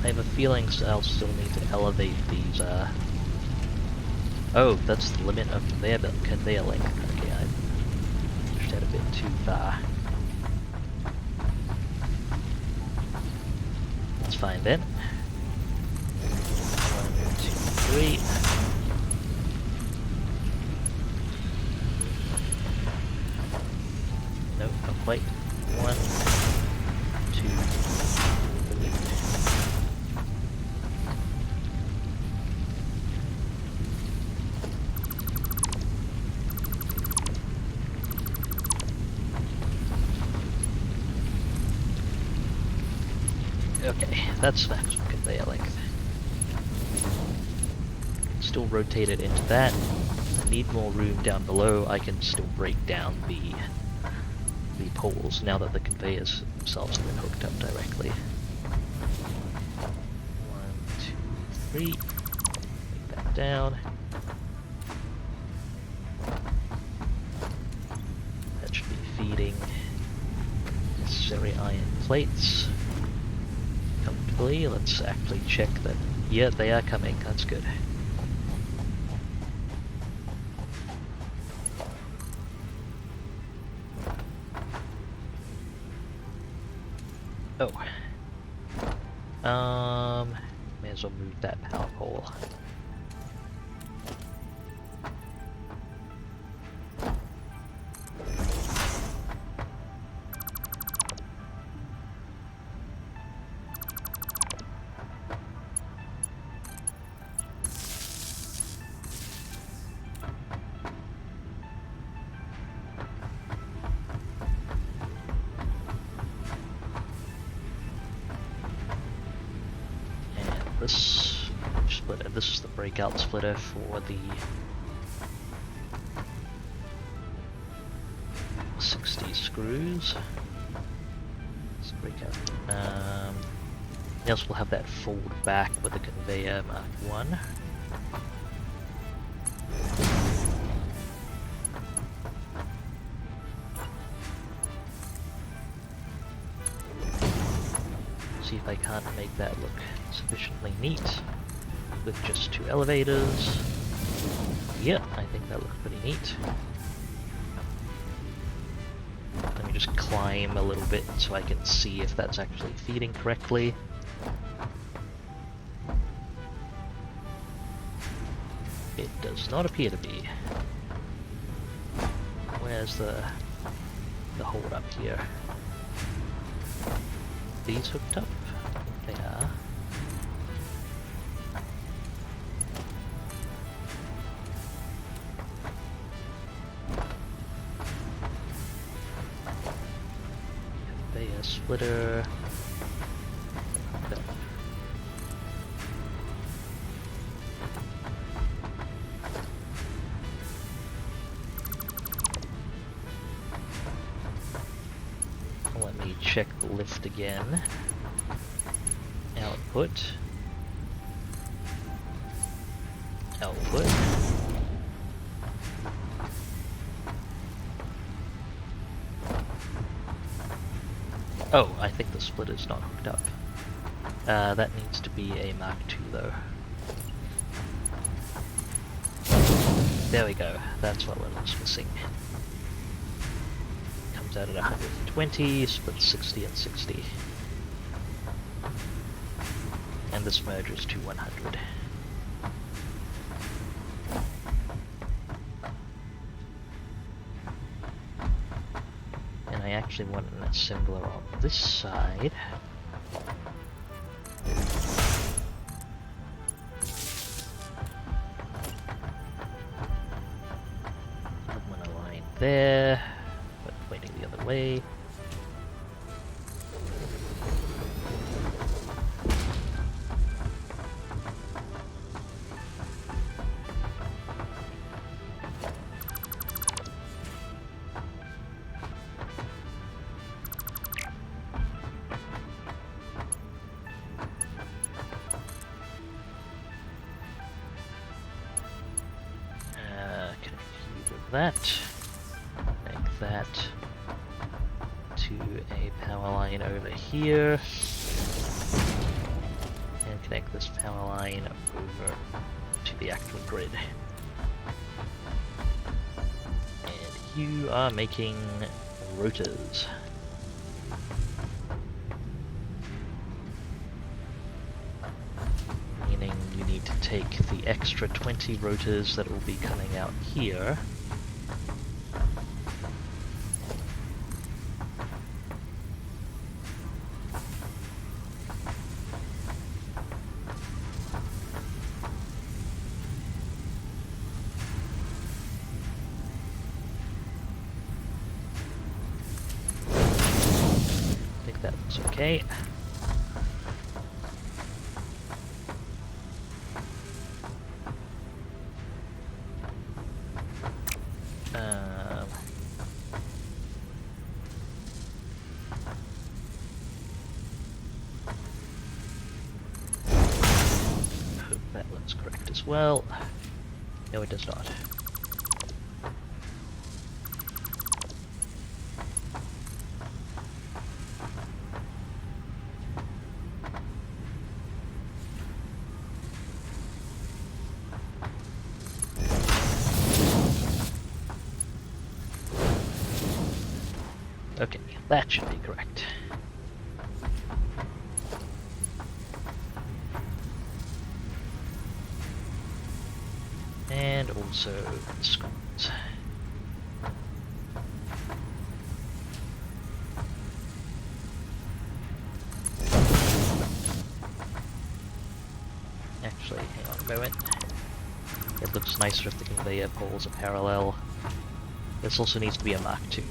I have a feeling I'll still need to elevate these, Oh, that's the limit of conveyor length. Okay, I pushed that a bit too far. That's fine then. 1, 2, 3. Nope, not quite. 1, 2, 3. Okay, that's maximum conveyor length. still rotate it into that. If I need more room down below, I can still break down the poles now that the conveyors themselves have been hooked up directly. 1, 2, 3. Break that down. That should be feeding necessary iron plates comfortably. Let's actually check that. Yeah, they are coming. That's good. Oh. May as well move that power pole. This splitter, this is the breakout splitter for the 60 screws. Let's break out. Yes, we'll have that fold back with the conveyor Mark 1. See if I can't make that look sufficiently neat with just 2 elevators. Yeah, I think that looks pretty neat. Let me just climb a little bit so I can see if that's actually feeding correctly. It does not appear to be. Where's the hold up here? These hooked up? They are. Conveyor splitter. No. Let me check the lift again. Output. Output. Oh, I think the splitter's not hooked up. That needs to be a Mark II though. There we go, that's what was missing. Comes out at 120, splits 60 and 60. And this merges to 100. And I actually want an assembler on this side. I'm gonna line there, but pointing the other way. That, connect that to a power line over here, and connect this power line over to the actual grid. And you are making rotors. Meaning you need to take the extra 20 rotors that will be coming out here. Okay. one's correct as well. No, it does not. Okay, that should be correct. And also screens. Actually, hang on a moment. It looks nicer if the conveyor poles are parallel. This also needs to be a Mark II.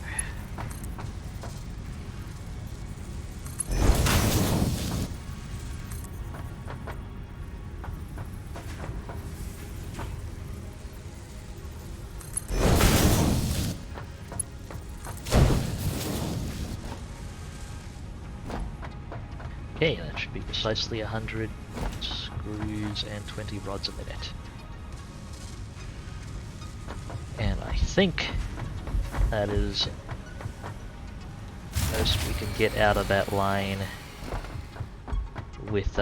Okay, that should be precisely 100 screws and 20 rods a minute. And I think that is most we can get out of that line with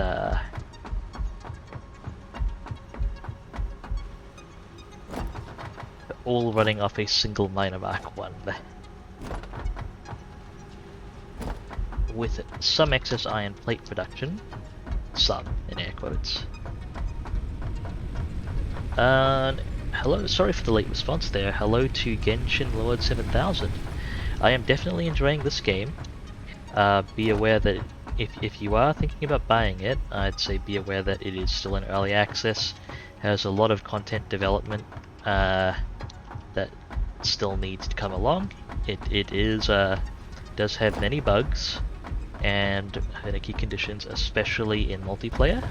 all running off a single minor Mark 1. With some excess iron plate production. Some, in air quotes. Hello, sorry for the late response there. Hello to Genshin Lord 7000. I am definitely enjoying this game. Be aware that if you are thinking about buying it, I'd say be aware that it is still in early access. Has a lot of content development that still needs to come along. It does have many bugs and finicky conditions, especially in multiplayer.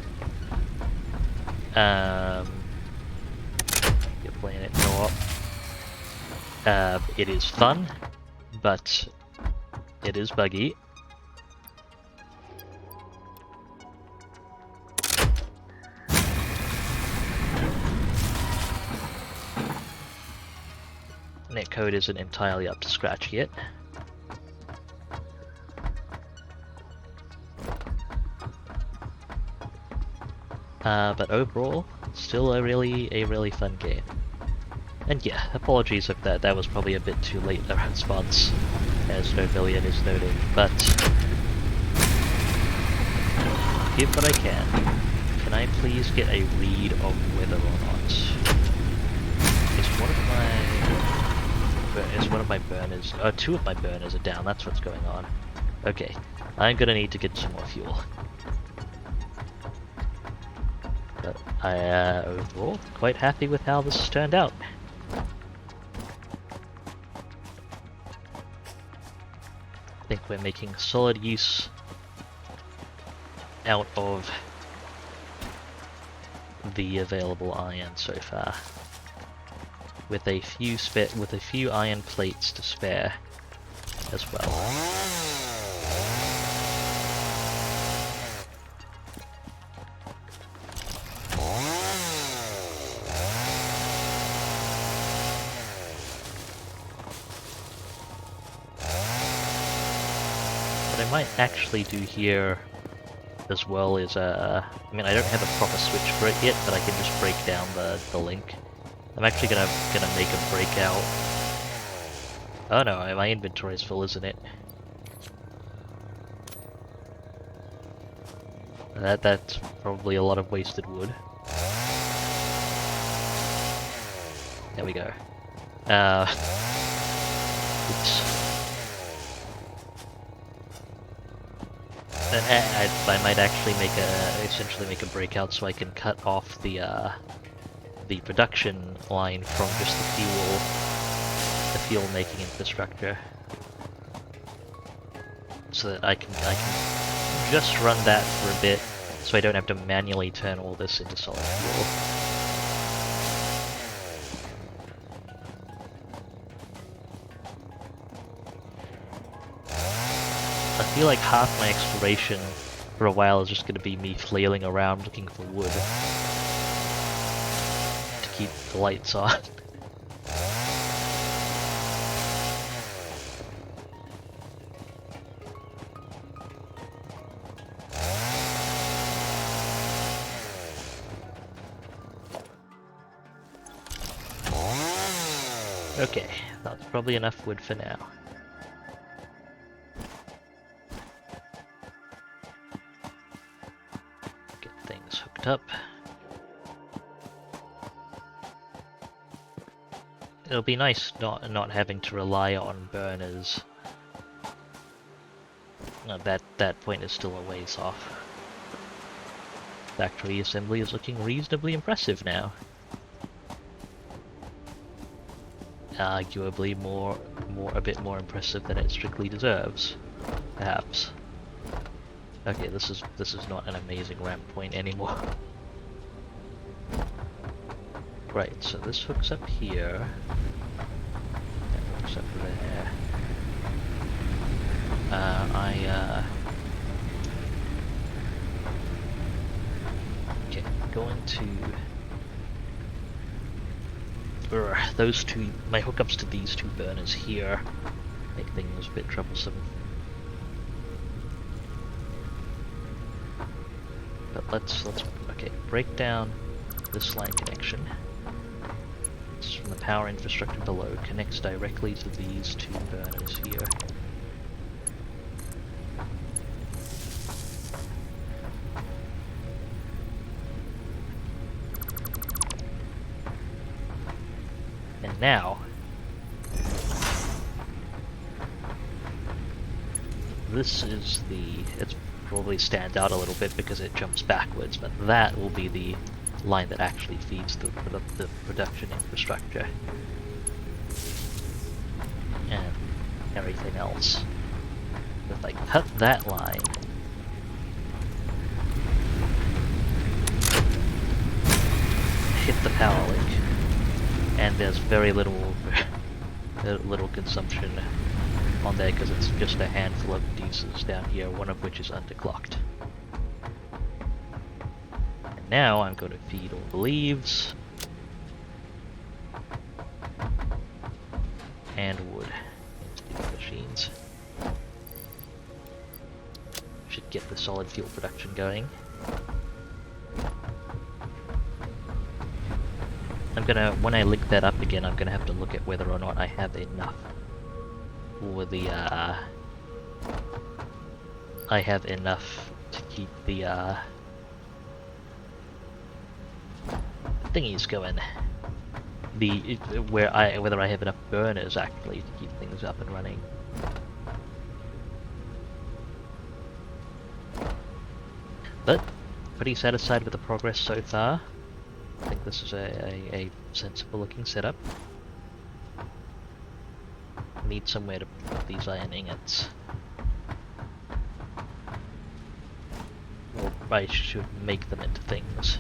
You're playing it co-op. It is fun, but it is buggy. Netcode isn't entirely up to scratch yet. But overall, still a really fun game. And yeah, apologies if that was probably a bit too late a response, as Novillian is noting, but give what I can. Can I please get a read of whether or not one of my burners, two of my burners are down, that's what's going on. Okay, I'm gonna need to get some more fuel. But I, overall, quite happy with how this has turned out. I think we're making solid use out of the available iron so far, with a few iron plates to spare as well. What I might actually do here as well is, I mean, I don't have a proper switch for it yet, but I can just break down the link. I'm actually gonna make a breakout. Oh no, my inventory is full, isn't it? That's probably a lot of wasted wood. There we go. Oops. I might actually essentially make a breakout so I can cut off the production line from just the fuel making infrastructure, so that I can just run that for a bit, so I don't have to manually turn all this into solid fuel. I feel like half my exploration for a while is just going to be me flailing around looking for wood. keep the lights on. Okay, that's probably enough wood for now. Get things hooked up. It'll be nice not having to rely on burners. No, that point is still a ways off. Factory assembly is looking reasonably impressive now. Arguably a bit more impressive than it strictly deserves, perhaps. Okay, this is not an amazing ramp point anymore. Right, so this hooks up here. That hooks up there. Okay, going to those two, my hookups to these two burners here make things a bit troublesome. But let's okay, break down this line connection. It's from the power infrastructure below, connects directly to these two burners here. And now, this is it probably stands out a little bit because it jumps backwards, but that will be the line that actually feeds the production infrastructure. And everything else. If I cut that line, hit the power link, and there's very little consumption on there because it's just a handful of diesels down here, one of which is underclocked. And now I'm going to feed all the leaves and wood into these machines. Should get the solid fuel production going. When I link that up again, I'm gonna have to look at whether or not I have enough for the, I have enough to keep the, thingies going. Whether I have enough burners actually to keep things up and running. But, pretty satisfied with the progress so far. I think this is a sensible looking setup. Need somewhere to put these iron ingots. Or I should make them into things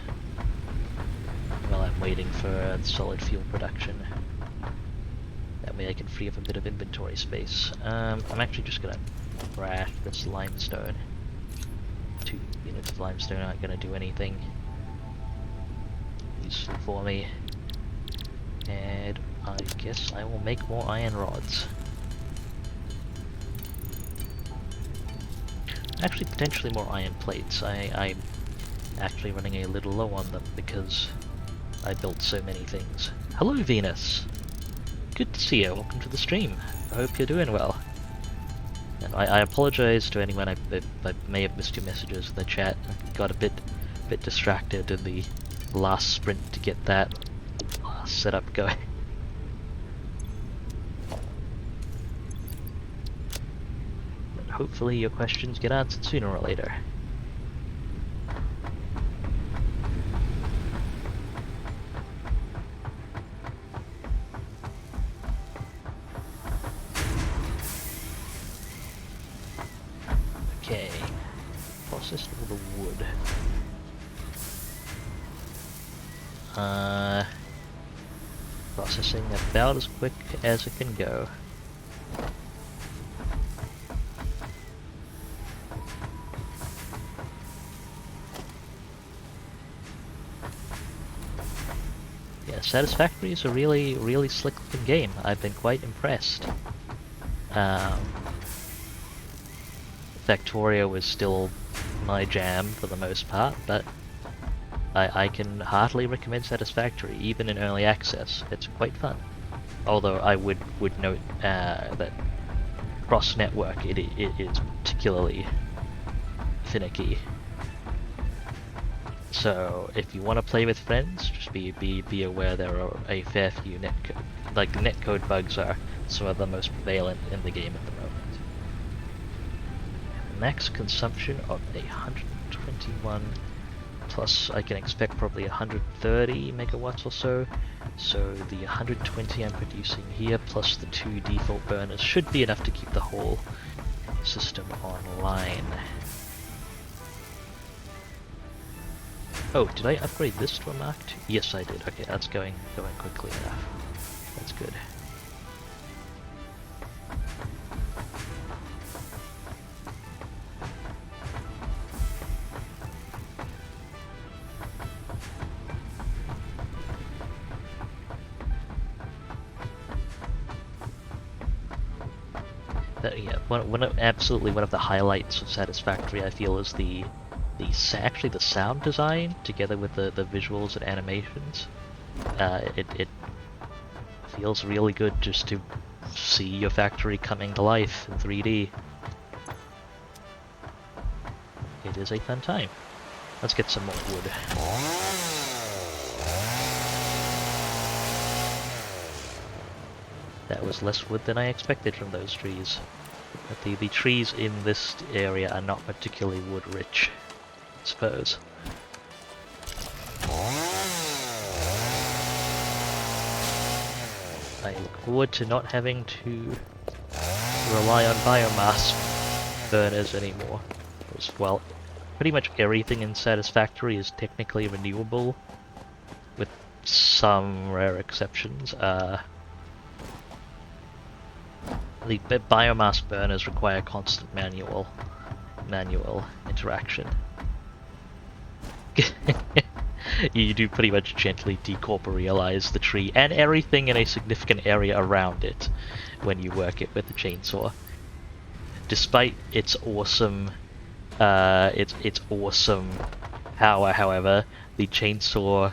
while I'm waiting for solid fuel production. That way I can free up a bit of inventory space. I'm actually just gonna crash this limestone. 2 units of limestone aren't gonna do anything useful for me, and I guess I will make more iron rods. Actually, potentially more iron plates. I'm actually running a little low on them because I built so many things. Hello, Venus! Good to see you. Welcome to the stream. I hope you're doing well. And I apologize to anyone I may have missed your messages in the chat. I got a bit distracted in the last sprint to get that setup going. But hopefully your questions get answered sooner or later. Okay, processed all the wood. Processing about as quick as it can go. Yeah, Satisfactory is a really, really slick looking game. I've been quite impressed. Um, Factorio was still my jam for the most part, but I can heartily recommend Satisfactory, even in early access. It's quite fun. Although I would note that cross-network it is particularly finicky. So if you want to play with friends, just be aware there are a fair few netcode bugs are some of the most prevalent in the game at the moment. Max consumption of 121 plus I can expect probably 130 megawatts or so. So the 120 I'm producing here plus the 2 default burners should be enough to keep the whole system online. Oh, did I upgrade this to a Mark II? Yes, I did. Okay, that's going quickly enough. That's good. Yeah, absolutely one of the highlights of Satisfactory I feel is actually the sound design together with the visuals and animations. It feels really good just to see your factory coming to life in 3D. It is a fun time. Let's get some more wood. That was less wood than I expected from those trees. But the trees in this area are not particularly wood rich, I suppose. I look forward to not having to rely on biomass burners anymore. Because, well, pretty much everything in Satisfactory is technically renewable, with some rare exceptions. The biomass burners require constant manual interaction. You do pretty much gently decorporealize the tree and everything in a significant area around it when you work it with the chainsaw. Despite its awesome power, however, the chainsaw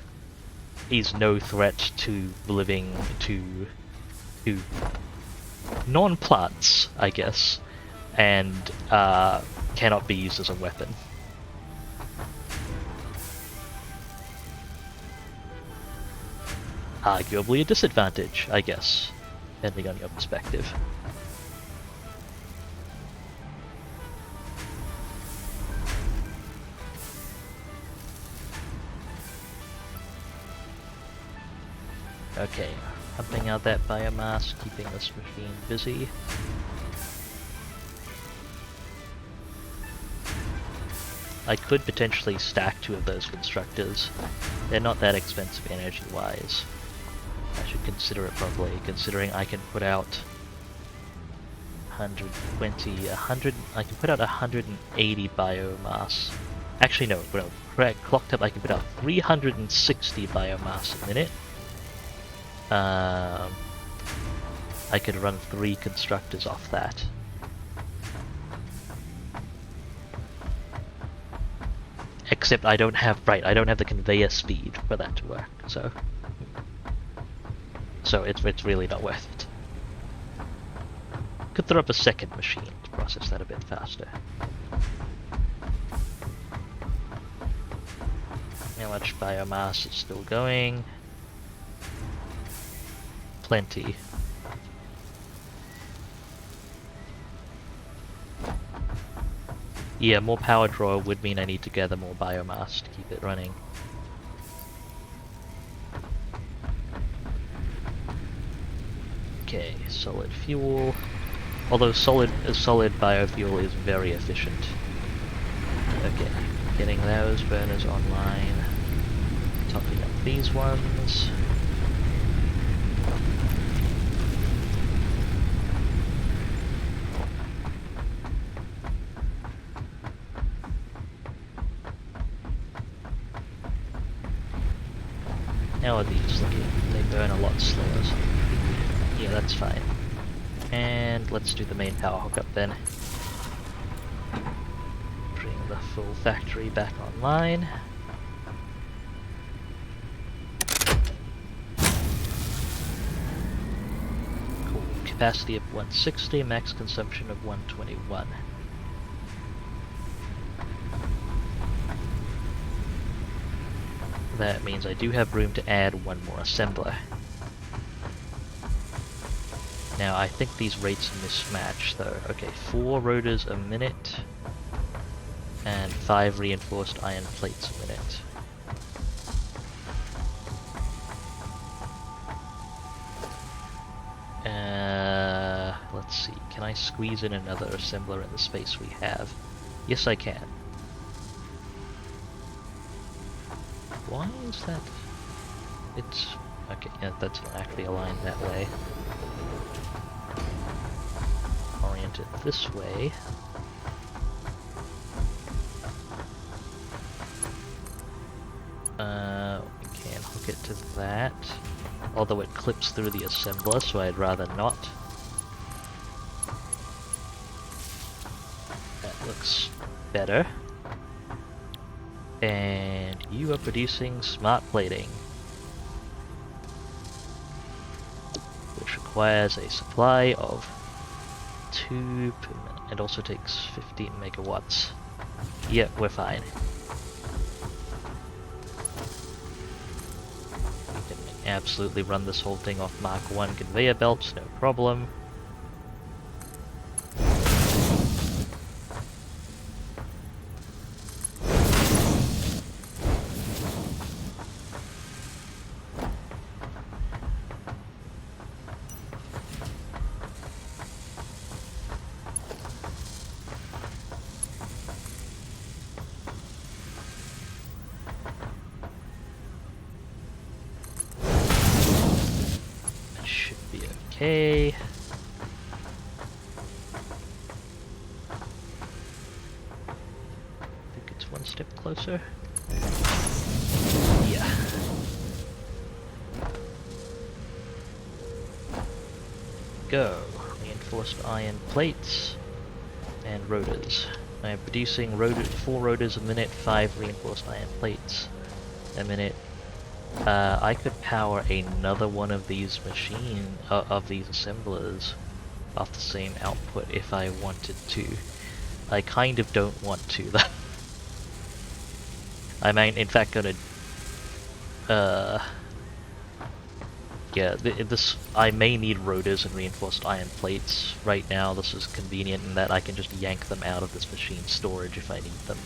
is no threat to non-plants, I guess, and cannot be used as a weapon. Arguably a disadvantage, I guess, depending on your perspective. Okay, pumping out that biomass, keeping this machine busy. I could potentially stack 2 of those constructors. They're not that expensive energy-wise. I should consider it probably, considering I can put out 120, I can put out 180 biomass. Actually no, correct, clocked up I can put out 360 biomass a minute. I could run 3 constructors off that. Except I don't have the conveyor speed for that to work, so it's really not worth it. Could throw up a second machine to process that a bit faster. How much biomass is still going? Plenty. Yeah, more power draw would mean I need to gather more biomass to keep it running. Okay, solid fuel. Although solid biofuel is very efficient. Okay, getting those burners online. Topping up these ones. How are these looking? They burn a lot slower, so yeah, that's fine. And let's do the main power hookup then. Bring the full factory back online. Cool. Capacity of 160, max consumption of 121. That means I do have room to add one more assembler. Now I think these rates mismatch though. Okay, 4 rotors a minute and 5 reinforced iron plates a minute. Let's see, can I squeeze in another assembler in the space we have? Yes, I can. Why is that? It's... okay, yeah, that's not actually aligned that way. Orient it this way. We can hook it to that. Although it clips through the assembler, so I'd rather not. That looks better. And you are producing smart plating, which requires a supply of 2 per minute. It also takes 15 megawatts. Yep, we're fine. We can absolutely run this whole thing off Mark 1 conveyor belts, no problem. Okay. I think it's one step closer. Yeah. Go. Reinforced iron plates and rotors. I am producing 4 rotors a minute, 5 reinforced iron plates a minute. I could power another one of these these assemblers off the same output if I wanted to. I kind of don't want to though. I'm in fact gonna, yeah, I may need rotors and reinforced iron plates right now. This is convenient in that I can just yank them out of this machine storage if I need them.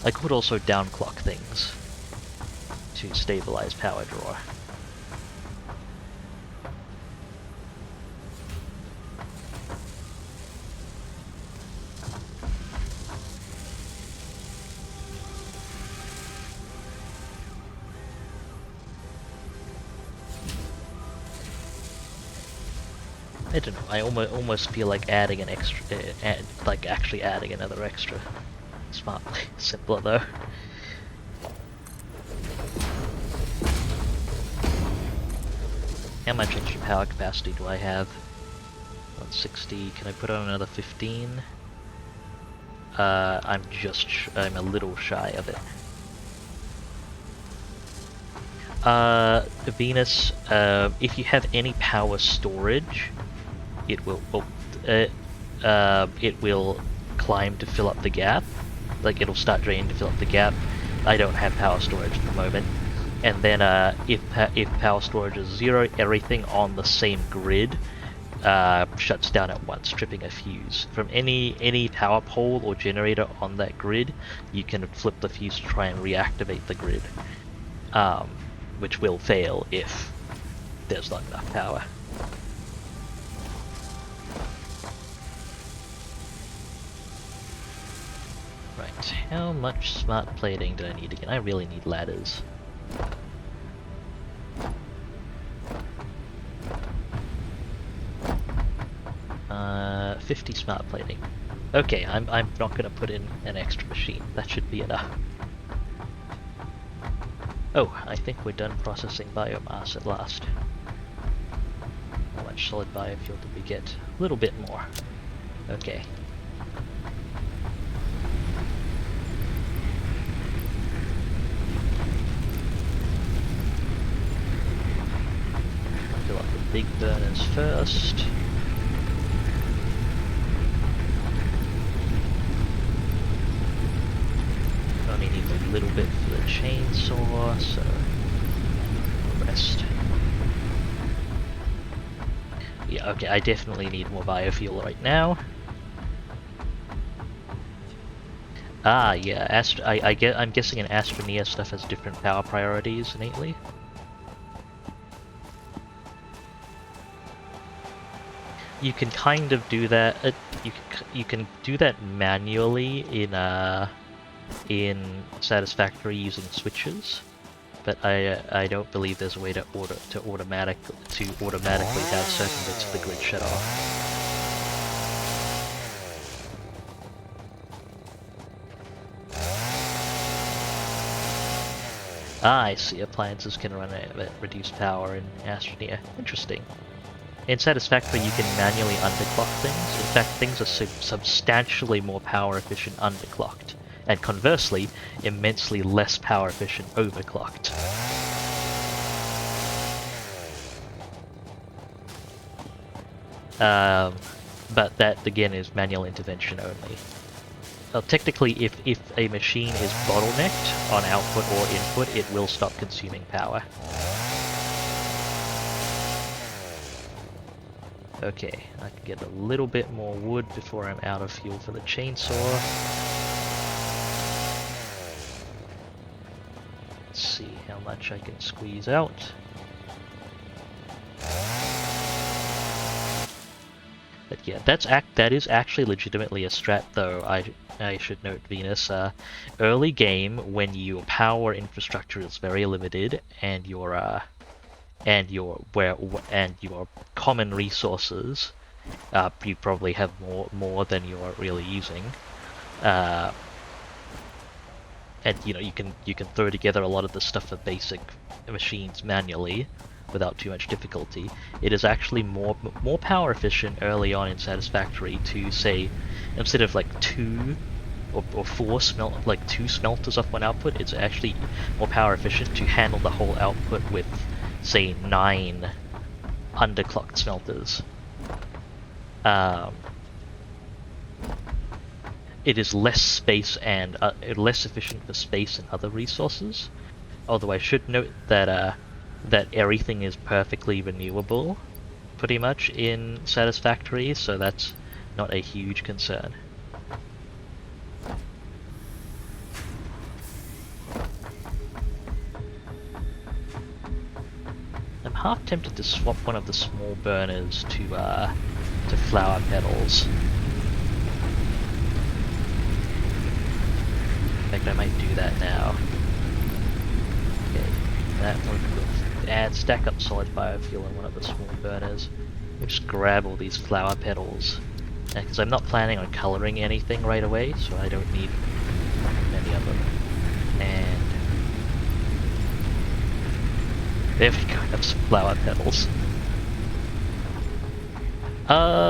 I could also downclock things to stabilize power draw. I don't know, I almost feel like adding an extra, like actually adding another extra smart simpler though. How much extra power capacity do I have? 160, can I put on another 15? I'm a little shy of it. Venus, if you have any power storage, it will climb to fill up the gap. Like, it'll start draining to fill up the gap. I don't have power storage at the moment. And then, if power storage is 0, everything on the same grid shuts down at once, tripping a fuse. From any power pole or generator on that grid, you can flip the fuse to try and reactivate the grid. Which will fail if there's not enough power. Right, how much smart plating do I need again? I really need ladders. Uh, 50 smart plating. Okay, I'm not gonna put in an extra machine. That should be enough. Oh, I think we're done processing biomass at last. How much solid biofuel did we get? A little bit more. Okay. Fill up the big burners first. Only need a little bit for the chainsaw, so the rest. Yeah, okay, I definitely need more biofuel right now. Ah, yeah, I'm guessing an Astroneer stuff has different power priorities innately. You can kind of do that. You can do that manually in Satisfactory using switches, but I don't believe there's a way to automatically have certain bits of the grid shut off. Ah, I see. Appliances can run at reduced power in Astroneer. Interesting. In Satisfactory, you can manually underclock things. In fact, things are substantially more power efficient underclocked, and conversely, immensely less power efficient overclocked. But that again is manual intervention only. Technically, if a machine is bottlenecked on output or input, it will stop consuming power. Okay, I can get a little bit more wood before I'm out of fuel for the chainsaw. Let's see how much I can squeeze out. But yeah, that is actually legitimately a strat, though. I should note, Venus. Early game, when your power infrastructure is very limited and your common resources, you probably have more than you're really using. And you know, you can throw together a lot of the stuff for basic machines manually without too much difficulty. It is actually more power efficient early on in Satisfactory to say, instead of like 2 or 4 2 smelters off one output, it's actually more power efficient to handle the whole output with, say, 9 underclocked smelters. It is less space and less efficient for space and other resources. Although I should note that that everything is perfectly renewable, pretty much in Satisfactory, so that's not a huge concern. I'm half tempted to swap one of the small burners to flower petals. In fact, I might do that now. Okay, that would stack up solid biofuel in one of the small burners. We'll just grab all these flower petals, because I'm not planning on coloring anything right away, so I don't need many of them. And there we go, have some flower petals.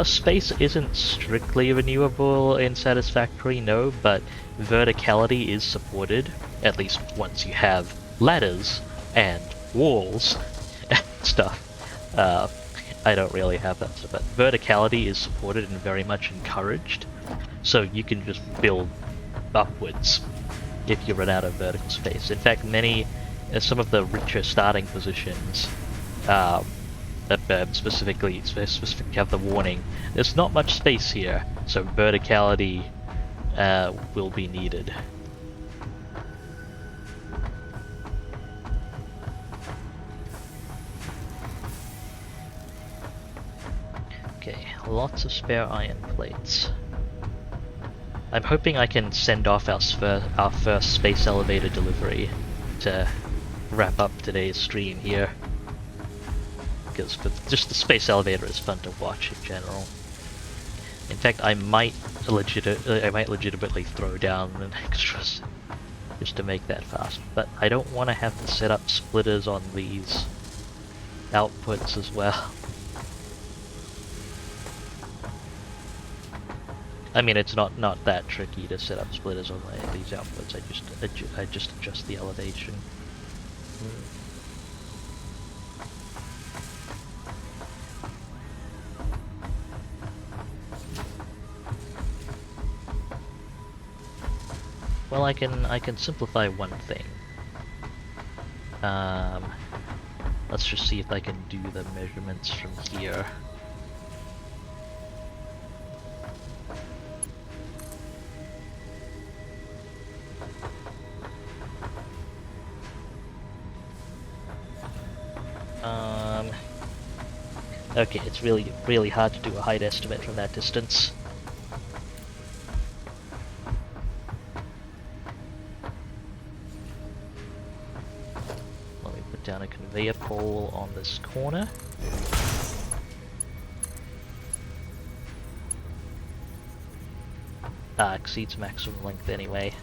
Space isn't strictly renewable in Satisfactory, no, but verticality is supported, at least once you have ladders and walls and stuff. I don't really have that stuff, but verticality is supported and very much encouraged, so you can just build upwards if you run out of vertical space. In fact, some of the richer starting positions that specifically have the warning, there's not much space here, so verticality will be needed. Okay, lots of spare iron plates. I'm hoping I can send off our first space elevator delivery to wrap up today's stream here. Because just the space elevator is fun to watch in general. In fact, I might legitimately throw down an extra just to make that fast. But I don't want to have to set up splitters on these outputs as well. I mean, it's not that tricky to set up splitters on these outputs. I just adjust the elevation. Well, I can simplify one thing. Let's just see if I can do the measurements from here. Okay, it's really hard to do a height estimate from that distance. Let me put down a conveyor pole on this corner. Exceeds maximum length anyway.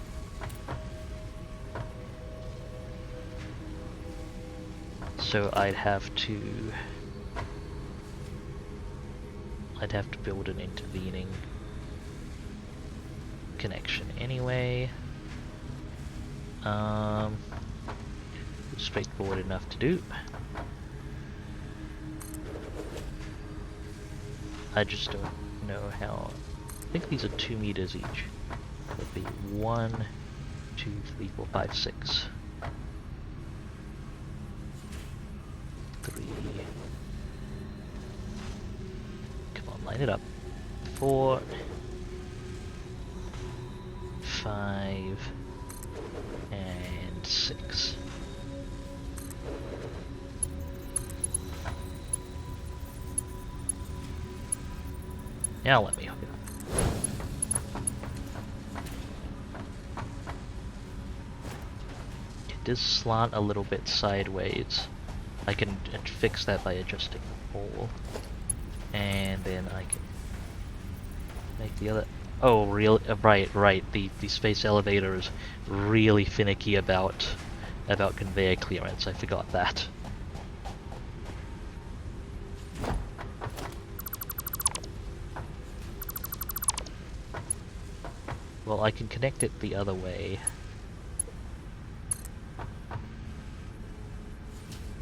So I'd have to build an intervening connection anyway. Straightforward enough to do. I just don't know how. I think these are 2 meters each. Would be 1, 2, 3, 4, 5, 6. 3. Come on, line it up. 4, 5, and 6. Now let me hook it up. It does slant a little bit sideways. I can fix that by adjusting the pole. And then I can make the other... Oh, right. The space elevator is really finicky about conveyor clearance. I forgot that. Well, I can connect it the other way.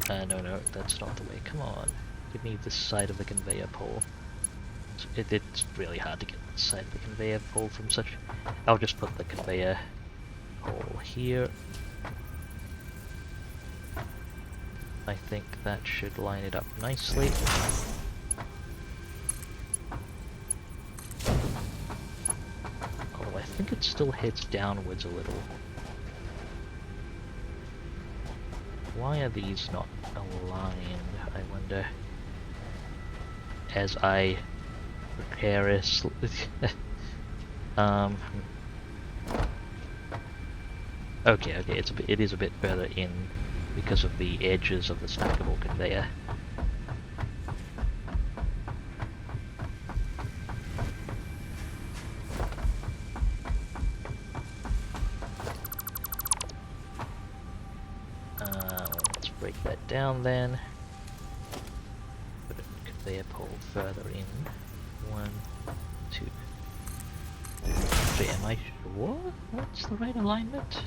No, that's not the way. Come on. Give me this side of the conveyor pole. It's really hard to get this side of the conveyor pole from such... I'll just put the conveyor pole here. I think that should line it up nicely. I think it still heads downwards a little. Why are these not aligned, I wonder? As I prepare it. Okay, it is a bit further in because of the edges of the stackable conveyor. Let's break that down then. Put a conveyor pole further in. 1, 2, 3. Am I sure that's the right alignment?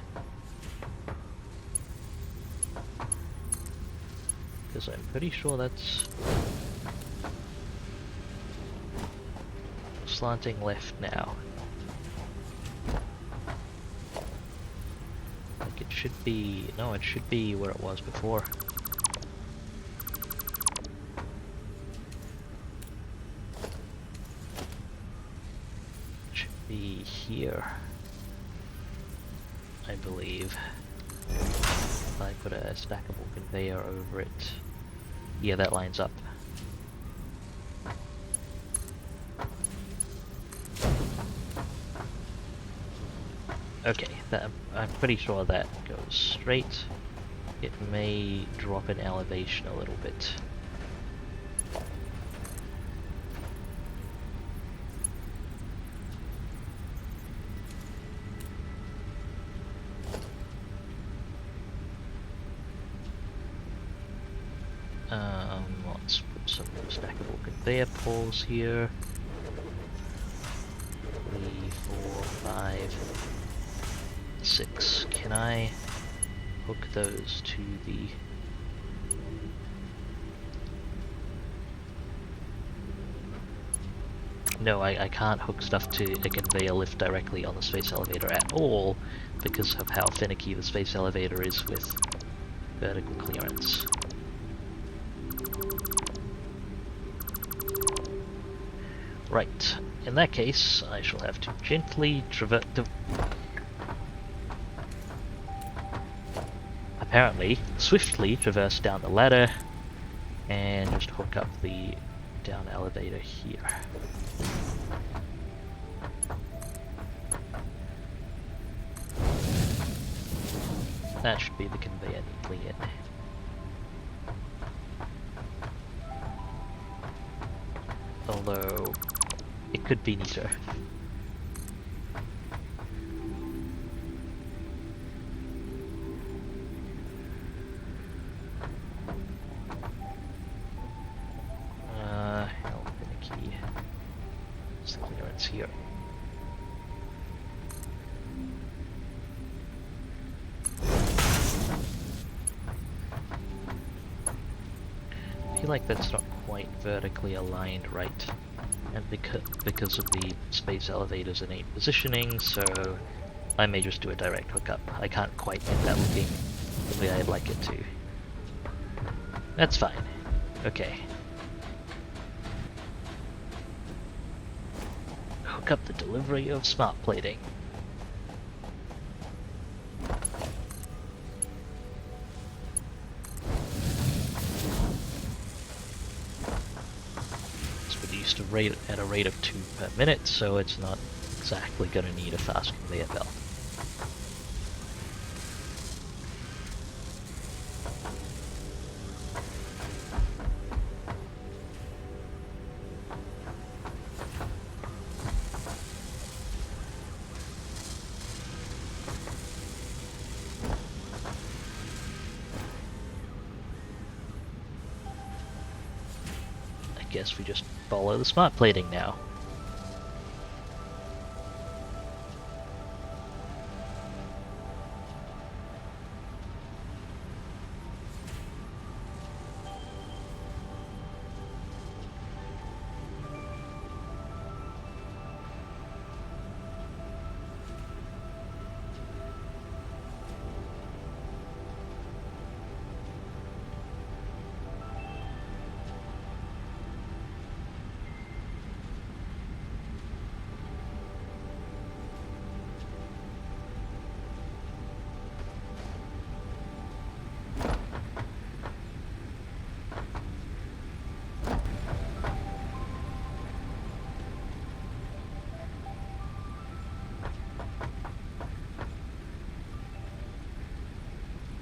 Because I'm pretty sure that's slanting left now. Like it should be... No, it should be where it was before. It should be here, I believe. If I put a stackable conveyor over it. Yeah, that lines up. Okay, I'm pretty sure that goes straight. It may drop in elevation a little bit. some stackable conveyor poles here. 3, 4, 5, 6. Can I hook those to the... No, I can't hook stuff to a conveyor lift directly on the space elevator at all because of how finicky the space elevator is with vertical clearance. Right, in that case, I shall have to gently swiftly traverse down the ladder and just hook up the down elevator here. That should be the conveyor neatly in. Although, it could be neater. How finicky is the clearance here? I feel like that's not quite vertically aligned right, and because of the space elevator's innate positioning, so I may just do a direct hookup. I can't quite get that looking the way I'd like it to. That's fine. Okay. Hook up the delivery of smart plating. At a rate of 2 per minute, so it's not exactly going to need a fast conveyor belt. I guess we just follow the smart plating now.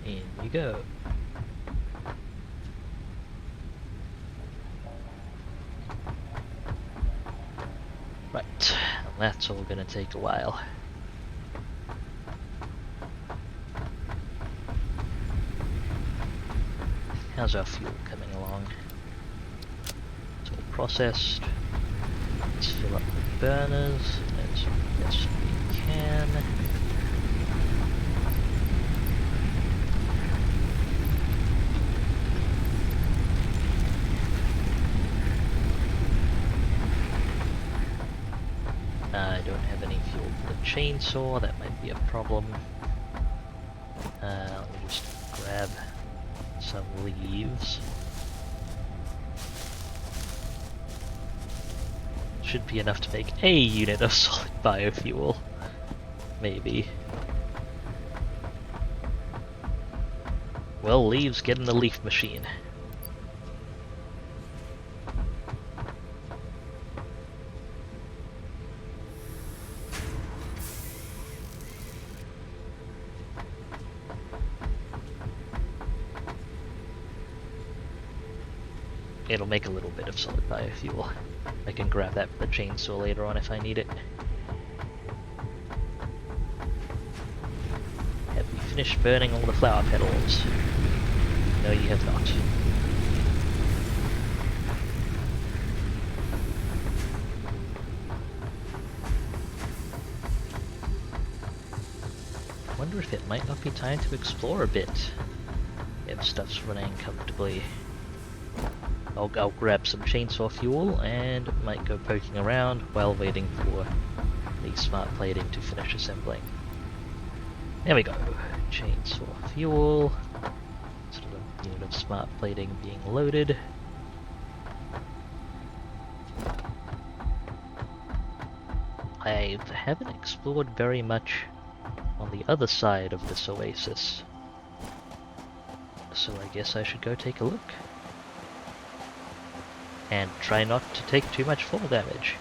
In you go. Right, that's all gonna take a while. How's our fuel coming along? It's all processed. Let's fill up the burners as best we can. I don't have any fuel for the chainsaw, that might be a problem. Let me just grab some leaves. Should be enough to make a unit of solid biofuel. Maybe. Well, leaves get in the leaf machine. It'll make a little bit of solid biofuel. I can grab that for the chainsaw later on if I need it. Have you finished burning all the flower petals? No, you have not. wonder if it might not be time to explore a bit. If stuff's running comfortably. I'll grab some chainsaw fuel and might go poking around while waiting for the smart plating to finish assembling. There we go. Chainsaw fuel. Sort of a unit of smart plating being loaded. I haven't explored very much on the other side of this oasis, so I guess I should go take a look. And try not to take too much fall damage.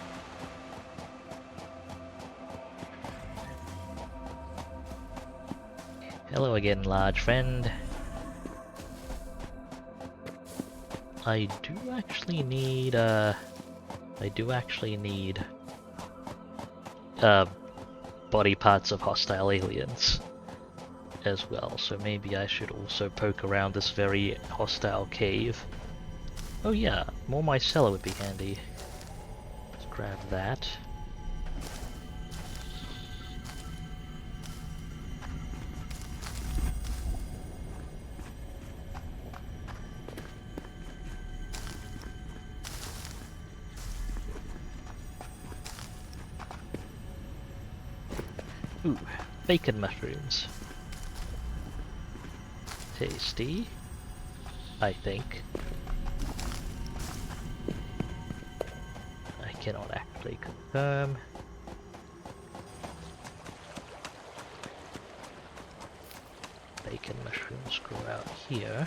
Hello again, large friend. I do actually need body parts of hostile aliens as well, so maybe I should also poke around this very hostile cave. Oh yeah, more micellar would be handy. Let's grab that. Ooh, bacon mushrooms. Tasty, I think. I cannot actually confirm. Bacon mushrooms grow out here.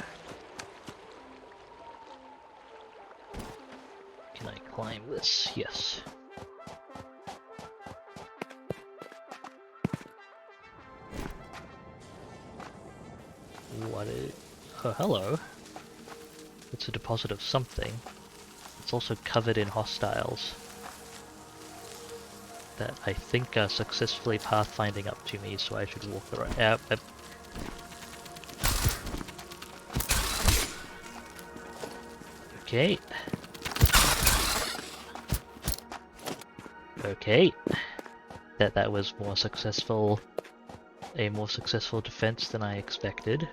Can I climb this? Yes. What is... Oh, hello. It's a deposit of something. It's also covered in hostiles that I think are successfully pathfinding up to me, so I should walk around. Okay. Okay. That was more successful. A more successful defense than I expected.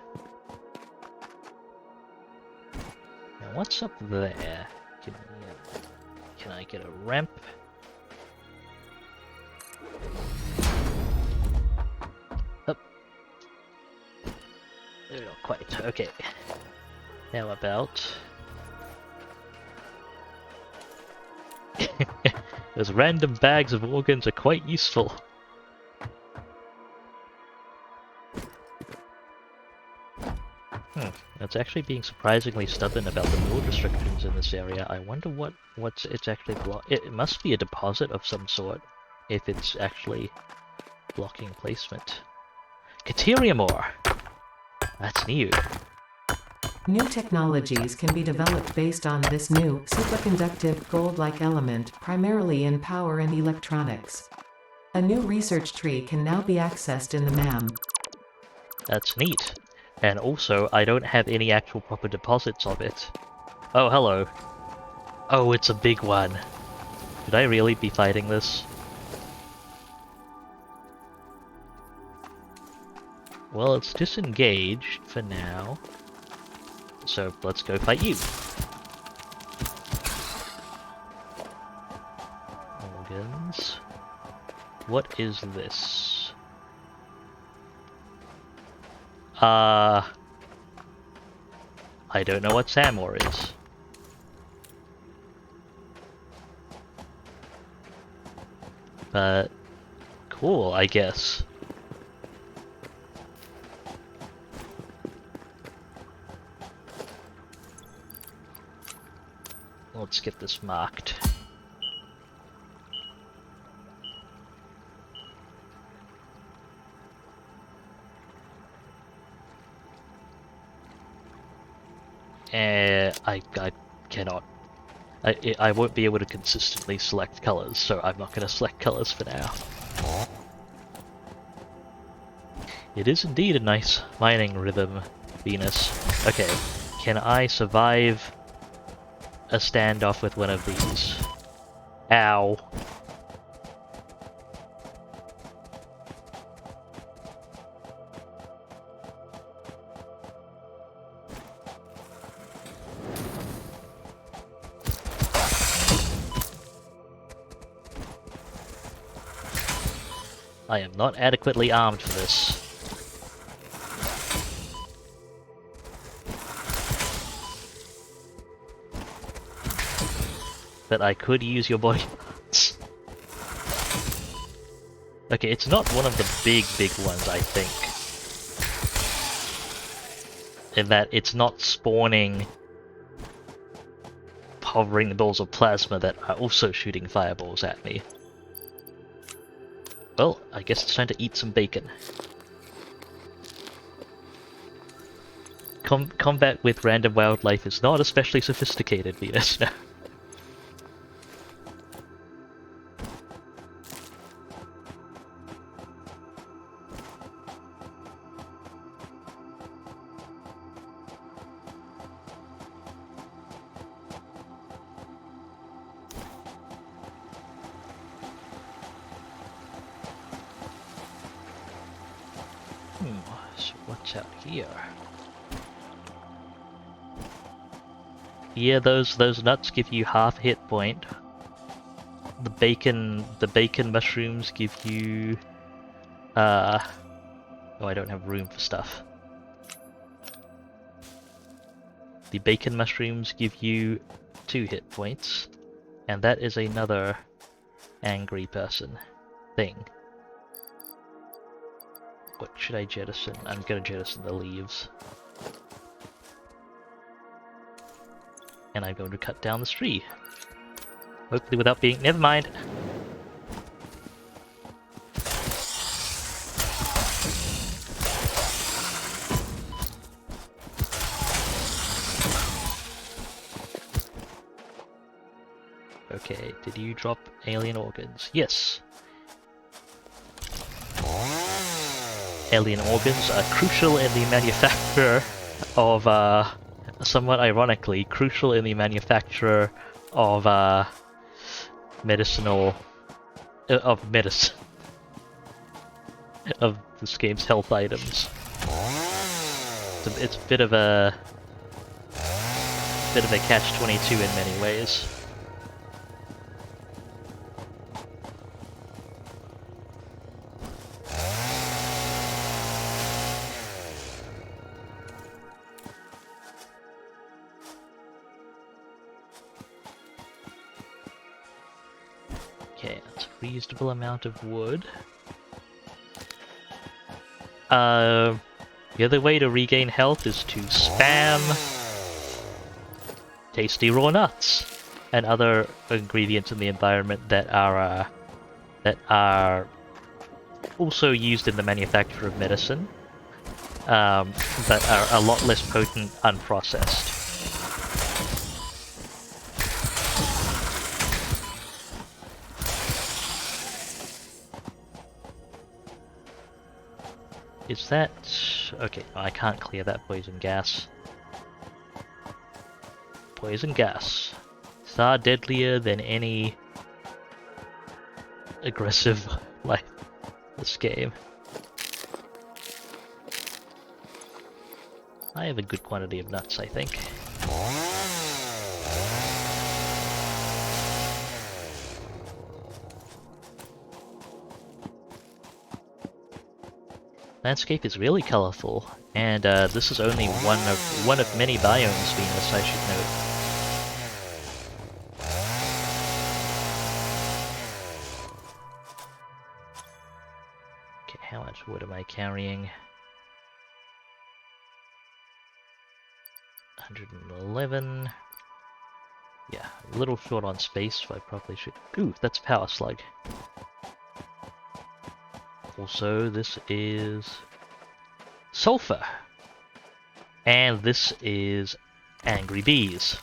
Now what's up there? Can I get a ramp? Up. No, not quite. Okay. How about... Those random bags of organs are quite useful. It's actually being surprisingly stubborn about the mood restrictions in this area. I wonder what's it's actually It must be a deposit of some sort, if it's actually blocking placement. Caterium ore! That's new. New technologies can be developed based on this new, superconductive, gold-like element, primarily in power and electronics. A new research tree can now be accessed in the MAM. That's neat. And also, I don't have any actual proper deposits of it. Oh, hello. Oh, it's a big one. Should I really be fighting this? Well, it's disengaged for now. So, let's go fight you. Organs. What is this? I don't know what Samor is. But cool, I guess. Let's get this marked. I cannot. I won't be able to consistently select colors, so I'm not going to select colors for now. It is indeed a nice mining rhythm, Venus. Okay, can I survive a standoff with one of these? Ow. I am not adequately armed for this. But I could use your body parts. Okay, it's not one of the big ones, I think. In that it's not spawning hovering balls of plasma that are also shooting fireballs at me. Well, I guess it's time to eat some bacon. Combat with random wildlife is not especially sophisticated, Venus. No. So what's out here? Yeah, those nuts give you half a hit point. The bacon mushrooms give you oh, I don't have room for stuff. The bacon mushrooms give you 2 hit points, and that is another angry person thing. What should I jettison? I'm gonna jettison the leaves. And I'm going to cut down this tree. Hopefully without being... Never mind! Okay, did you drop alien organs? Yes! Alien organs are crucial in the manufacture of, somewhat ironically, crucial in the manufacture of, medicine, of this game's health items. It's a bit of a catch-22 in many ways. Okay, that's a reasonable amount of wood. The other way to regain health is to spam tasty raw nuts and other ingredients in the environment that are also used in the manufacture of medicine, but are a lot less potent unprocessed. Is that... okay, I can't clear that poison gas. Poison gas. Far deadlier than any aggressive like this game. I have a good quantity of nuts, I think. Landscape is really colorful, and this is only one of many biomes, Venus, I should note. Okay, how much wood am I carrying? 111. Yeah, a little short on space, so I probably should... Ooh, that's Power Slug. Also, this is sulfur, and this is angry bees.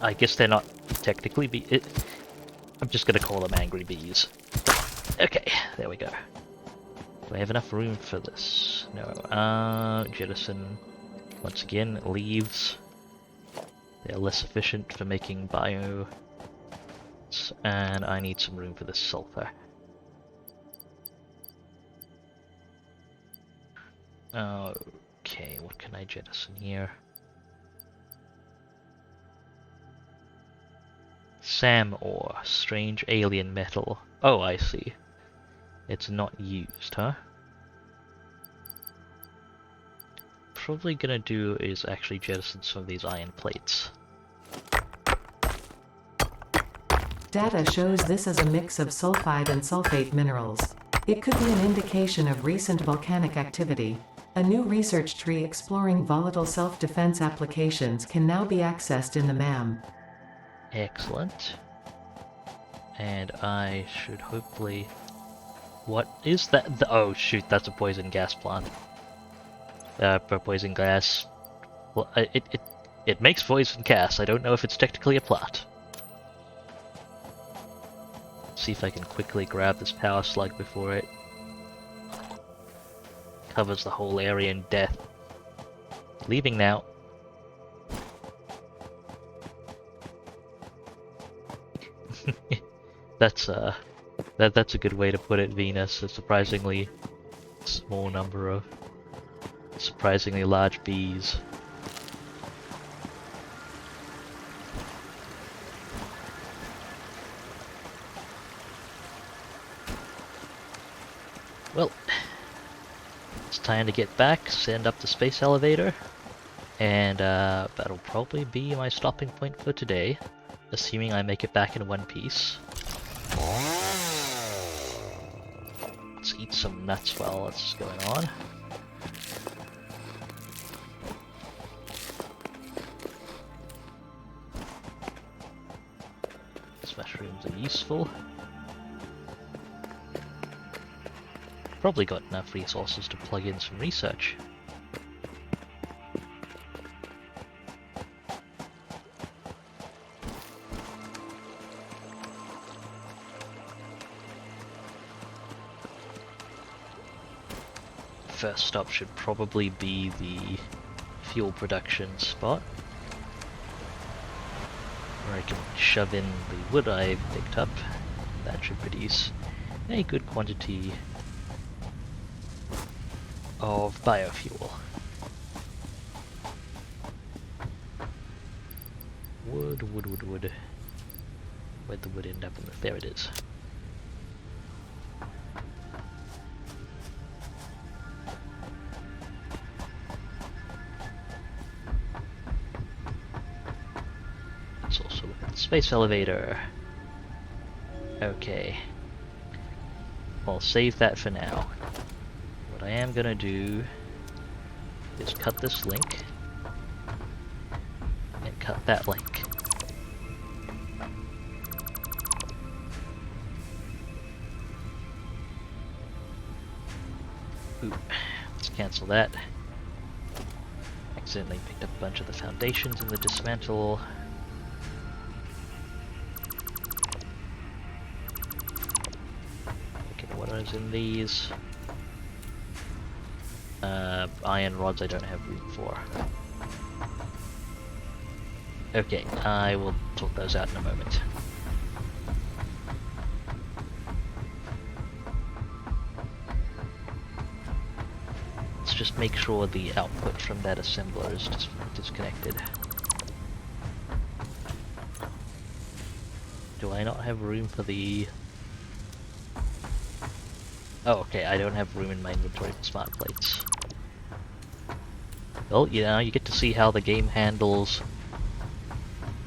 I guess they're not technically I'm just gonna call them angry bees. Okay, there we go. Do I have enough room for this? No. Jettison. Once again, leaves. They're less efficient for making bio plates, and I need some room for the sulfur. Okay, what can I jettison here? Sam ore, strange alien metal. Oh, I see. It's not used, huh? Probably gonna do is actually jettison some of these iron plates. Data shows this as a mix of sulfide and sulfate minerals. It could be an indication of recent volcanic activity. A new research tree exploring volatile self-defense applications can now be accessed in the MAM. Excellent. And I should hopefully... What is that? Oh shoot, that's a poison gas plant. For poison gas... Well, it makes poison gas. I don't know if it's technically a plant. See if I can quickly grab this power slug before it covers the whole area in death. Leaving now. That's a good way to put it, Venus. A surprisingly small number of surprisingly large bees. Well, it's time to get back, send up the space elevator, and that'll probably be my stopping point for today, assuming I make it back in one piece. Let's eat some nuts while this is going on. These mushrooms are useful. Probably got enough resources to plug in some research. First stop should probably be the fuel production spot, where I can shove in the wood I've picked up. That should produce a good quantity of biofuel. Wood. Where'd the wood end up in the... There it is. Let's also look at the space elevator. Okay. I'll save that for now. What I am gonna do is cut this link and cut that link. Ooh, let's cancel that. Accidentally picked up a bunch of the foundations in the dismantle. Okay, what is in these? Iron rods I don't have room for. Okay, I will sort those out in a moment. Let's just make sure the output from that assembler is just disconnected. Do I not have room for the... Oh, okay, I don't have room in my inventory for smart plates. Well, you know, you get to see how the game handles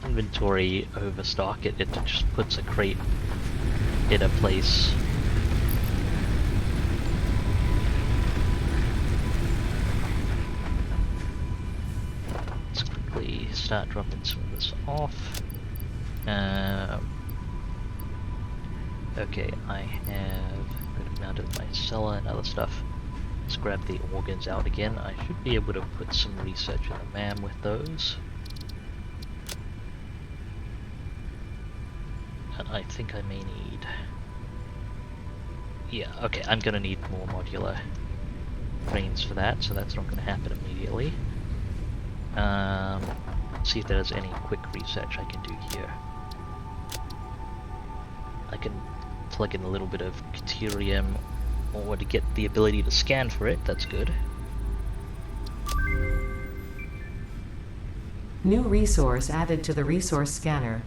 inventory overstock. It just puts a crate in a place. Let's quickly start dropping some of this off. Okay, I have a good amount of micella and other stuff. Let's grab the organs out again. I should be able to put some research in the MAM with those. And I think I may need... Yeah, okay, I'm gonna need more modular cranes for that, so that's not gonna happen immediately. See if there's any quick research I can do here. I can plug in a little bit of deuterium or to get the ability to scan for it. That's good. New resource added to the resource scanner.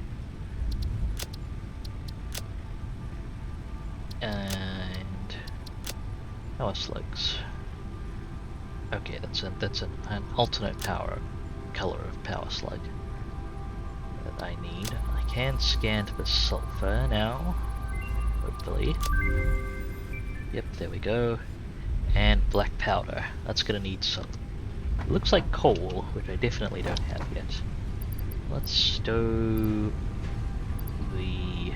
And power slugs. Okay, that's an alternate color of power slug that I need. I can scan for sulfur now, hopefully. Yep, there we go. And black powder. That's gonna need some. It looks like coal, which I definitely don't have yet. Let's stow the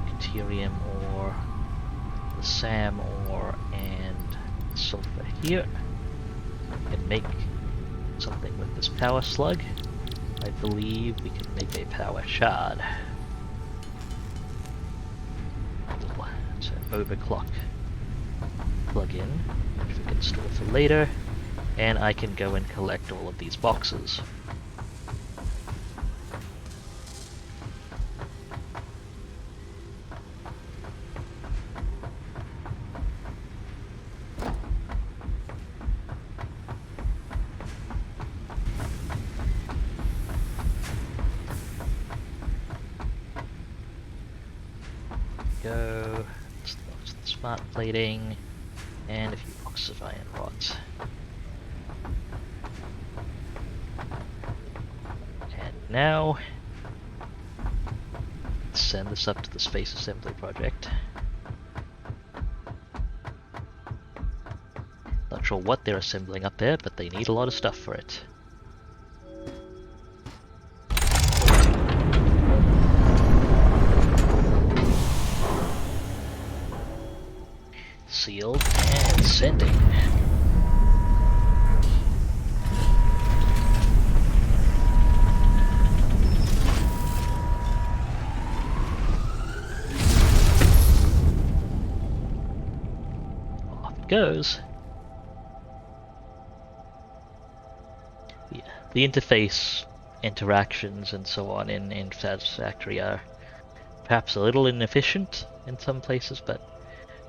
deuterium ore, the SAM ore, and sulfur here. And make something with this power slug. I believe we can make a power shard. It's an overclock plug-in, which we can store for later. And I can go and collect all of these boxes. Go. Smart plating. And a few boxes of iron rods. And now, let's send this up to the Space Assembly Project. Not sure what they're assembling up there, but they need a lot of stuff for it. Sealed and sending. Off it goes. Yeah, the interface interactions and so on in Satisfactory are perhaps a little inefficient in some places, but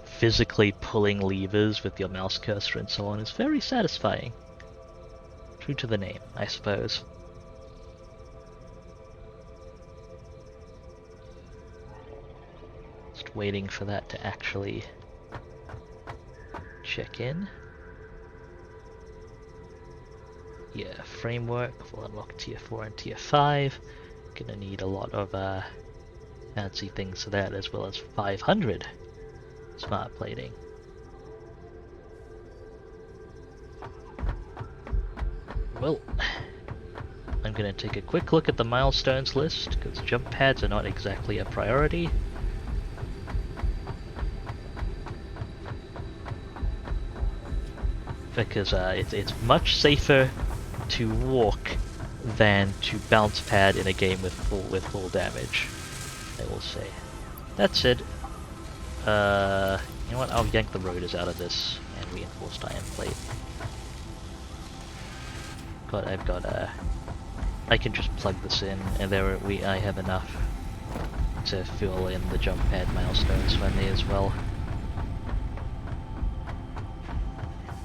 physically pulling levers with your mouse cursor and so on is very satisfying. True to the name, I suppose. Just waiting for that to actually check in. Yeah, framework will unlock tier 4 and tier 5. Gonna need a lot of fancy things for that, as well as 500 smart plating. Well, I'm gonna take a quick look at the milestones list, because jump pads are not exactly a priority. Because it's much safer to walk than to bounce pad in a game with full damage, I will say. That said, you know what? I'll yank the rotors out of this and reinforced iron plate. But I've got I can just plug this in, and I have enough to fill in the jump pad milestones for me as well.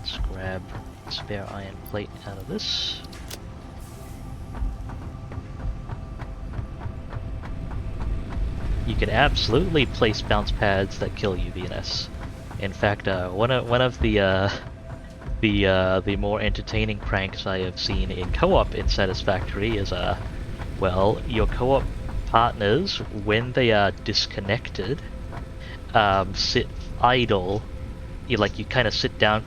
Let's grab spare iron plate out of this. You can absolutely place bounce pads that kill you, Venus. In fact, one of the more entertaining pranks I have seen in co-op in Satisfactory is well, your co-op partners, when they are disconnected, sit idle. You kind of sit down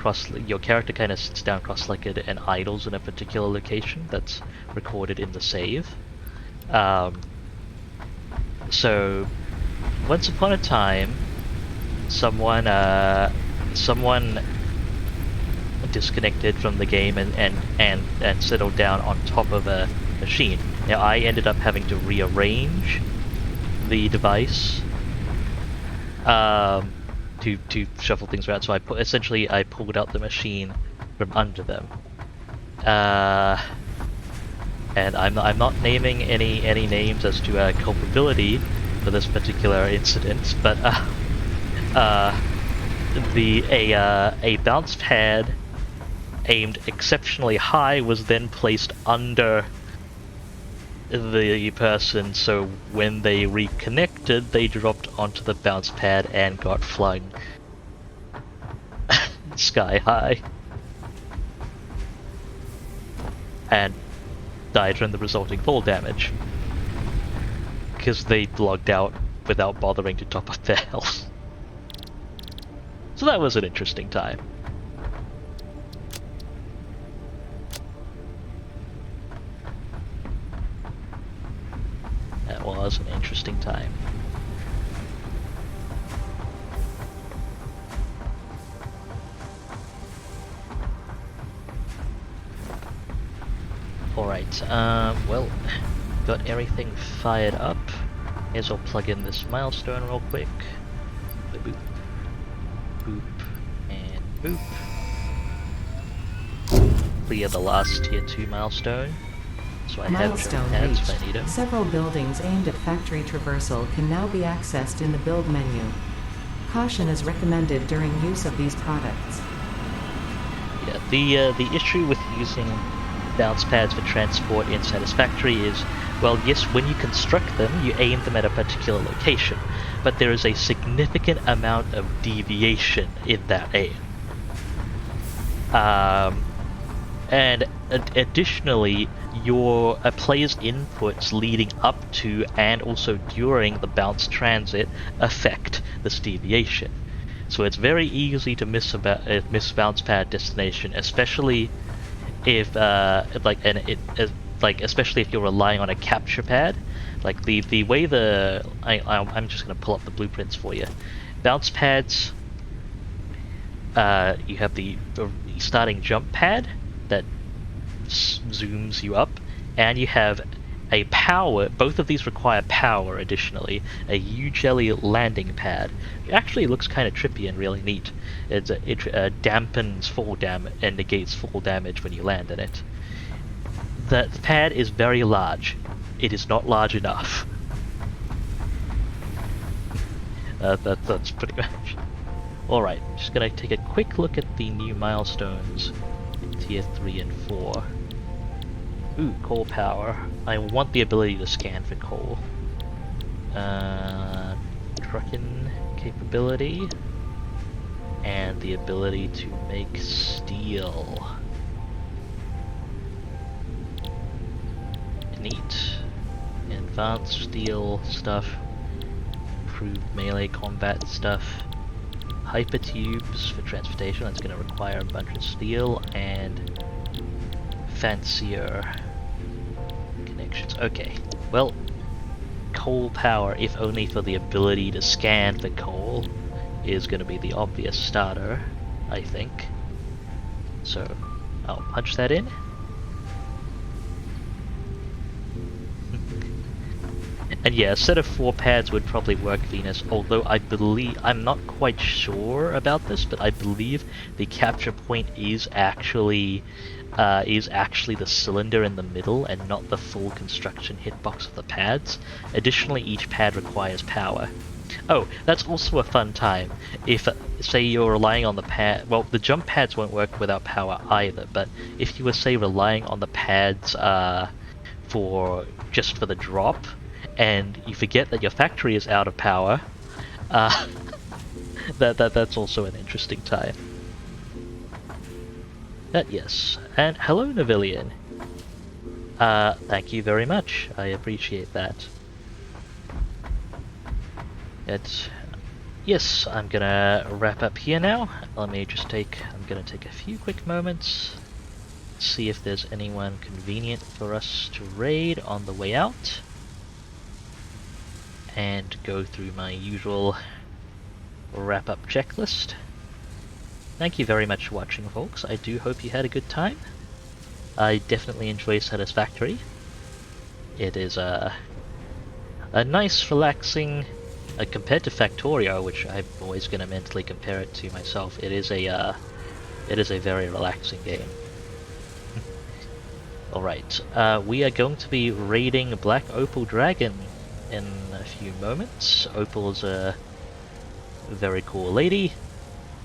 your character kind of sits down cross-legged and idles in a particular location that's recorded in the save. So, once upon a time, someone disconnected from the game and settled down on top of a machine. Now, I ended up having to rearrange the device to shuffle things around. So essentially I pulled out the machine from under them. And I'm not naming any names as to culpability, for this particular incident, but a bounce pad aimed exceptionally high was then placed under the person, so when they reconnected, they dropped onto the bounce pad and got flung sky high. And died from the resulting fall damage. Because they logged out without bothering to top up their health. So that was an interesting time. That was an interesting time. Alright, well, got everything fired up. Here's I'll plug in this milestone real quick. Boop, boop, and boop. Clear the last tier 2 milestone. So I have jump pads if I need them. Several buildings aimed at factory traversal can now be accessed in the build menu. Caution is recommended during use of these products. Yeah, the issue with using bounce pads for transport in Satisfactory is, well, yes, when you construct them, you aim them at a particular location, but there is a significant amount of deviation in that aim. And additionally, your player's inputs leading up to and also during the bounce transit affect this deviation. So it's very easy to miss bounce pad destination, especially if especially if you're relying on a capture pad. Like the way I'm just gonna pull up the blueprints for you. Bounce pads. You have the starting jump pad that zooms you up, and you have a power. Both of these require power. Additionally, a U-jelly landing pad. It actually looks kind of trippy and really neat. It dampens fall damage and negates fall damage when you land in it. The pad is very large. It is not large enough. That's pretty much. Alright, just gonna take a quick look at the new milestones. Tier 3 and 4. Ooh, coal power. I want the ability to scan for coal. Trucking capability. And the ability to make steel. Neat. Advanced steel stuff. Improved melee combat stuff. Hyper tubes for transportation, that's going to require a bunch of steel, and fancier connections. Okay, well, coal power, if only for the ability to scan for coal, is going to be the obvious starter, I think. So, I'll punch that in. And yeah, a set of 4 pads would probably work Venus, although I'm not quite sure about this, but I believe the capture point is actually the cylinder in the middle and not the full construction hitbox of the pads. Additionally, each pad requires power. Oh, that's also a fun time. If, say, you're relying on the pad, well, the jump pads won't work without power either, but if you were, say, relying on the pads just for the drop, and you forget that your factory is out of power, that's also an interesting time. Yes, and hello, Navillion. Thank you very much. I appreciate that. Yes, I'm gonna wrap up here now. I'm gonna take a few quick moments, see if there's anyone convenient for us to raid on the way out, and go through my usual wrap-up checklist. Thank you very much for watching, folks. I do hope you had a good time. I definitely enjoy Satisfactory. It is a nice, relaxing, compared to Factorio, which I'm always going to mentally compare it to myself. It is a very relaxing game. Alright, we are going to be raiding Black Opal Dragon in a few moments. Opal is a very cool lady.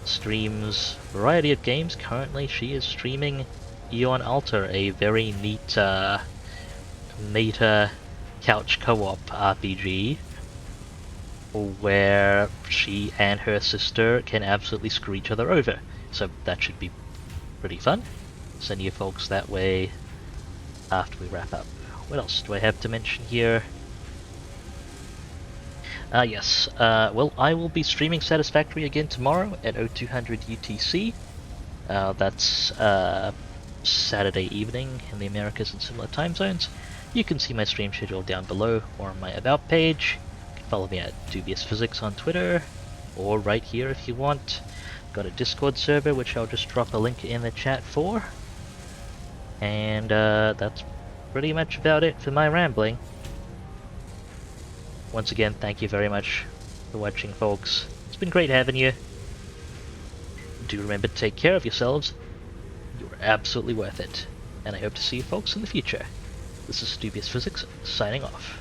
Streams a variety of games. Currently, she is streaming Eon Alter, a very neat meta couch co-op RPG where she and her sister can absolutely screw each other over. So that should be pretty fun. Send you folks that way after we wrap up. What else do I have to mention here? Yes. Well, I will be streaming Satisfactory again tomorrow at 0200 UTC. That's Saturday evening in the Americas and similar time zones. You can see my stream schedule down below or on my About page. You can follow me at Dubious Physics on Twitter, or right here if you want. Got a Discord server, which I'll just drop a link in the chat for. And that's pretty much about it for my rambling. Once again, thank you very much for watching, folks. It's been great having you. Do remember to take care of yourselves. You're absolutely worth it. And I hope to see you folks in the future. This is Dubious Physics, signing off.